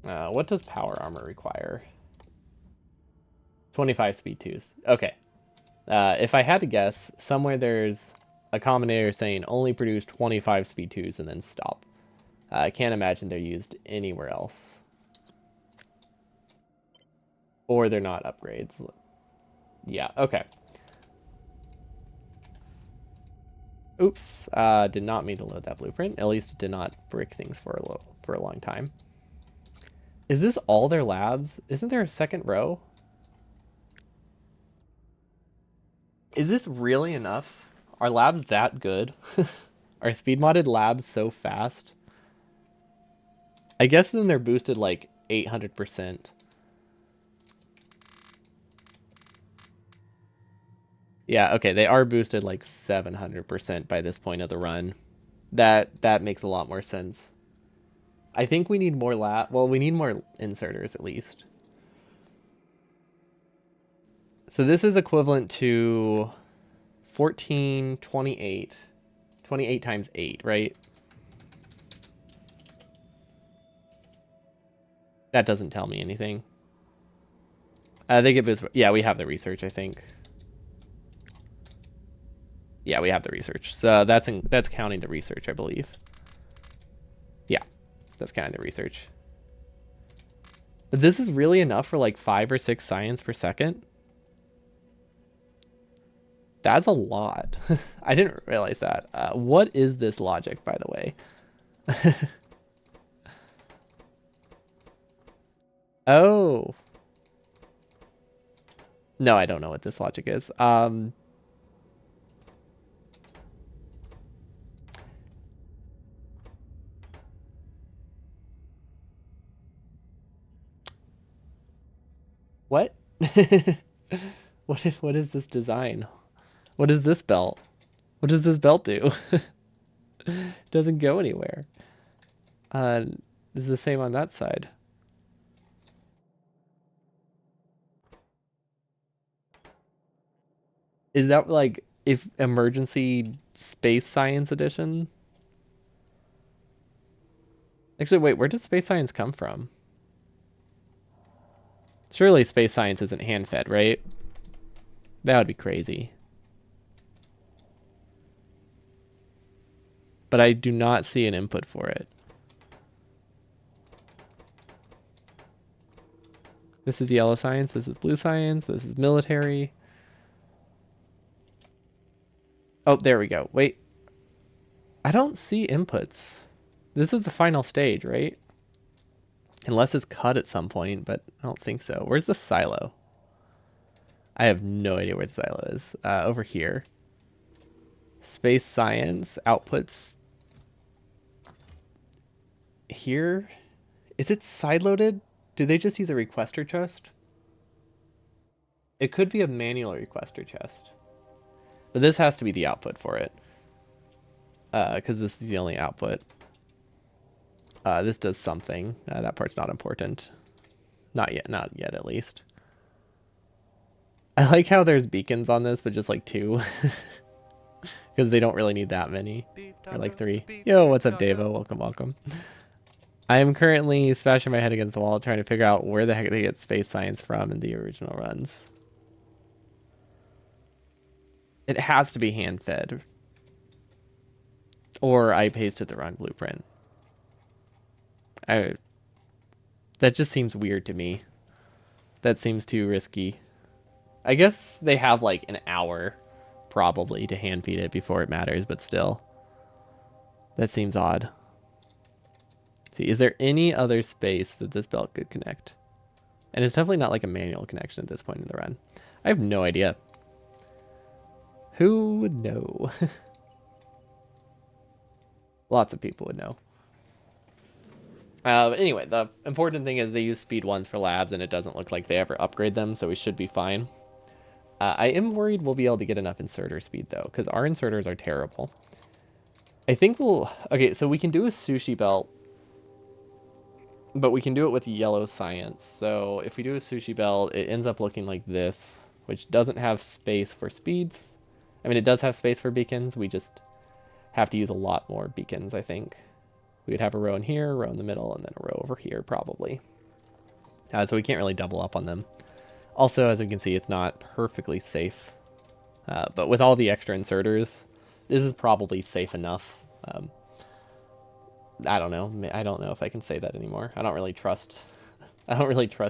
What does power armor require? 25 speed 2s. Okay. If I had to guess, somewhere there's a combinator saying only produce 25 speed 2s and then stop. I can't imagine they're used anywhere else. Or they're not upgrades. Yeah, okay. Oops, did not mean to load that blueprint. At least it did not brick things for a long time. Is this all their labs? Isn't there a second row? Is this really enough? Are labs that good? Are speed modded labs so fast? I guess then they're boosted like 800%. Yeah, okay, they are boosted like 700% by this point of the run. That makes a lot more sense. I think we need more well, we need more inserters at least. So this is equivalent to 14, 28. 28 times 8, right? That doesn't tell me anything. They get boosted. Yeah, we have the research, I think. Yeah, we have the research. So that's counting the research, I believe. Yeah, that's counting the research. But this is really enough for like 5 or 6 science per second. That's a lot. I didn't realize that. What is this logic, by the way? Oh. No, I don't know what this logic is. What? What is this design? What is this belt? What does this belt do? It doesn't go anywhere. Is the same on that side. Is that like if emergency space science edition? Actually, wait, where did space science come from? Surely space science isn't hand fed, right? That would be crazy. But I do not see an input for it. This is yellow science, this is blue science, this is military. Oh, there we go. Wait. I don't see inputs. This is the final stage, right? Unless it's cut at some point, but I don't think so. Where's the silo? I have no idea where the silo is. Over here. Space science outputs. Here? Is it sideloaded? Do they just use a requester chest? It could be a manual requester chest. But this has to be the output for it. Because this is the only output. This does something. That part's not important. Not yet at least. I like how there's beacons on this, but just like 2. Because they don't really need that many. Or like 3. Yo, what's up, Davo? Welcome. I am currently smashing my head against the wall trying to figure out where the heck they get space science from in the original runs. It has to be hand-fed. Or I pasted the wrong blueprint. That just seems weird to me. That seems too risky. I guess they have like an hour probably to hand feed it before it matters, but still. That seems odd. Let's see, is there any other space that this belt could connect? And it's definitely not like a manual connection at this point in the run. I have no idea. Who would know? Lots of people would know. Anyway, the important thing is they use speed 1s for labs, and it doesn't look like they ever upgrade them, so we should be fine. I am worried we'll be able to get enough inserter speed, though, because our inserters are terrible. I think we'll... Okay, so we can do a sushi belt, but we can do it with yellow science. So if we do a sushi belt, it ends up looking like this, which doesn't have space for speeds. I mean, it does have space for beacons. We just have to use a lot more beacons, I think. We would have a row in here, a row in the middle, and then a row over here, probably. So we can't really double up on them. Also, as we can see, it's not perfectly safe. But with all the extra inserters, this is probably safe enough. I don't know. I don't know if I can say that anymore. I don't really trust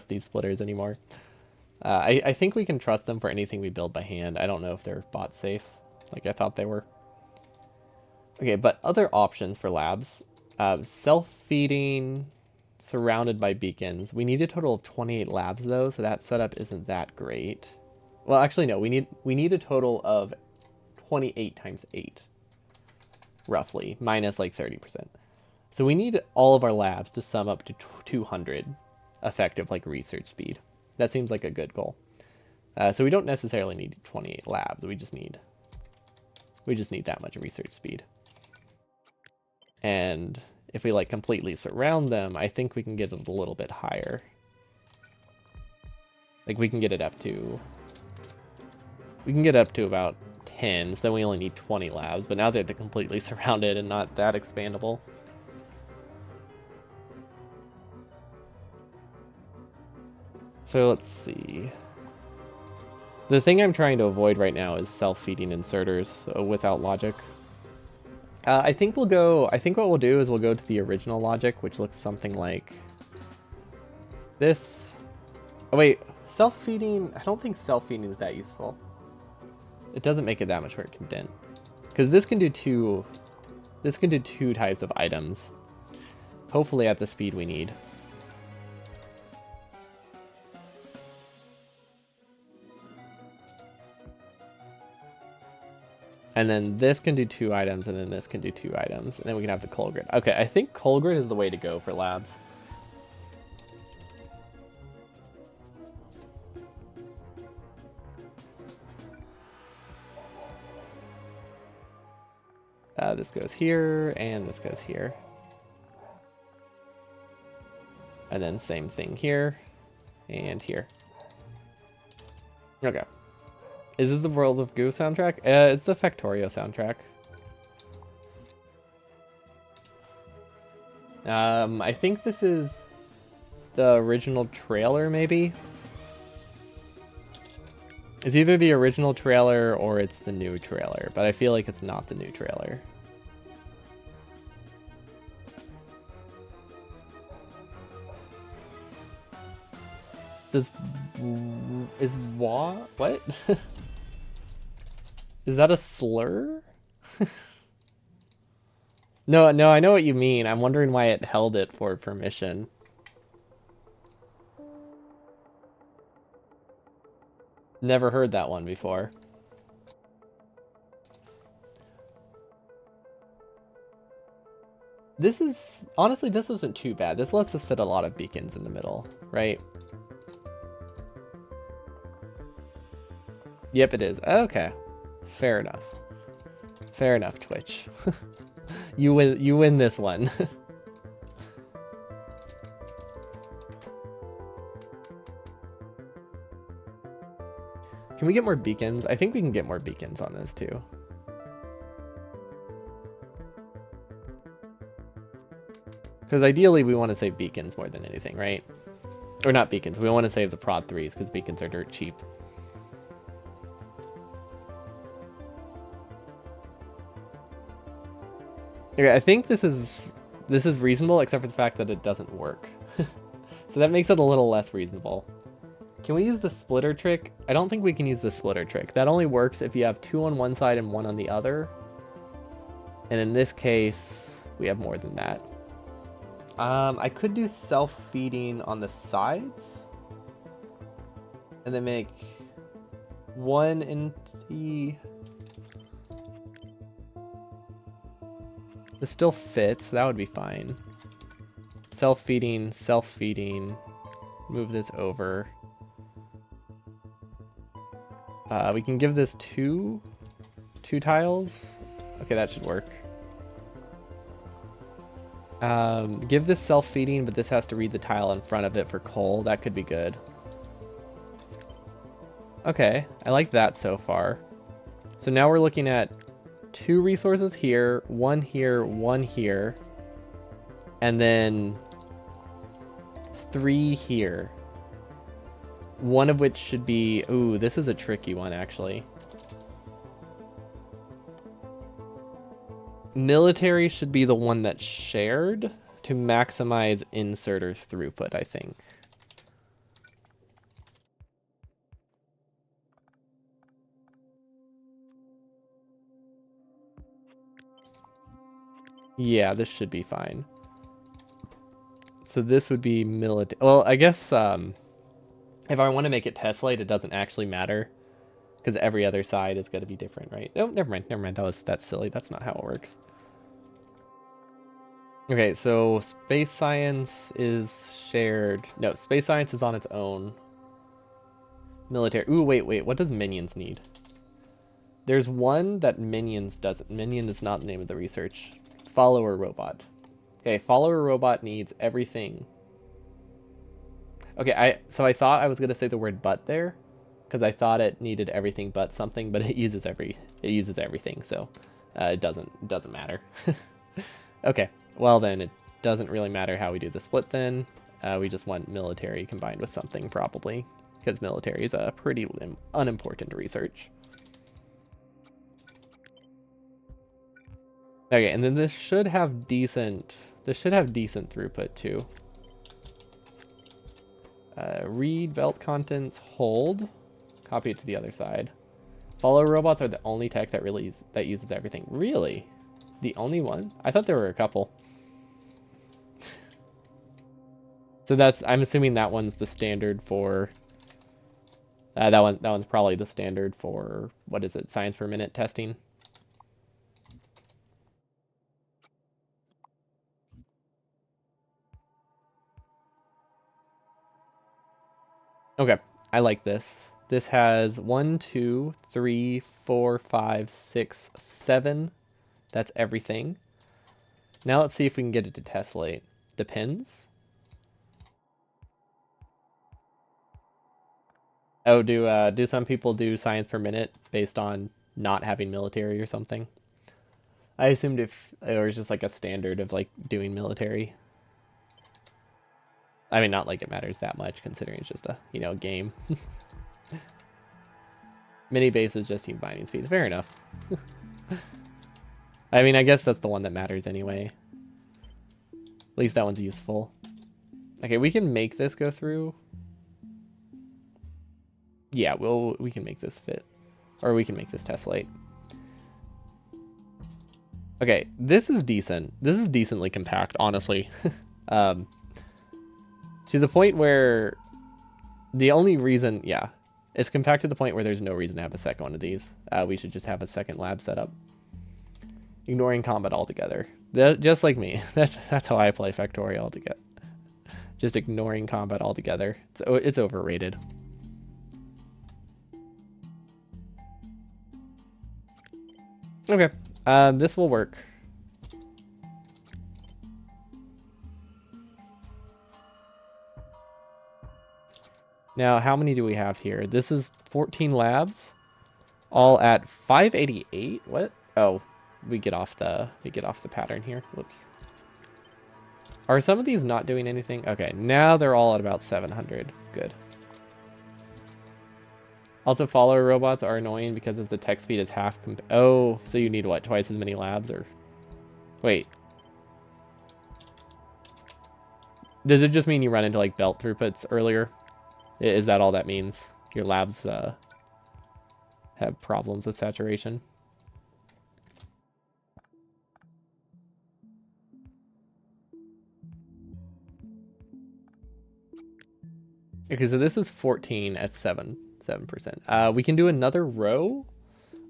these splitters anymore. I think we can trust them for anything we build by hand. I don't know if they're bot safe, like I thought they were. Okay, but other options for labs. Self-feeding, surrounded by beacons. We need a total of 28 labs, though, so that setup isn't that great. Well, actually, no. We need a total of 28 times 8, roughly, minus like 30%. So we need all of our labs to sum up to 200 effective like research speed. That seems like a good goal. So we don't necessarily need 28 labs. We just need that much research speed. And if we like completely surround them, I think we can get it a little bit higher. Like we can get it up to about 10, so then we only need 20 labs, but now they're completely surrounded and not that expandable. So let's see. The thing I'm trying to avoid right now is self-feeding inserters without logic. I think what we'll do is we'll go to the original logic, which looks something like this. Oh wait, self-feeding, I don't think self-feeding is that useful. It doesn't make it that much more condensed. Because this can do two types of items. Hopefully at the speed we need. And then this can do 2 items, and then this can do 2 items. And then we can have the coal grid. Okay, I think coal grid is the way to go for labs. This goes here, and this goes here. And then same thing here, and here. Okay. Is this the World of Goo soundtrack? It's the Factorio soundtrack. I think this is the original trailer, maybe? It's either the original trailer or it's the new trailer, but I feel like it's not the new trailer. What? Is that a slur? No, I know what you mean. I'm wondering why it held it for permission. Never heard that one before. Honestly, this isn't too bad. This lets us fit a lot of beacons in the middle, right? Yep, it is. Okay. Fair enough. Fair enough, Twitch. You win this one. Can we get more beacons? I think we can get more beacons on this too. Because ideally we want to save beacons more than anything, right? Or not beacons, we want to save the prod 3s because beacons are dirt cheap. Okay, I think this is reasonable except for the fact that it doesn't work. So that makes it a little less reasonable. Can we use the splitter trick? I don't think we can use the splitter trick. That only works if you have 2 on one side and 1 on the other. And in this case, we have more than that. I could do self-feeding on the sides. And then make 1 NT. This still fits, that would be fine. Self-feeding, self-feeding. Move this over. We can give this two tiles. Okay, that should work. Give this self-feeding, but this has to read the tile in front of it for coal. That could be good. Okay, I like that so far. So now we're looking at 2 resources here, 1 here, 1 here, and then 3 here. One of which should be... Ooh, this is a tricky one, actually. Military should be the one that's shared to maximize inserter throughput, I think. Yeah, this should be fine. So this would be military. Well, I guess if I want to make it tessellate, it doesn't actually matter because every other side is going to be different, right? Oh, never mind. Never mind. That's silly. That's not how it works. Okay, so space science is shared. No, space science is on its own. Military. Ooh, wait. What does minions need? There's one that minions doesn't. Minion is not the name of the research. Follower robot. Okay, follower robot needs everything. Okay, so I thought I was gonna say the word but there, because I thought it needed everything but something, but it uses everything, so it doesn't matter. Okay, well then it doesn't really matter how we do the split then. We just want military combined with something probably, because military is a pretty unimportant research. Okay, and then this should have decent throughput too. Read belt contents, hold, copy it to the other side. Follow robots are the only tech that uses everything. Really? The only one? I thought there were a couple. So I'm assuming that one's the standard for that one's probably the standard for, what is it, science per minute testing. Okay, I like this. This has 1, 2, 3, 4, 5, 6, 7. That's everything. Now let's see if we can get it to tessellate. Depends. Oh, do some people do science per minute based on not having military or something? I assumed if it was just like a standard of like doing military. I mean, not like it matters that much considering it's just a, game. Mini base is just team binding speed. Fair enough. I mean, I guess that's the one that matters anyway. At least that one's useful. Okay, we can make this go through. Yeah, we can make this fit. Or we can make this tessellate. Okay, this is decent. This is decently compact, honestly. To the point where the only reason, yeah, it's compact to the point where there's no reason to have a second one of these. We should just have a second lab set up. Ignoring combat altogether. Just like me. That's how I play Factorio altogether. Just ignoring combat altogether. It's overrated. Okay, this will work. Now, how many do we have here? This is 14 labs, all at 588. What? Oh, we get off the pattern here. Whoops. Are some of these not doing anything? Okay, now they're all at about 700. Good. Also, follower robots are annoying because as the tech speed is half. Oh, so you need what? Twice as many labs, or wait? Does it just mean you run into like belt throughputs earlier? Is that all that means? Your labs have problems with saturation. Okay, so this is 14 at 7%. We can do another row,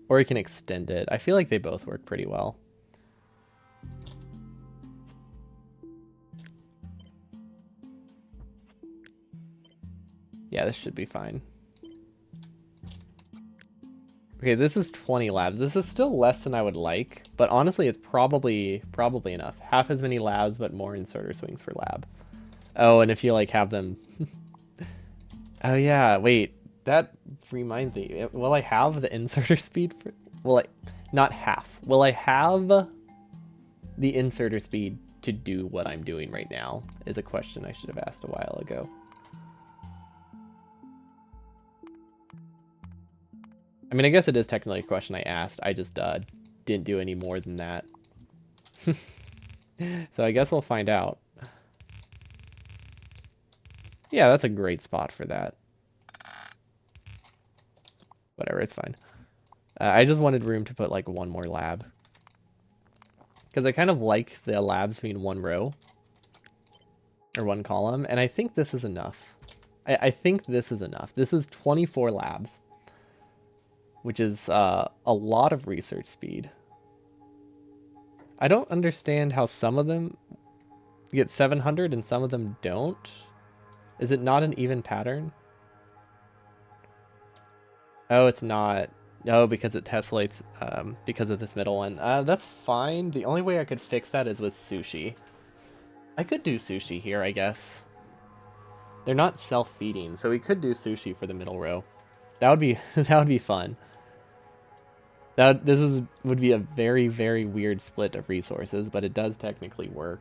or we can extend it. I feel like they both work pretty well. Yeah, this should be fine. Okay, this is 20 labs. This is still less than I would like, but honestly, it's probably enough. Half as many labs, but more inserter swings per lab. Oh, and if you like have them... Oh yeah, wait. That reminds me. Will I have the inserter speed? Will I... Not half. Will I have the inserter speed to do what I'm doing right now? Is a question I should have asked a while ago. I mean, I guess it is technically a question I asked. I just didn't do any more than that. So I guess we'll find out. Yeah, that's a great spot for that. Whatever, it's fine. I just wanted room to put like one more lab. Because I kind of like the labs being one row. Or one column. And I think this is enough. I think this is enough. This is 24 labs. Which is a lot of research speed. I don't understand how some of them get 700 and some of them don't. Is it not an even pattern? Oh, it's not. Oh, because it tessellates because of this middle one. That's fine. The only way I could fix that is with sushi. I could do sushi here, I guess. They're not self-feeding, so we could do sushi for the middle row. That would be that would be fun. Would be a very, very weird split of resources, but it does technically work.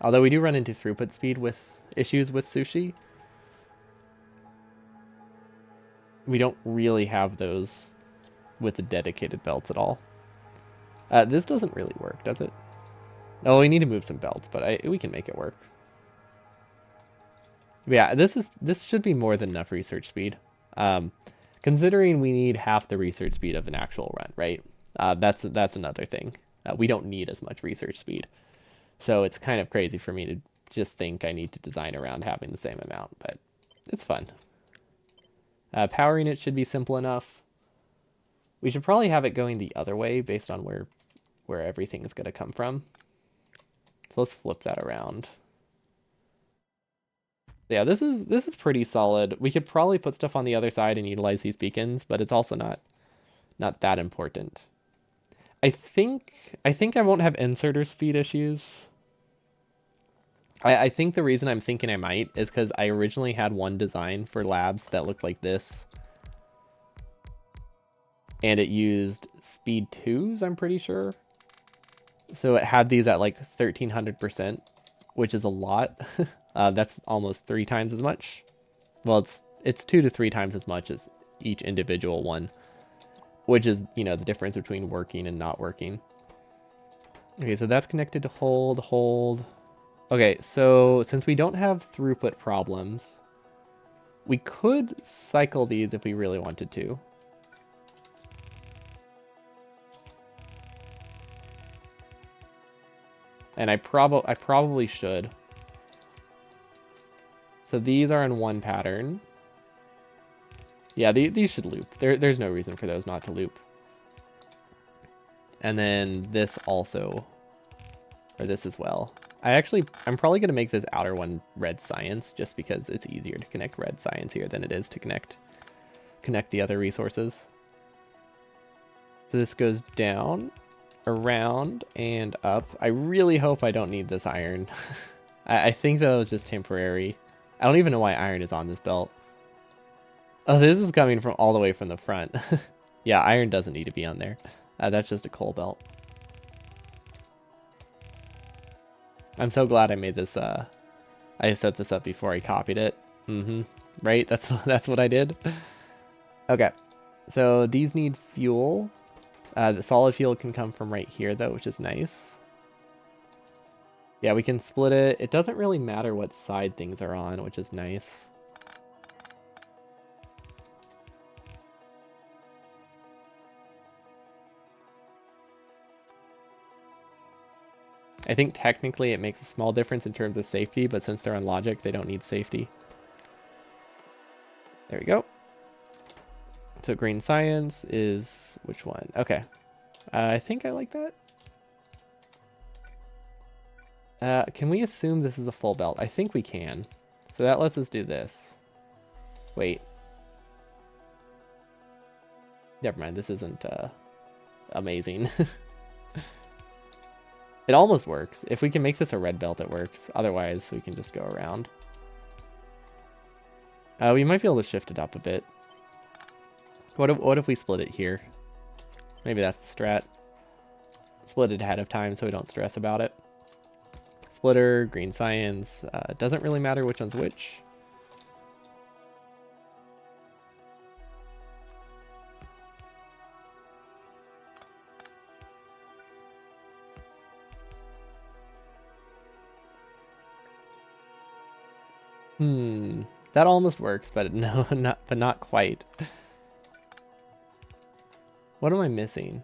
Although we do run into throughput speed with issues with sushi. We don't really have those with the dedicated belts at all. This doesn't really work, does it? Oh, we need to move some belts, but we can make it work. Yeah, this should be more than enough research speed. Considering we need half the research speed of an actual run, right? That's another thing. We don't need as much research speed. So it's kind of crazy for me to just think I need to design around having the same amount, but it's fun. Powering it should be simple enough. We should probably have it going the other way based on where everything is going to come from. So let's flip that around. Yeah, this is pretty solid. We could probably put stuff on the other side and utilize these beacons, but it's also not that important. I think I won't have inserter speed issues. I think the reason I'm thinking I might is because I originally had one design for labs that looked like this. And it used speed 2s, I'm pretty sure. So it had these at like 1300%, which is a lot. That's almost 3 times as much. Well, it's 2 to 3 times as much as each individual one, which is, you know, the difference between working and not working. Okay, so that's connected to hold. Okay, so since we don't have throughput problems, we could cycle these if we really wanted to. And I probably should. So these are in one pattern. Yeah, these should loop. There's no reason for those not to loop. And then this also, or this as well. I'm probably going to make this outer one red science just because it's easier to connect red science here than it is to connect the other resources. So this goes down, around, and up. I really hope I don't need this iron. I think that was just temporary. I don't even know why iron is on this belt. Oh, this is coming from all the way from the front. Yeah, iron doesn't need to be on there. That's just a coal belt. I'm so glad I made this, I set this up before I copied it. Right? That's what I did. Okay. So these need fuel. The solid fuel can come from right here, though, which is nice. Yeah, we can split it. It doesn't really matter what side things are on, which is nice. I think technically it makes a small difference in terms of safety, but since they're on logic, they don't need safety. There we go. So green science is which one? Okay. I think I like that. Can we assume this is a full belt? I think we can. So that lets us do this. Wait. Never mind, this isn't amazing. It almost works. If we can make this a red belt, it works. Otherwise, we can just go around. We might be able to shift it up a bit. What if we split it here? Maybe that's the strat. Split it ahead of time so we don't stress about it. Splitter, green science. It doesn't really matter which one's which. That almost works, but no, not quite. What am I missing?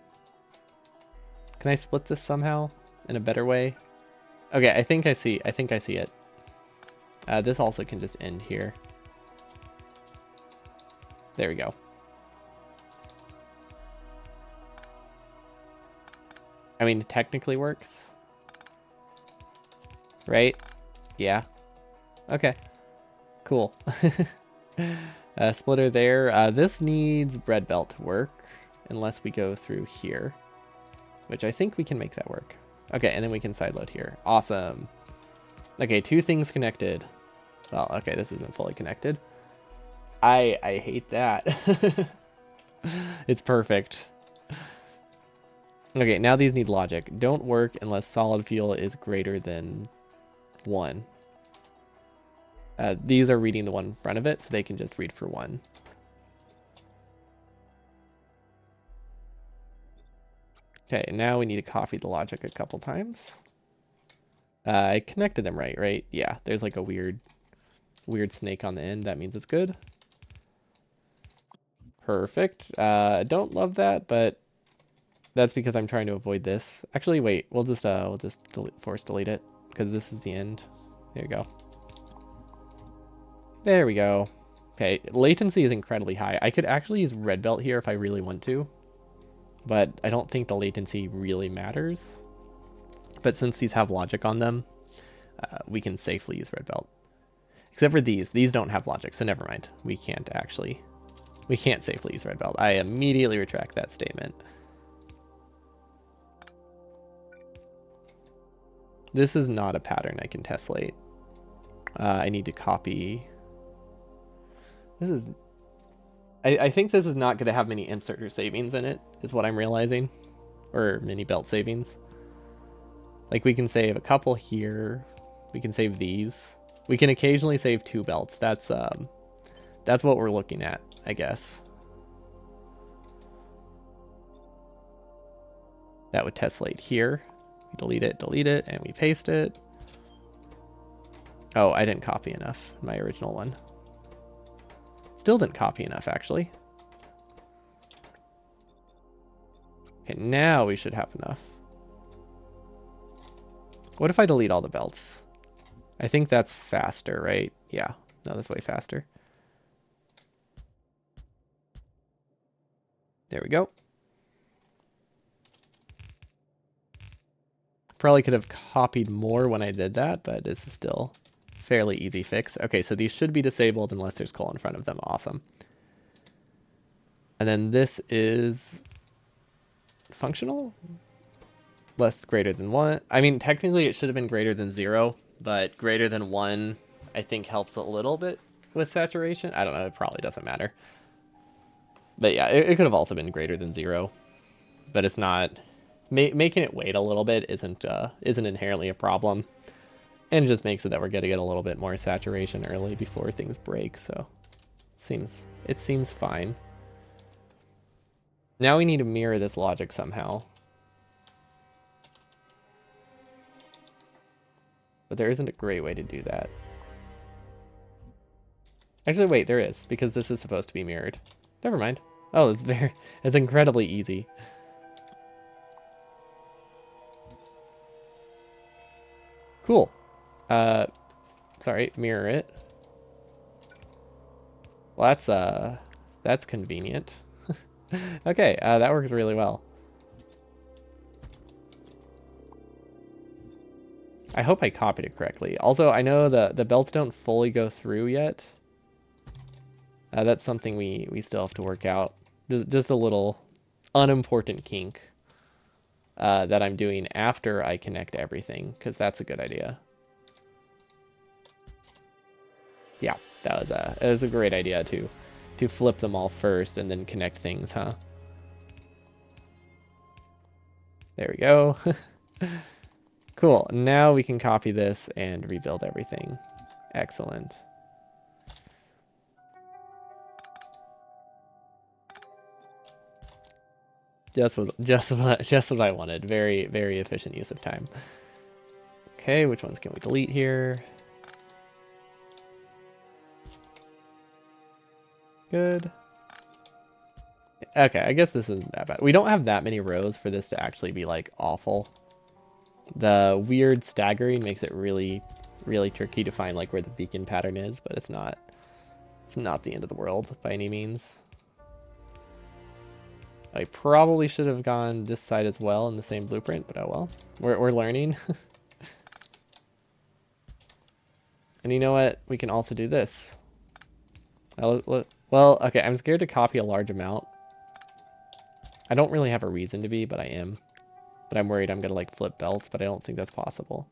Can I split this somehow in a better way? Okay, I think I see it. This also can just end here. There we go. I mean, it technically works. Right? Yeah. Okay. Cool. Splitter there. This needs bread belt to work unless we go through here, which I think we can make that work. Okay, and then we can sideload here. Awesome. Okay, two things connected. Well, okay, this isn't fully connected. I hate that. It's perfect. Okay, now these need logic. Don't work unless solid fuel is greater than 1. These are reading the one in front of it, so they can just read for 1. Okay, now we need to copy the logic a couple times. I connected them right? Yeah, there's like a weird snake on the end. That means it's good. Perfect. Don't love that, but that's because I'm trying to avoid this. Actually, wait, we'll just force delete it because this is the end. There you go. There we go. Okay, latency is incredibly high. I could actually use red belt here if I really want to, but I don't think the latency really matters. But since these have logic on them, we can safely use red belt. Except for these. These don't have logic, so never mind. We can't safely use red belt. I immediately retract that statement. This is not a pattern I can tessellate. I need to copy. This is... I think this is not going to have many insert or savings in it, is what I'm realizing. Or mini belt savings. Like, we can save a couple here. We can save these. We can occasionally save 2 belts. That's what we're looking at, I guess. That would tessellate here. Delete it, and we paste it. Oh, I didn't copy enough in my original one. Still didn't copy enough, actually. Okay, now we should have enough. What if I delete all the belts? I think that's faster, right? Yeah, no, that's way faster. There we go. Probably could have copied more when I did that, but this is still fairly easy fix. Okay, so these should be disabled unless there's coal in front of them. Awesome. And then this is functional? Less greater than 1. I mean, technically it should have been greater than 0, but greater than 1 I think helps a little bit with saturation. I don't know, it probably doesn't matter. But yeah, it could have also been greater than 0, but it's not. Making it wait a little bit isn't inherently a problem, and it just makes it that we're gonna get a little bit more saturation early before things break. So it seems fine. Now we need to mirror this logic somehow. But there isn't a great way to do that. Actually, wait, there is, because this is supposed to be mirrored. Never mind. Oh, it's incredibly easy. Cool. Sorry, mirror it. Well, that's convenient. Okay, that works really well. I hope I copied it correctly. Also, I know the belts don't fully go through yet. That's something we still have to work out. Just a little unimportant kink that I'm doing after I connect everything, because that's a good idea. Yeah, it was a great idea to flip them all first and then connect things, huh? There we go. Cool. Now we can copy this and rebuild everything. Excellent. Just what I wanted. Very, very efficient use of time. Okay, which ones can we delete here? Good. Okay, I guess this isn't that bad. We don't have that many rows for this to actually be like awful. The weird staggering makes it really, really tricky to find like where the beacon pattern is, but it's not the end of the world by any means. I probably should have gone this side as well in the same blueprint, but oh well. We're learning. And you know what? We can also do this. Well, okay, I'm scared to copy a large amount. I don't really have a reason to be, but I am. But I'm worried I'm gonna like flip belts, but I don't think that's possible.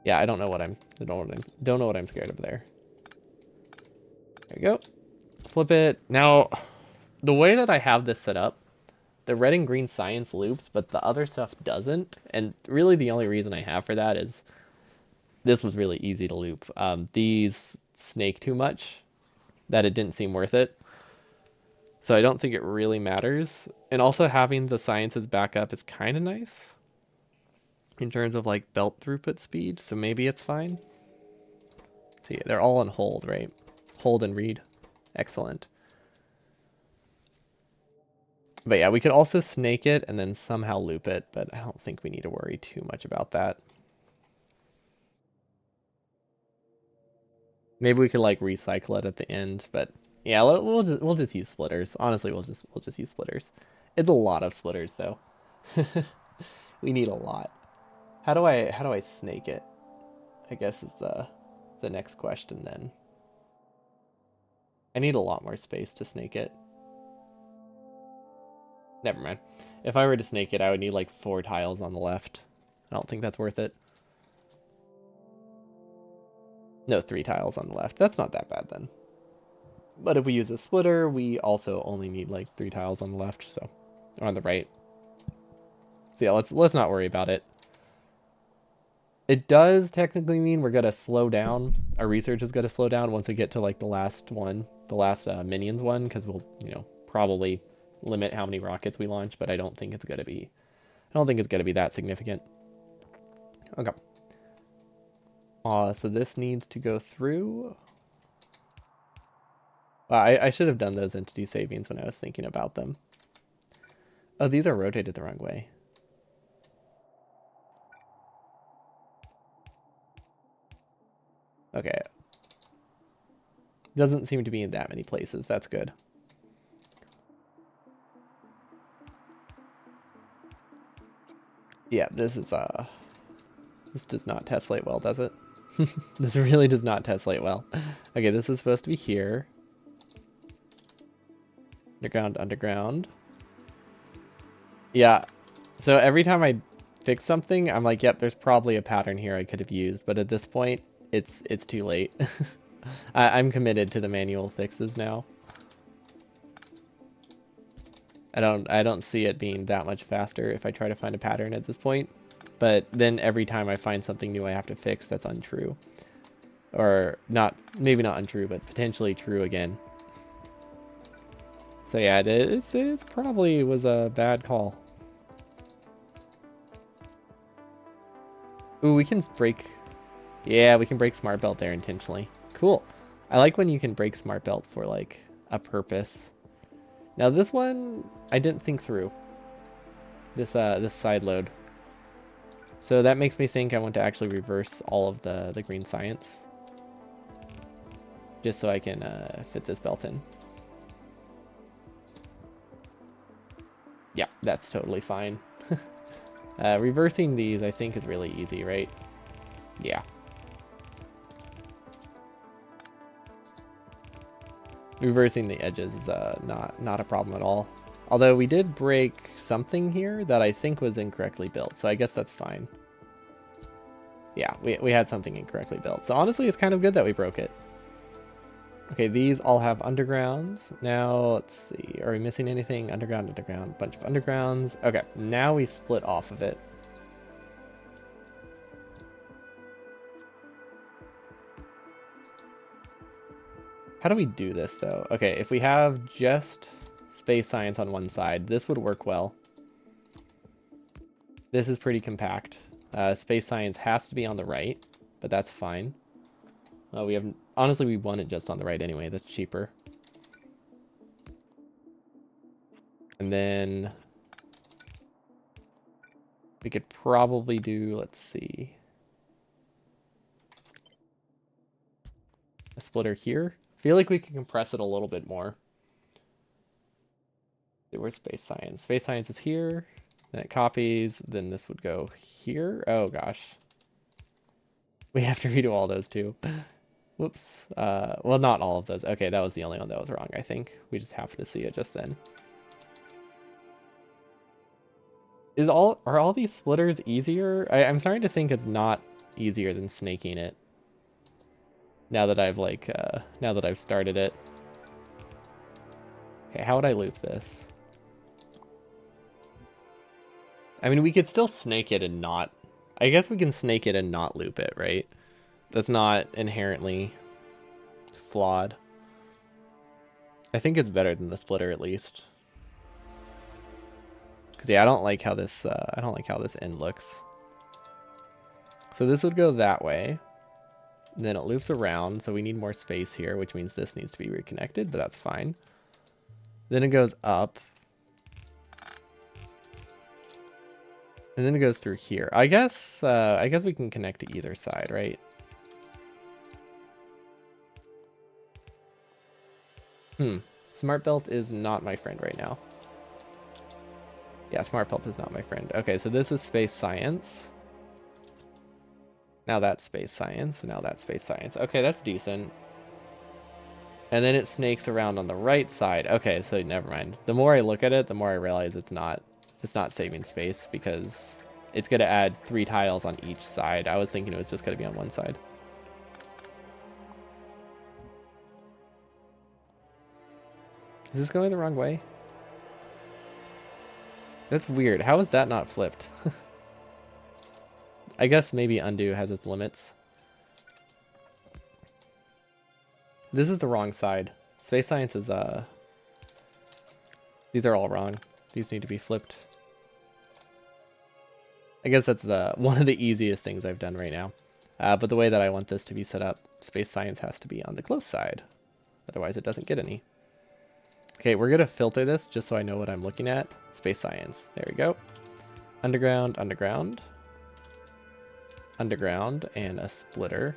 Yeah, I don't know what I'm scared of there. There we go. Flip it. Now, the way that I have this set up, the red and green science loops, but the other stuff doesn't. And really the only reason I have for that is this was really easy to loop. These snake too much that it didn't seem worth it. So I don't think it really matters. And also having the sciences back up is kind of nice in terms of like belt throughput speed. So maybe it's fine. See, they're all on hold, right? Hold and read. Excellent. But yeah, we could also snake it and then somehow loop it, but I don't think we need to worry too much about that. Maybe we could like recycle it at the end, but yeah, we'll just use splitters. Honestly, we'll just use splitters. It's a lot of splitters though. We need a lot. How do I snake it? I guess is the next question then. I need a lot more space to snake it. Never mind. If I were to snake it, I would need like 4 tiles on the left. I don't think that's worth it. No, 3 tiles on the left. That's not that bad then. But if we use a splitter, we also only need like 3 tiles on the left, so or on the right. So yeah, let's not worry about it. It does technically mean we're gonna slow down. Our research is gonna slow down once we get to like the last one, the last minions one, because we'll probably limit how many rockets we launch. But I don't think it's gonna be that significant. Okay. So this needs to go through. I should have done those entity savings when I was thinking about them. Oh, these are rotated the wrong way. Okay. Doesn't seem to be in that many places. That's good. Yeah, this does not tessellate well, does it? This really does not tessellate well. Okay, this is supposed to be here. Underground, underground. Yeah. So every time I fix something, I'm like, yep, there's probably a pattern here I could have used, but at this point, it's too late. I'm committed to the manual fixes now. I don't see it being that much faster if I try to find a pattern at this point. But then every time I find something new I have to fix that's untrue. Or not, maybe not untrue, but potentially true again. So yeah, it's probably was a bad call. Ooh, we can break. Yeah, we can break Smart Belt there intentionally. Cool. I like when you can break Smart Belt for like a purpose. Now this one I didn't think through. This side load. So that makes me think I want to actually reverse all of the green science. Just so I can fit this belt in. Yeah, that's totally fine. Reversing these I think is really easy, right? Yeah. Reversing the edges is not a problem at all. Although we did break something here that I think was incorrectly built, so I guess that's fine. Yeah, we had something incorrectly built. So honestly, it's kind of good that we broke it. Okay, these all have undergrounds. Now, let's see. Are we missing anything? Underground, underground, bunch of undergrounds. Okay, now we split off of it. How do we do this, though? Okay, if we have just space science on one side, this would work well. This is pretty compact. Space science has to be on the right, but that's fine. We have honestly we want it just on the right anyway. That's cheaper. And then we could probably do, let's see, a splitter here. I feel like we can compress it a little bit more. Where's space science? Space science is here. Then it copies. Then this would go here. Oh gosh. We have to redo all those too. Whoops. Well, not all of those. Okay, that was the only one that was wrong, I think. We just happened to see it just then. Are all these splitters easier? I'm starting to think it's not easier than snaking it. Now that I've started it. Okay, how would I loop this? I mean, we could still snake it and not. I guess we can snake it and not loop it, right? That's not inherently flawed. I think it's better than the splitter at least. Cause yeah, I don't like how this end looks. So this would go that way. And then it loops around, so we need more space here, which means this needs to be reconnected, but that's fine. Then it goes up. And then it goes through here. I guess we can connect to either side, right? Smart belt is not my friend right now. Yeah, smart belt is not my friend. Okay, so this is space science. Now that's space science. Now that's space science. Okay, that's decent. And then it snakes around on the right side. Okay, so never mind. The more I look at it, the more I realize it's not saving space because it's going to add 3 tiles on each side. I was thinking it was just going to be on one side. Is this going the wrong way? That's weird. How is that not flipped? I guess maybe undo has its limits. This is the wrong side. Space science is, these are all wrong. These need to be flipped. I guess that's one of the easiest things I've done right now. But the way that I want this to be set up, space science has to be on the close side. Otherwise it doesn't get any. Okay, we're going to filter this just so I know what I'm looking at. Space science. There we go. Underground, underground. Underground, and a splitter.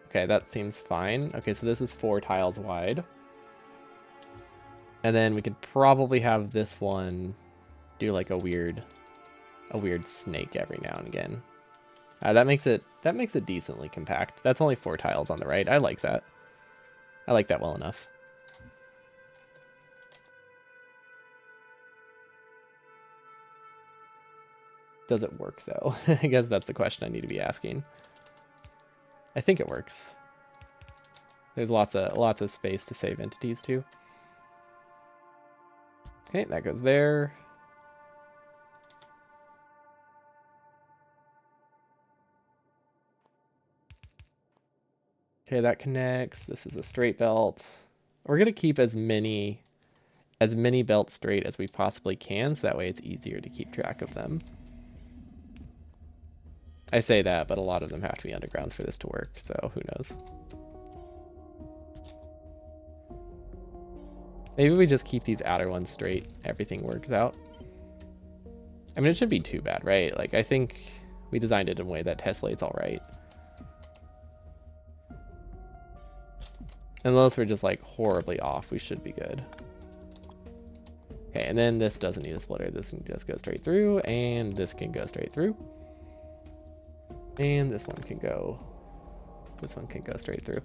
Okay, that seems fine. Okay, so this is 4 tiles wide. And then we could probably have this one do like a weird snake every now and again. That makes it decently compact. That's only 4 tiles on the right. I like that. I like that well enough. Does it work though? I guess that's the question I need to be asking. I think it works. There's lots of space to save entities too. Okay, that goes there. Okay, that connects. This is a straight belt. We're gonna keep as many belts straight as we possibly can, so that way it's easier to keep track of them. I say that, but a lot of them have to be undergrounds for this to work, so who knows. Maybe we just keep these outer ones straight. Everything works out. I mean, it shouldn't be too bad, right? Like, I think we designed it in a way that tessellates all right. Unless we're just, like, horribly off, we should be good. Okay, and then this doesn't need a splitter. This can just go straight through, and this can go straight through. And this one can go straight through.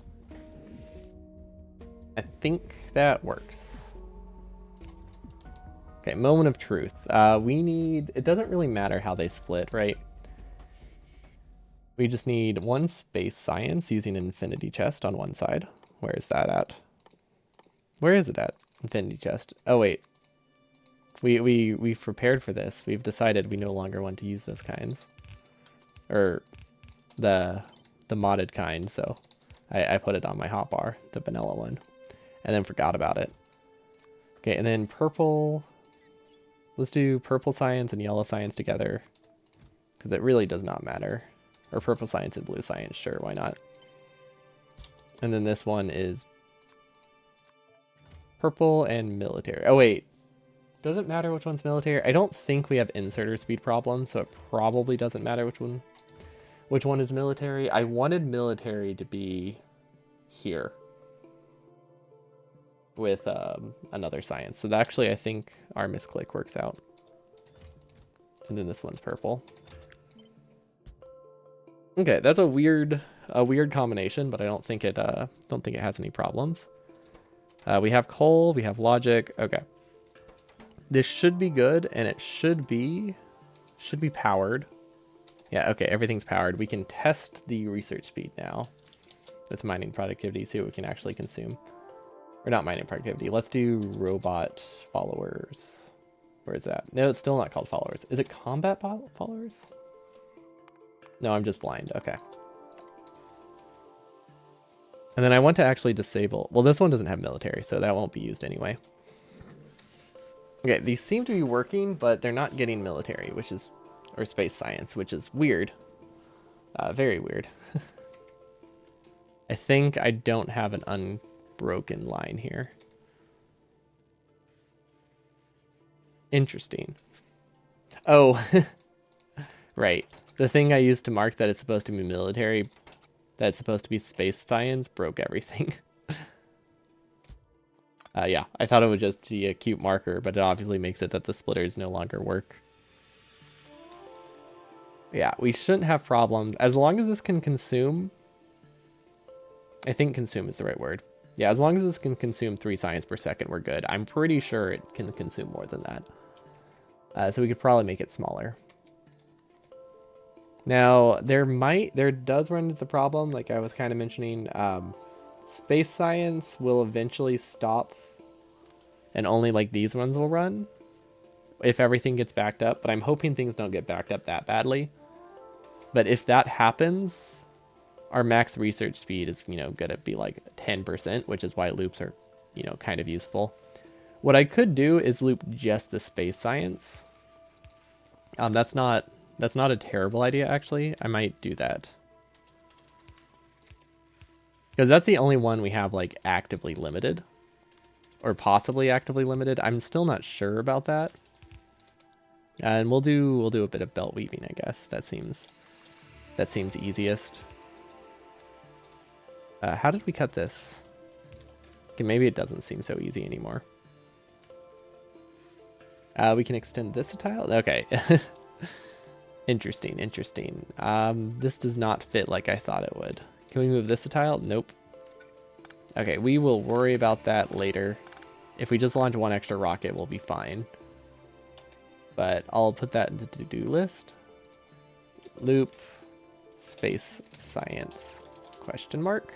I think that works. Okay, moment of truth. It doesn't really matter how they split, right? We just need one space science using an infinity chest on one side. Where is that at? Where is it at? Infinity chest. Oh, wait. We've prepared for this. We've decided we no longer want to use those kinds. Or the modded kind, so I put it on my hotbar, the vanilla one. And then forgot about it. Okay, and then purple. Let's do purple science and yellow science together. Because it really does not matter. Or purple science and blue science, sure, why not? And then this one is purple and military. Oh, wait. Does it matter which one's military? I don't think we have inserter speed problems, so it probably doesn't matter which one is military. I wanted military to be here with another science. So actually, I think our misclick works out. And then this one's purple. Okay, that's a weird combination, but I don't think it has any problems. We have coal, we have logic. Okay. This should be good, and it should be powered. Yeah, okay, everything's powered. We can test the research speed now. With mining productivity, see what we can actually consume. Or not mining productivity. Let's do robot followers. Where is that? No, it's still not called followers. Is it combat followers? No, I'm just blind. Okay. And then I want to actually disable... Well, this one doesn't have military, so that won't be used anyway. Okay, these seem to be working, but they're not getting military, which is... Or space science, which is weird. Very weird. I think I don't have an unbroken line here. Interesting. Oh, right. The thing I used to mark that it's supposed to be military, that it's supposed to be space science, broke everything. Yeah, I thought it would just be a cute marker, but it obviously makes it that the splitters no longer work. Yeah, we shouldn't have problems. As long as this can consume... I think consume is the right word. Yeah, as long as this can consume 3 science per second, we're good. I'm pretty sure it can consume more than that. So we could probably make it smaller. Now, there does run into the problem, like I was kind of mentioning, space science will eventually stop and only like these ones will run if everything gets backed up, but I'm hoping things don't get backed up that badly. But if that happens, our max research speed is, gonna be like 10%, which is why loops are, kind of useful. What I could do is loop just the space science. That's not a terrible idea, actually. I might do that. Because that's the only one we have, like, actively limited. Or possibly actively limited. I'm still not sure about that. And we'll do a bit of belt weaving, I guess. That seems easiest. How did we cut this? Okay, maybe it doesn't seem so easy anymore. We can extend this a tile? Okay. Interesting. This does not fit like I thought it would. Can we move this a tile? Nope. Okay, we will worry about that later. If we just launch one extra rocket, we'll be fine. But I'll put that in the to-do list. loop space science question mark.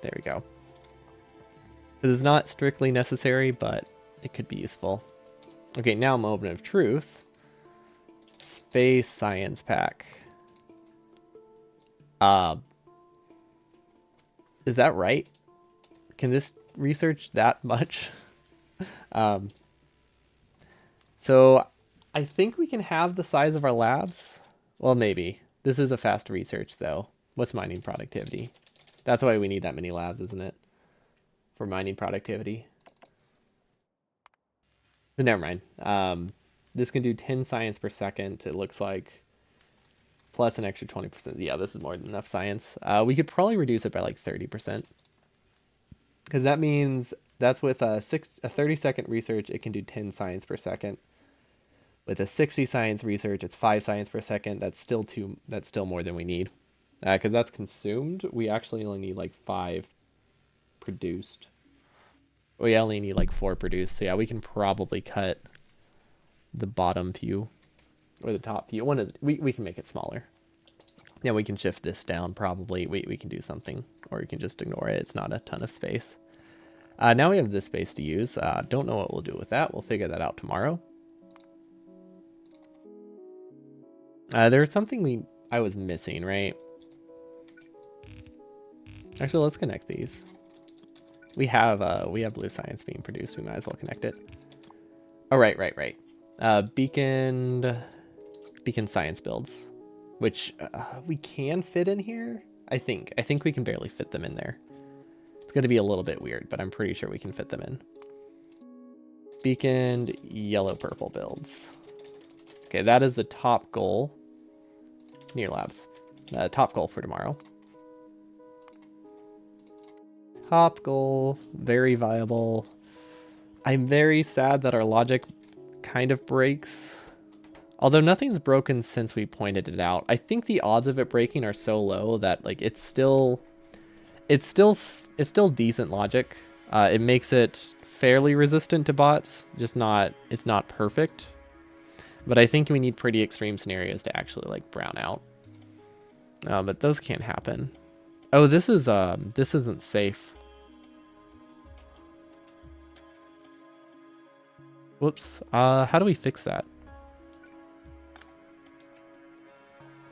There we go. This is not strictly necessary, but it could be useful. Okay, now moment of truth. Space science pack. Is that right? Can this research that much? So I think we can have the size of our labs. Well, maybe. This is a fast research, though. What's mining productivity? That's why we need that many labs, isn't it? For mining productivity. But never mind. This can do 10 science per second, it looks like. Plus an extra 20%. Yeah, this is more than enough science. We could probably reduce it by like 30%. Because that means that's with a 30-second research, it can do 10 science per second. With a 60 science research, it's 5 science per second. That's still more than we need. Because that's consumed. We actually only need like 5 produced. We only need like 4 produced. So yeah, we can probably cut the bottom view or the top view. We can make it smaller. Yeah, we can shift this down probably. We can do something, or you can just ignore it. It's not a ton of space. Now we have this space to use. Don't know what we'll do with that. We'll figure that out tomorrow. There's something I was missing, right? Actually, let's connect these. We have blue science being produced. We might as well connect it. Oh, right. Beacon science builds, which we can fit in here. I think we can barely fit them in there. It's going to be a little bit weird, but I'm pretty sure we can fit them in. Beaconed yellow-purple builds. Okay, that is the top goal. Near labs. Top goal for tomorrow. Top goal, very viable. I'm very sad that our logic kind of breaks. Although nothing's broken since we pointed it out. I think the odds of it breaking are so low that like it's still decent logic. It makes it fairly resistant to bots, it's not perfect. But I think we need pretty extreme scenarios to actually like brown out. But those can't happen. Oh, this isn't safe. Whoops. How do we fix that?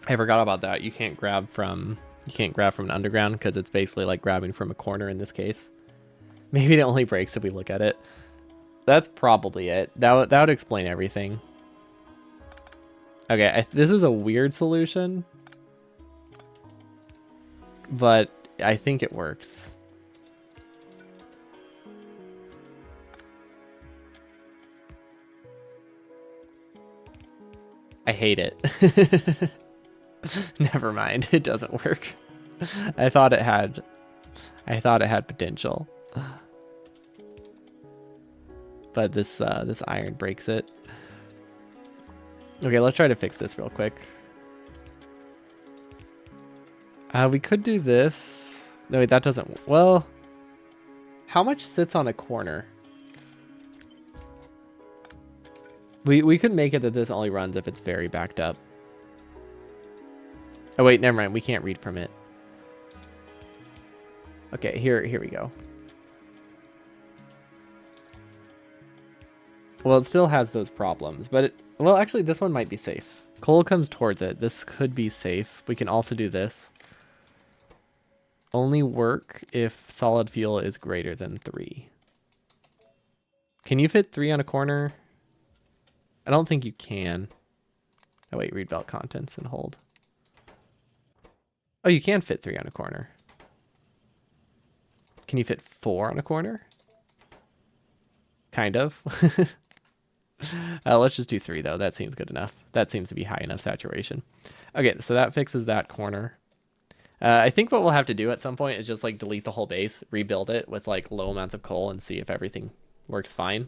I forgot about that. You can't grab from an underground because it's basically like grabbing from a corner in this case. Maybe it only breaks if we look at it. That's probably it. That would explain everything. Okay, this is a weird solution, but I think it works. I hate it. Never mind, it doesn't work. I thought it had potential. But this iron breaks it. Okay, let's try to fix this real quick. We could do this. No, wait, that doesn't... Well, how much sits on a corner? We could make it that this only runs if it's very backed up. Oh, wait, never mind. We can't read from it. Okay, here we go. Well, it still has those problems, but well, actually, this one might be safe. Coal comes towards it. This could be safe. We can also do this. Only work if solid fuel is greater than 3. Can you fit 3 on a corner? I don't think you can. Oh, wait, read belt contents and hold. Oh, you can fit 3 on a corner. Can you fit 4 on a corner? Kind of. Let's just do 3, though. That seems good enough. That seems to be high enough saturation. Okay, so that fixes that corner. I think what we'll have to do at some point is just like delete the whole base, rebuild it with like low amounts of coal and see if everything works fine.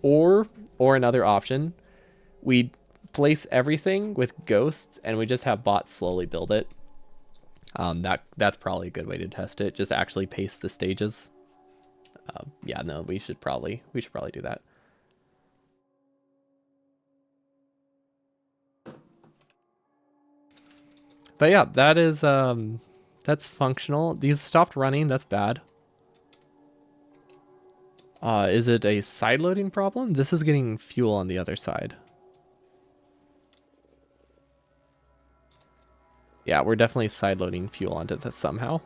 Or another option, we place everything with ghosts and we just have bots slowly build it. That's probably a good way to test it. Just actually paste the stages. Yeah, no, we should probably do that. But yeah, that is that's functional. These stopped running. That's bad. Is it a side loading problem? This is getting fuel on the other side. Yeah, we're definitely side loading fuel onto this somehow.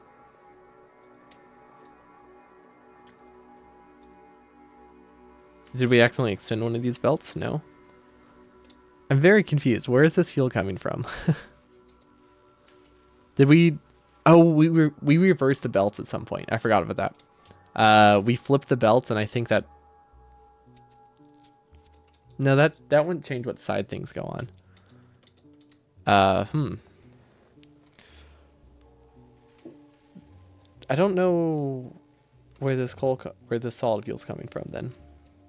Did we accidentally extend one of these belts? No. I'm very confused. Where is this fuel coming from? Did we... Oh, we reversed the belts at some point. I forgot about that. We flipped the belts, and I think that... No, that wouldn't change what side things go on. I don't know where this solid fuel's coming from then.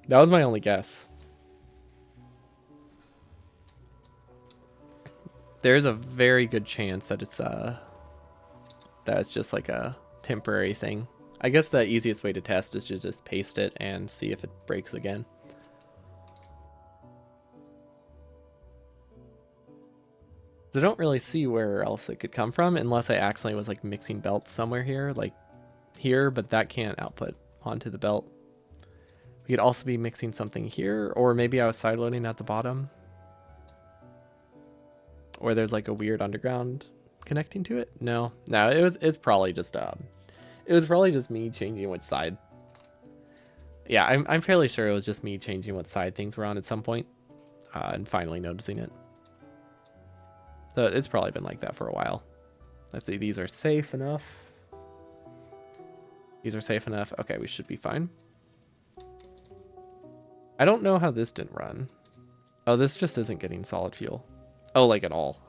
That was my only guess. There's a very good chance that it's just like a temporary thing. I guess the easiest way to test is to just paste it and see if it breaks again. I don't really see where else it could come from unless I accidentally was like mixing belts somewhere here, like here, but that can't output onto the belt. We could also be mixing something here, or maybe I was sideloading at the bottom. Or there's like a weird underground connecting to it. No, it's probably just me changing which side. Yeah, I'm fairly sure it was just me changing what side things were on at some point, and finally noticing it. So it's probably been like that for a while. Let's see, these are safe enough. These are safe enough. Okay, we should be fine. I don't know how this didn't run. Oh, this just isn't getting solid fuel. Oh, like at all.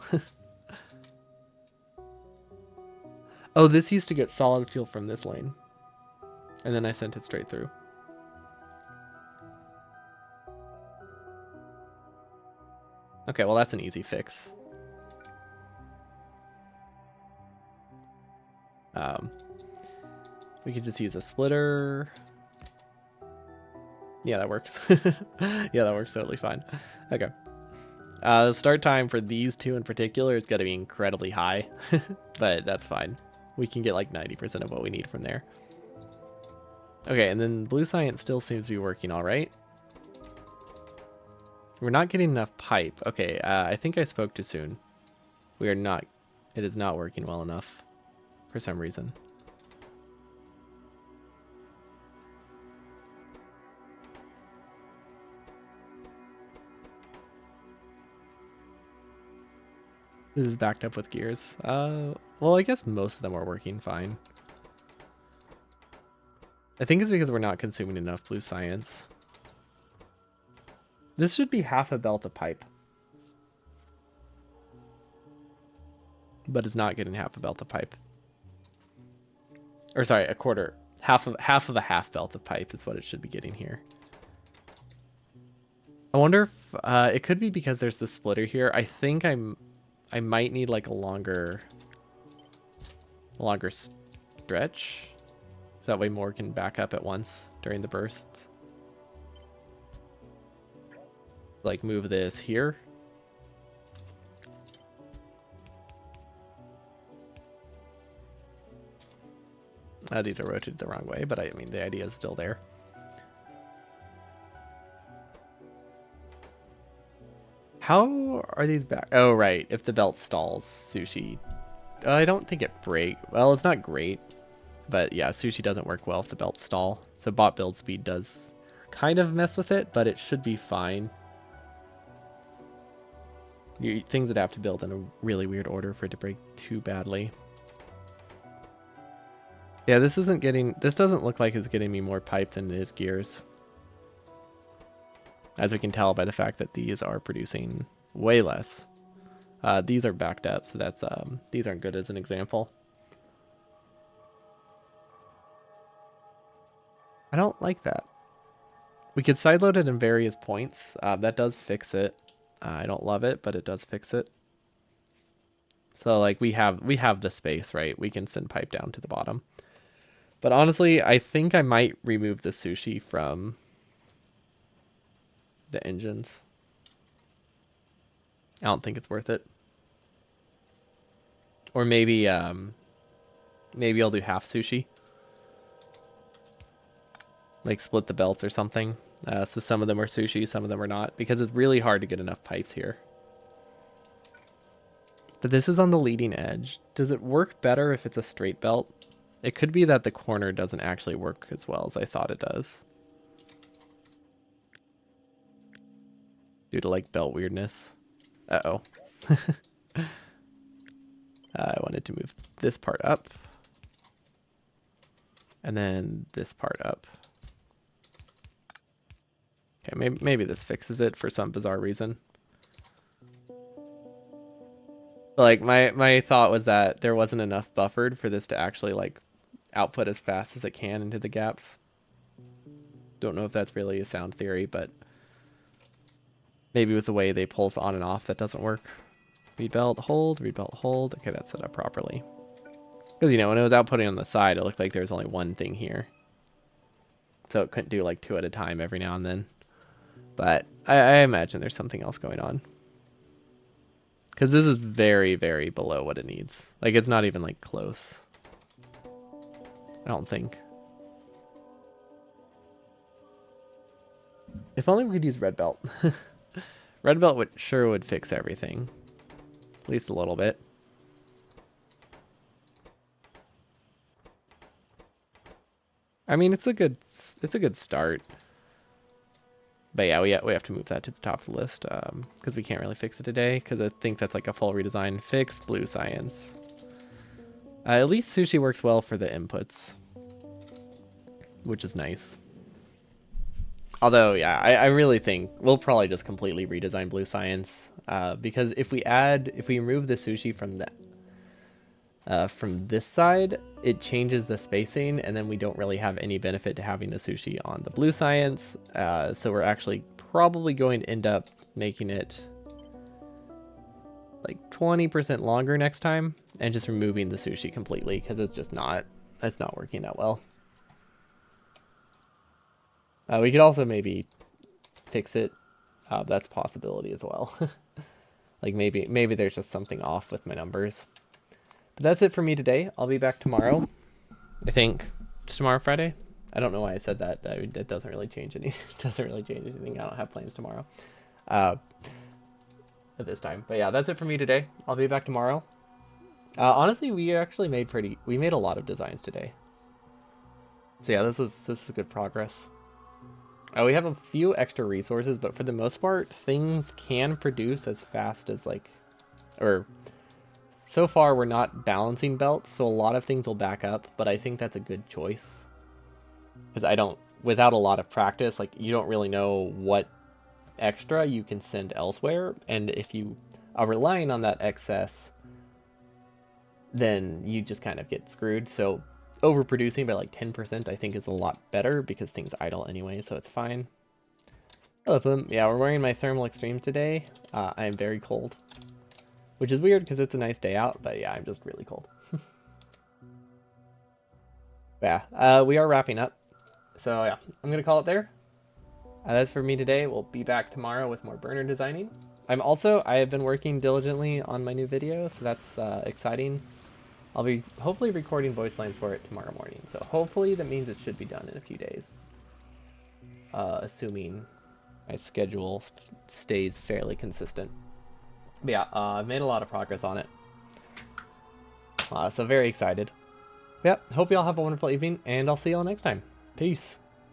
Oh, this used to get solid fuel from this lane. And then I sent it straight through. Okay, well that's an easy fix. We could just use a splitter. Yeah, that works. Yeah, that works totally fine. Okay. The start time for these two in particular is going to be incredibly high, but that's fine. We can get like 90% of what we need from there. Okay, and then blue science still seems to be working all right. We're not getting enough pipe. Okay, I think I spoke too soon. We are not. It is not working well enough for some reason. This is backed up with gears. Well, I guess most of them are working fine. I think it's because we're not consuming enough blue science. This should be half a belt of pipe. But it's not getting half a belt of pipe. Or sorry, a quarter. Half of a half belt of pipe is what it should be getting here. I wonder if it could be because there's the splitter here. I think I might need like a longer stretch. So that way more can back up at once during the bursts. Like move this here. These are rotated the wrong way, but I mean, the idea is still there. How are these back? Oh, right. If the belt stalls, sushi. I don't think it break. Well, it's not great, but yeah, sushi doesn't work well if the belts stall. So bot build speed does kind of mess with it, but it should be fine. Things that have to build in a really weird order for it to break too badly. Yeah, this doesn't look like it's getting me more pipe than it is gears. As we can tell by the fact that these are producing way less. These are backed up, so that's these aren't good as an example. I don't like that. We could sideload it in various points. That does fix it. I don't love it, but it does fix it. So like we have the space, right? We can send pipe down to the bottom. But honestly, I think I might remove the sushi from the engines. I don't think it's worth it. Or maybe maybe I'll do half sushi. Like split the belts or something. So some of them are sushi, some of them are not, because it's really hard to get enough pipes here. But this is on the leading edge. Does it work better if it's a straight belt? It could be that the corner doesn't actually work as well as I thought it does. Due to like belt weirdness. Uh-oh. I wanted to move this part up. And then this part up. Okay, maybe this fixes it for some bizarre reason. Like my thought was that there wasn't enough buffered for this to actually like output as fast as it can into the gaps. Don't know if that's really a sound theory, but maybe with the way they pulse on and off, that doesn't work. Read belt, hold, read belt, hold. Okay, that's set up properly. Because, you know, when it was outputting on the side, it looked like there was only one thing here. So it couldn't do like 2 at a time every now and then. But I imagine there's something else going on. Because this is very, very below what it needs. Like, it's not even like close. I don't think. If only we could use red belt. Red belt would fix everything. At least a little bit. I mean, it's a good start. But yeah, we have to move that to the top of the list because we can't really fix it today because I think that's like a full redesign. Fix blue science. At least sushi works well for the inputs, which is nice. Although, yeah, I really think we'll probably just completely redesign blue science because if we remove the sushi from this side, it changes the spacing, and then we don't really have any benefit to having the sushi on the blue science. So we're actually probably going to end up making it like 20% longer next time, and just removing the sushi completely because it's not working that well. We could also maybe fix it. That's a possibility as well. Like maybe there's just something off with my numbers. But that's it for me today. I'll be back tomorrow. I think it's tomorrow, Friday. I don't know why I said that. It doesn't really change anything. It doesn't really change anything. I don't have plans tomorrow at this time. But yeah, that's it for me today. I'll be back tomorrow. Honestly, we actually made a lot of designs today. So yeah, this is good progress. We have a few extra resources, but for the most part, things can produce as fast as so far we're not balancing belts, so a lot of things will back up, but I think that's a good choice. Because without a lot of practice, like you don't really know what extra you can send elsewhere, and if you are relying on that excess, then you just kind of get screwed. So overproducing by like 10% I think is a lot better because things idle anyway, so it's fine. Hello, Flim. Yeah, we're wearing my thermal extremes today. I am very cold, which is weird because it's a nice day out, but yeah, I'm just really cold. Yeah, we are wrapping up. So yeah, I'm going to call it there. That's for me today. We'll be back tomorrow with more burner designing. I have been working diligently on my new video, so that's exciting. I'll be hopefully recording voice lines for it tomorrow morning. So hopefully that means it should be done in a few days. Assuming my schedule stays fairly consistent. But yeah, I've made a lot of progress on it. So very excited. Yep, hope you all have a wonderful evening, and I'll see you all next time. Peace.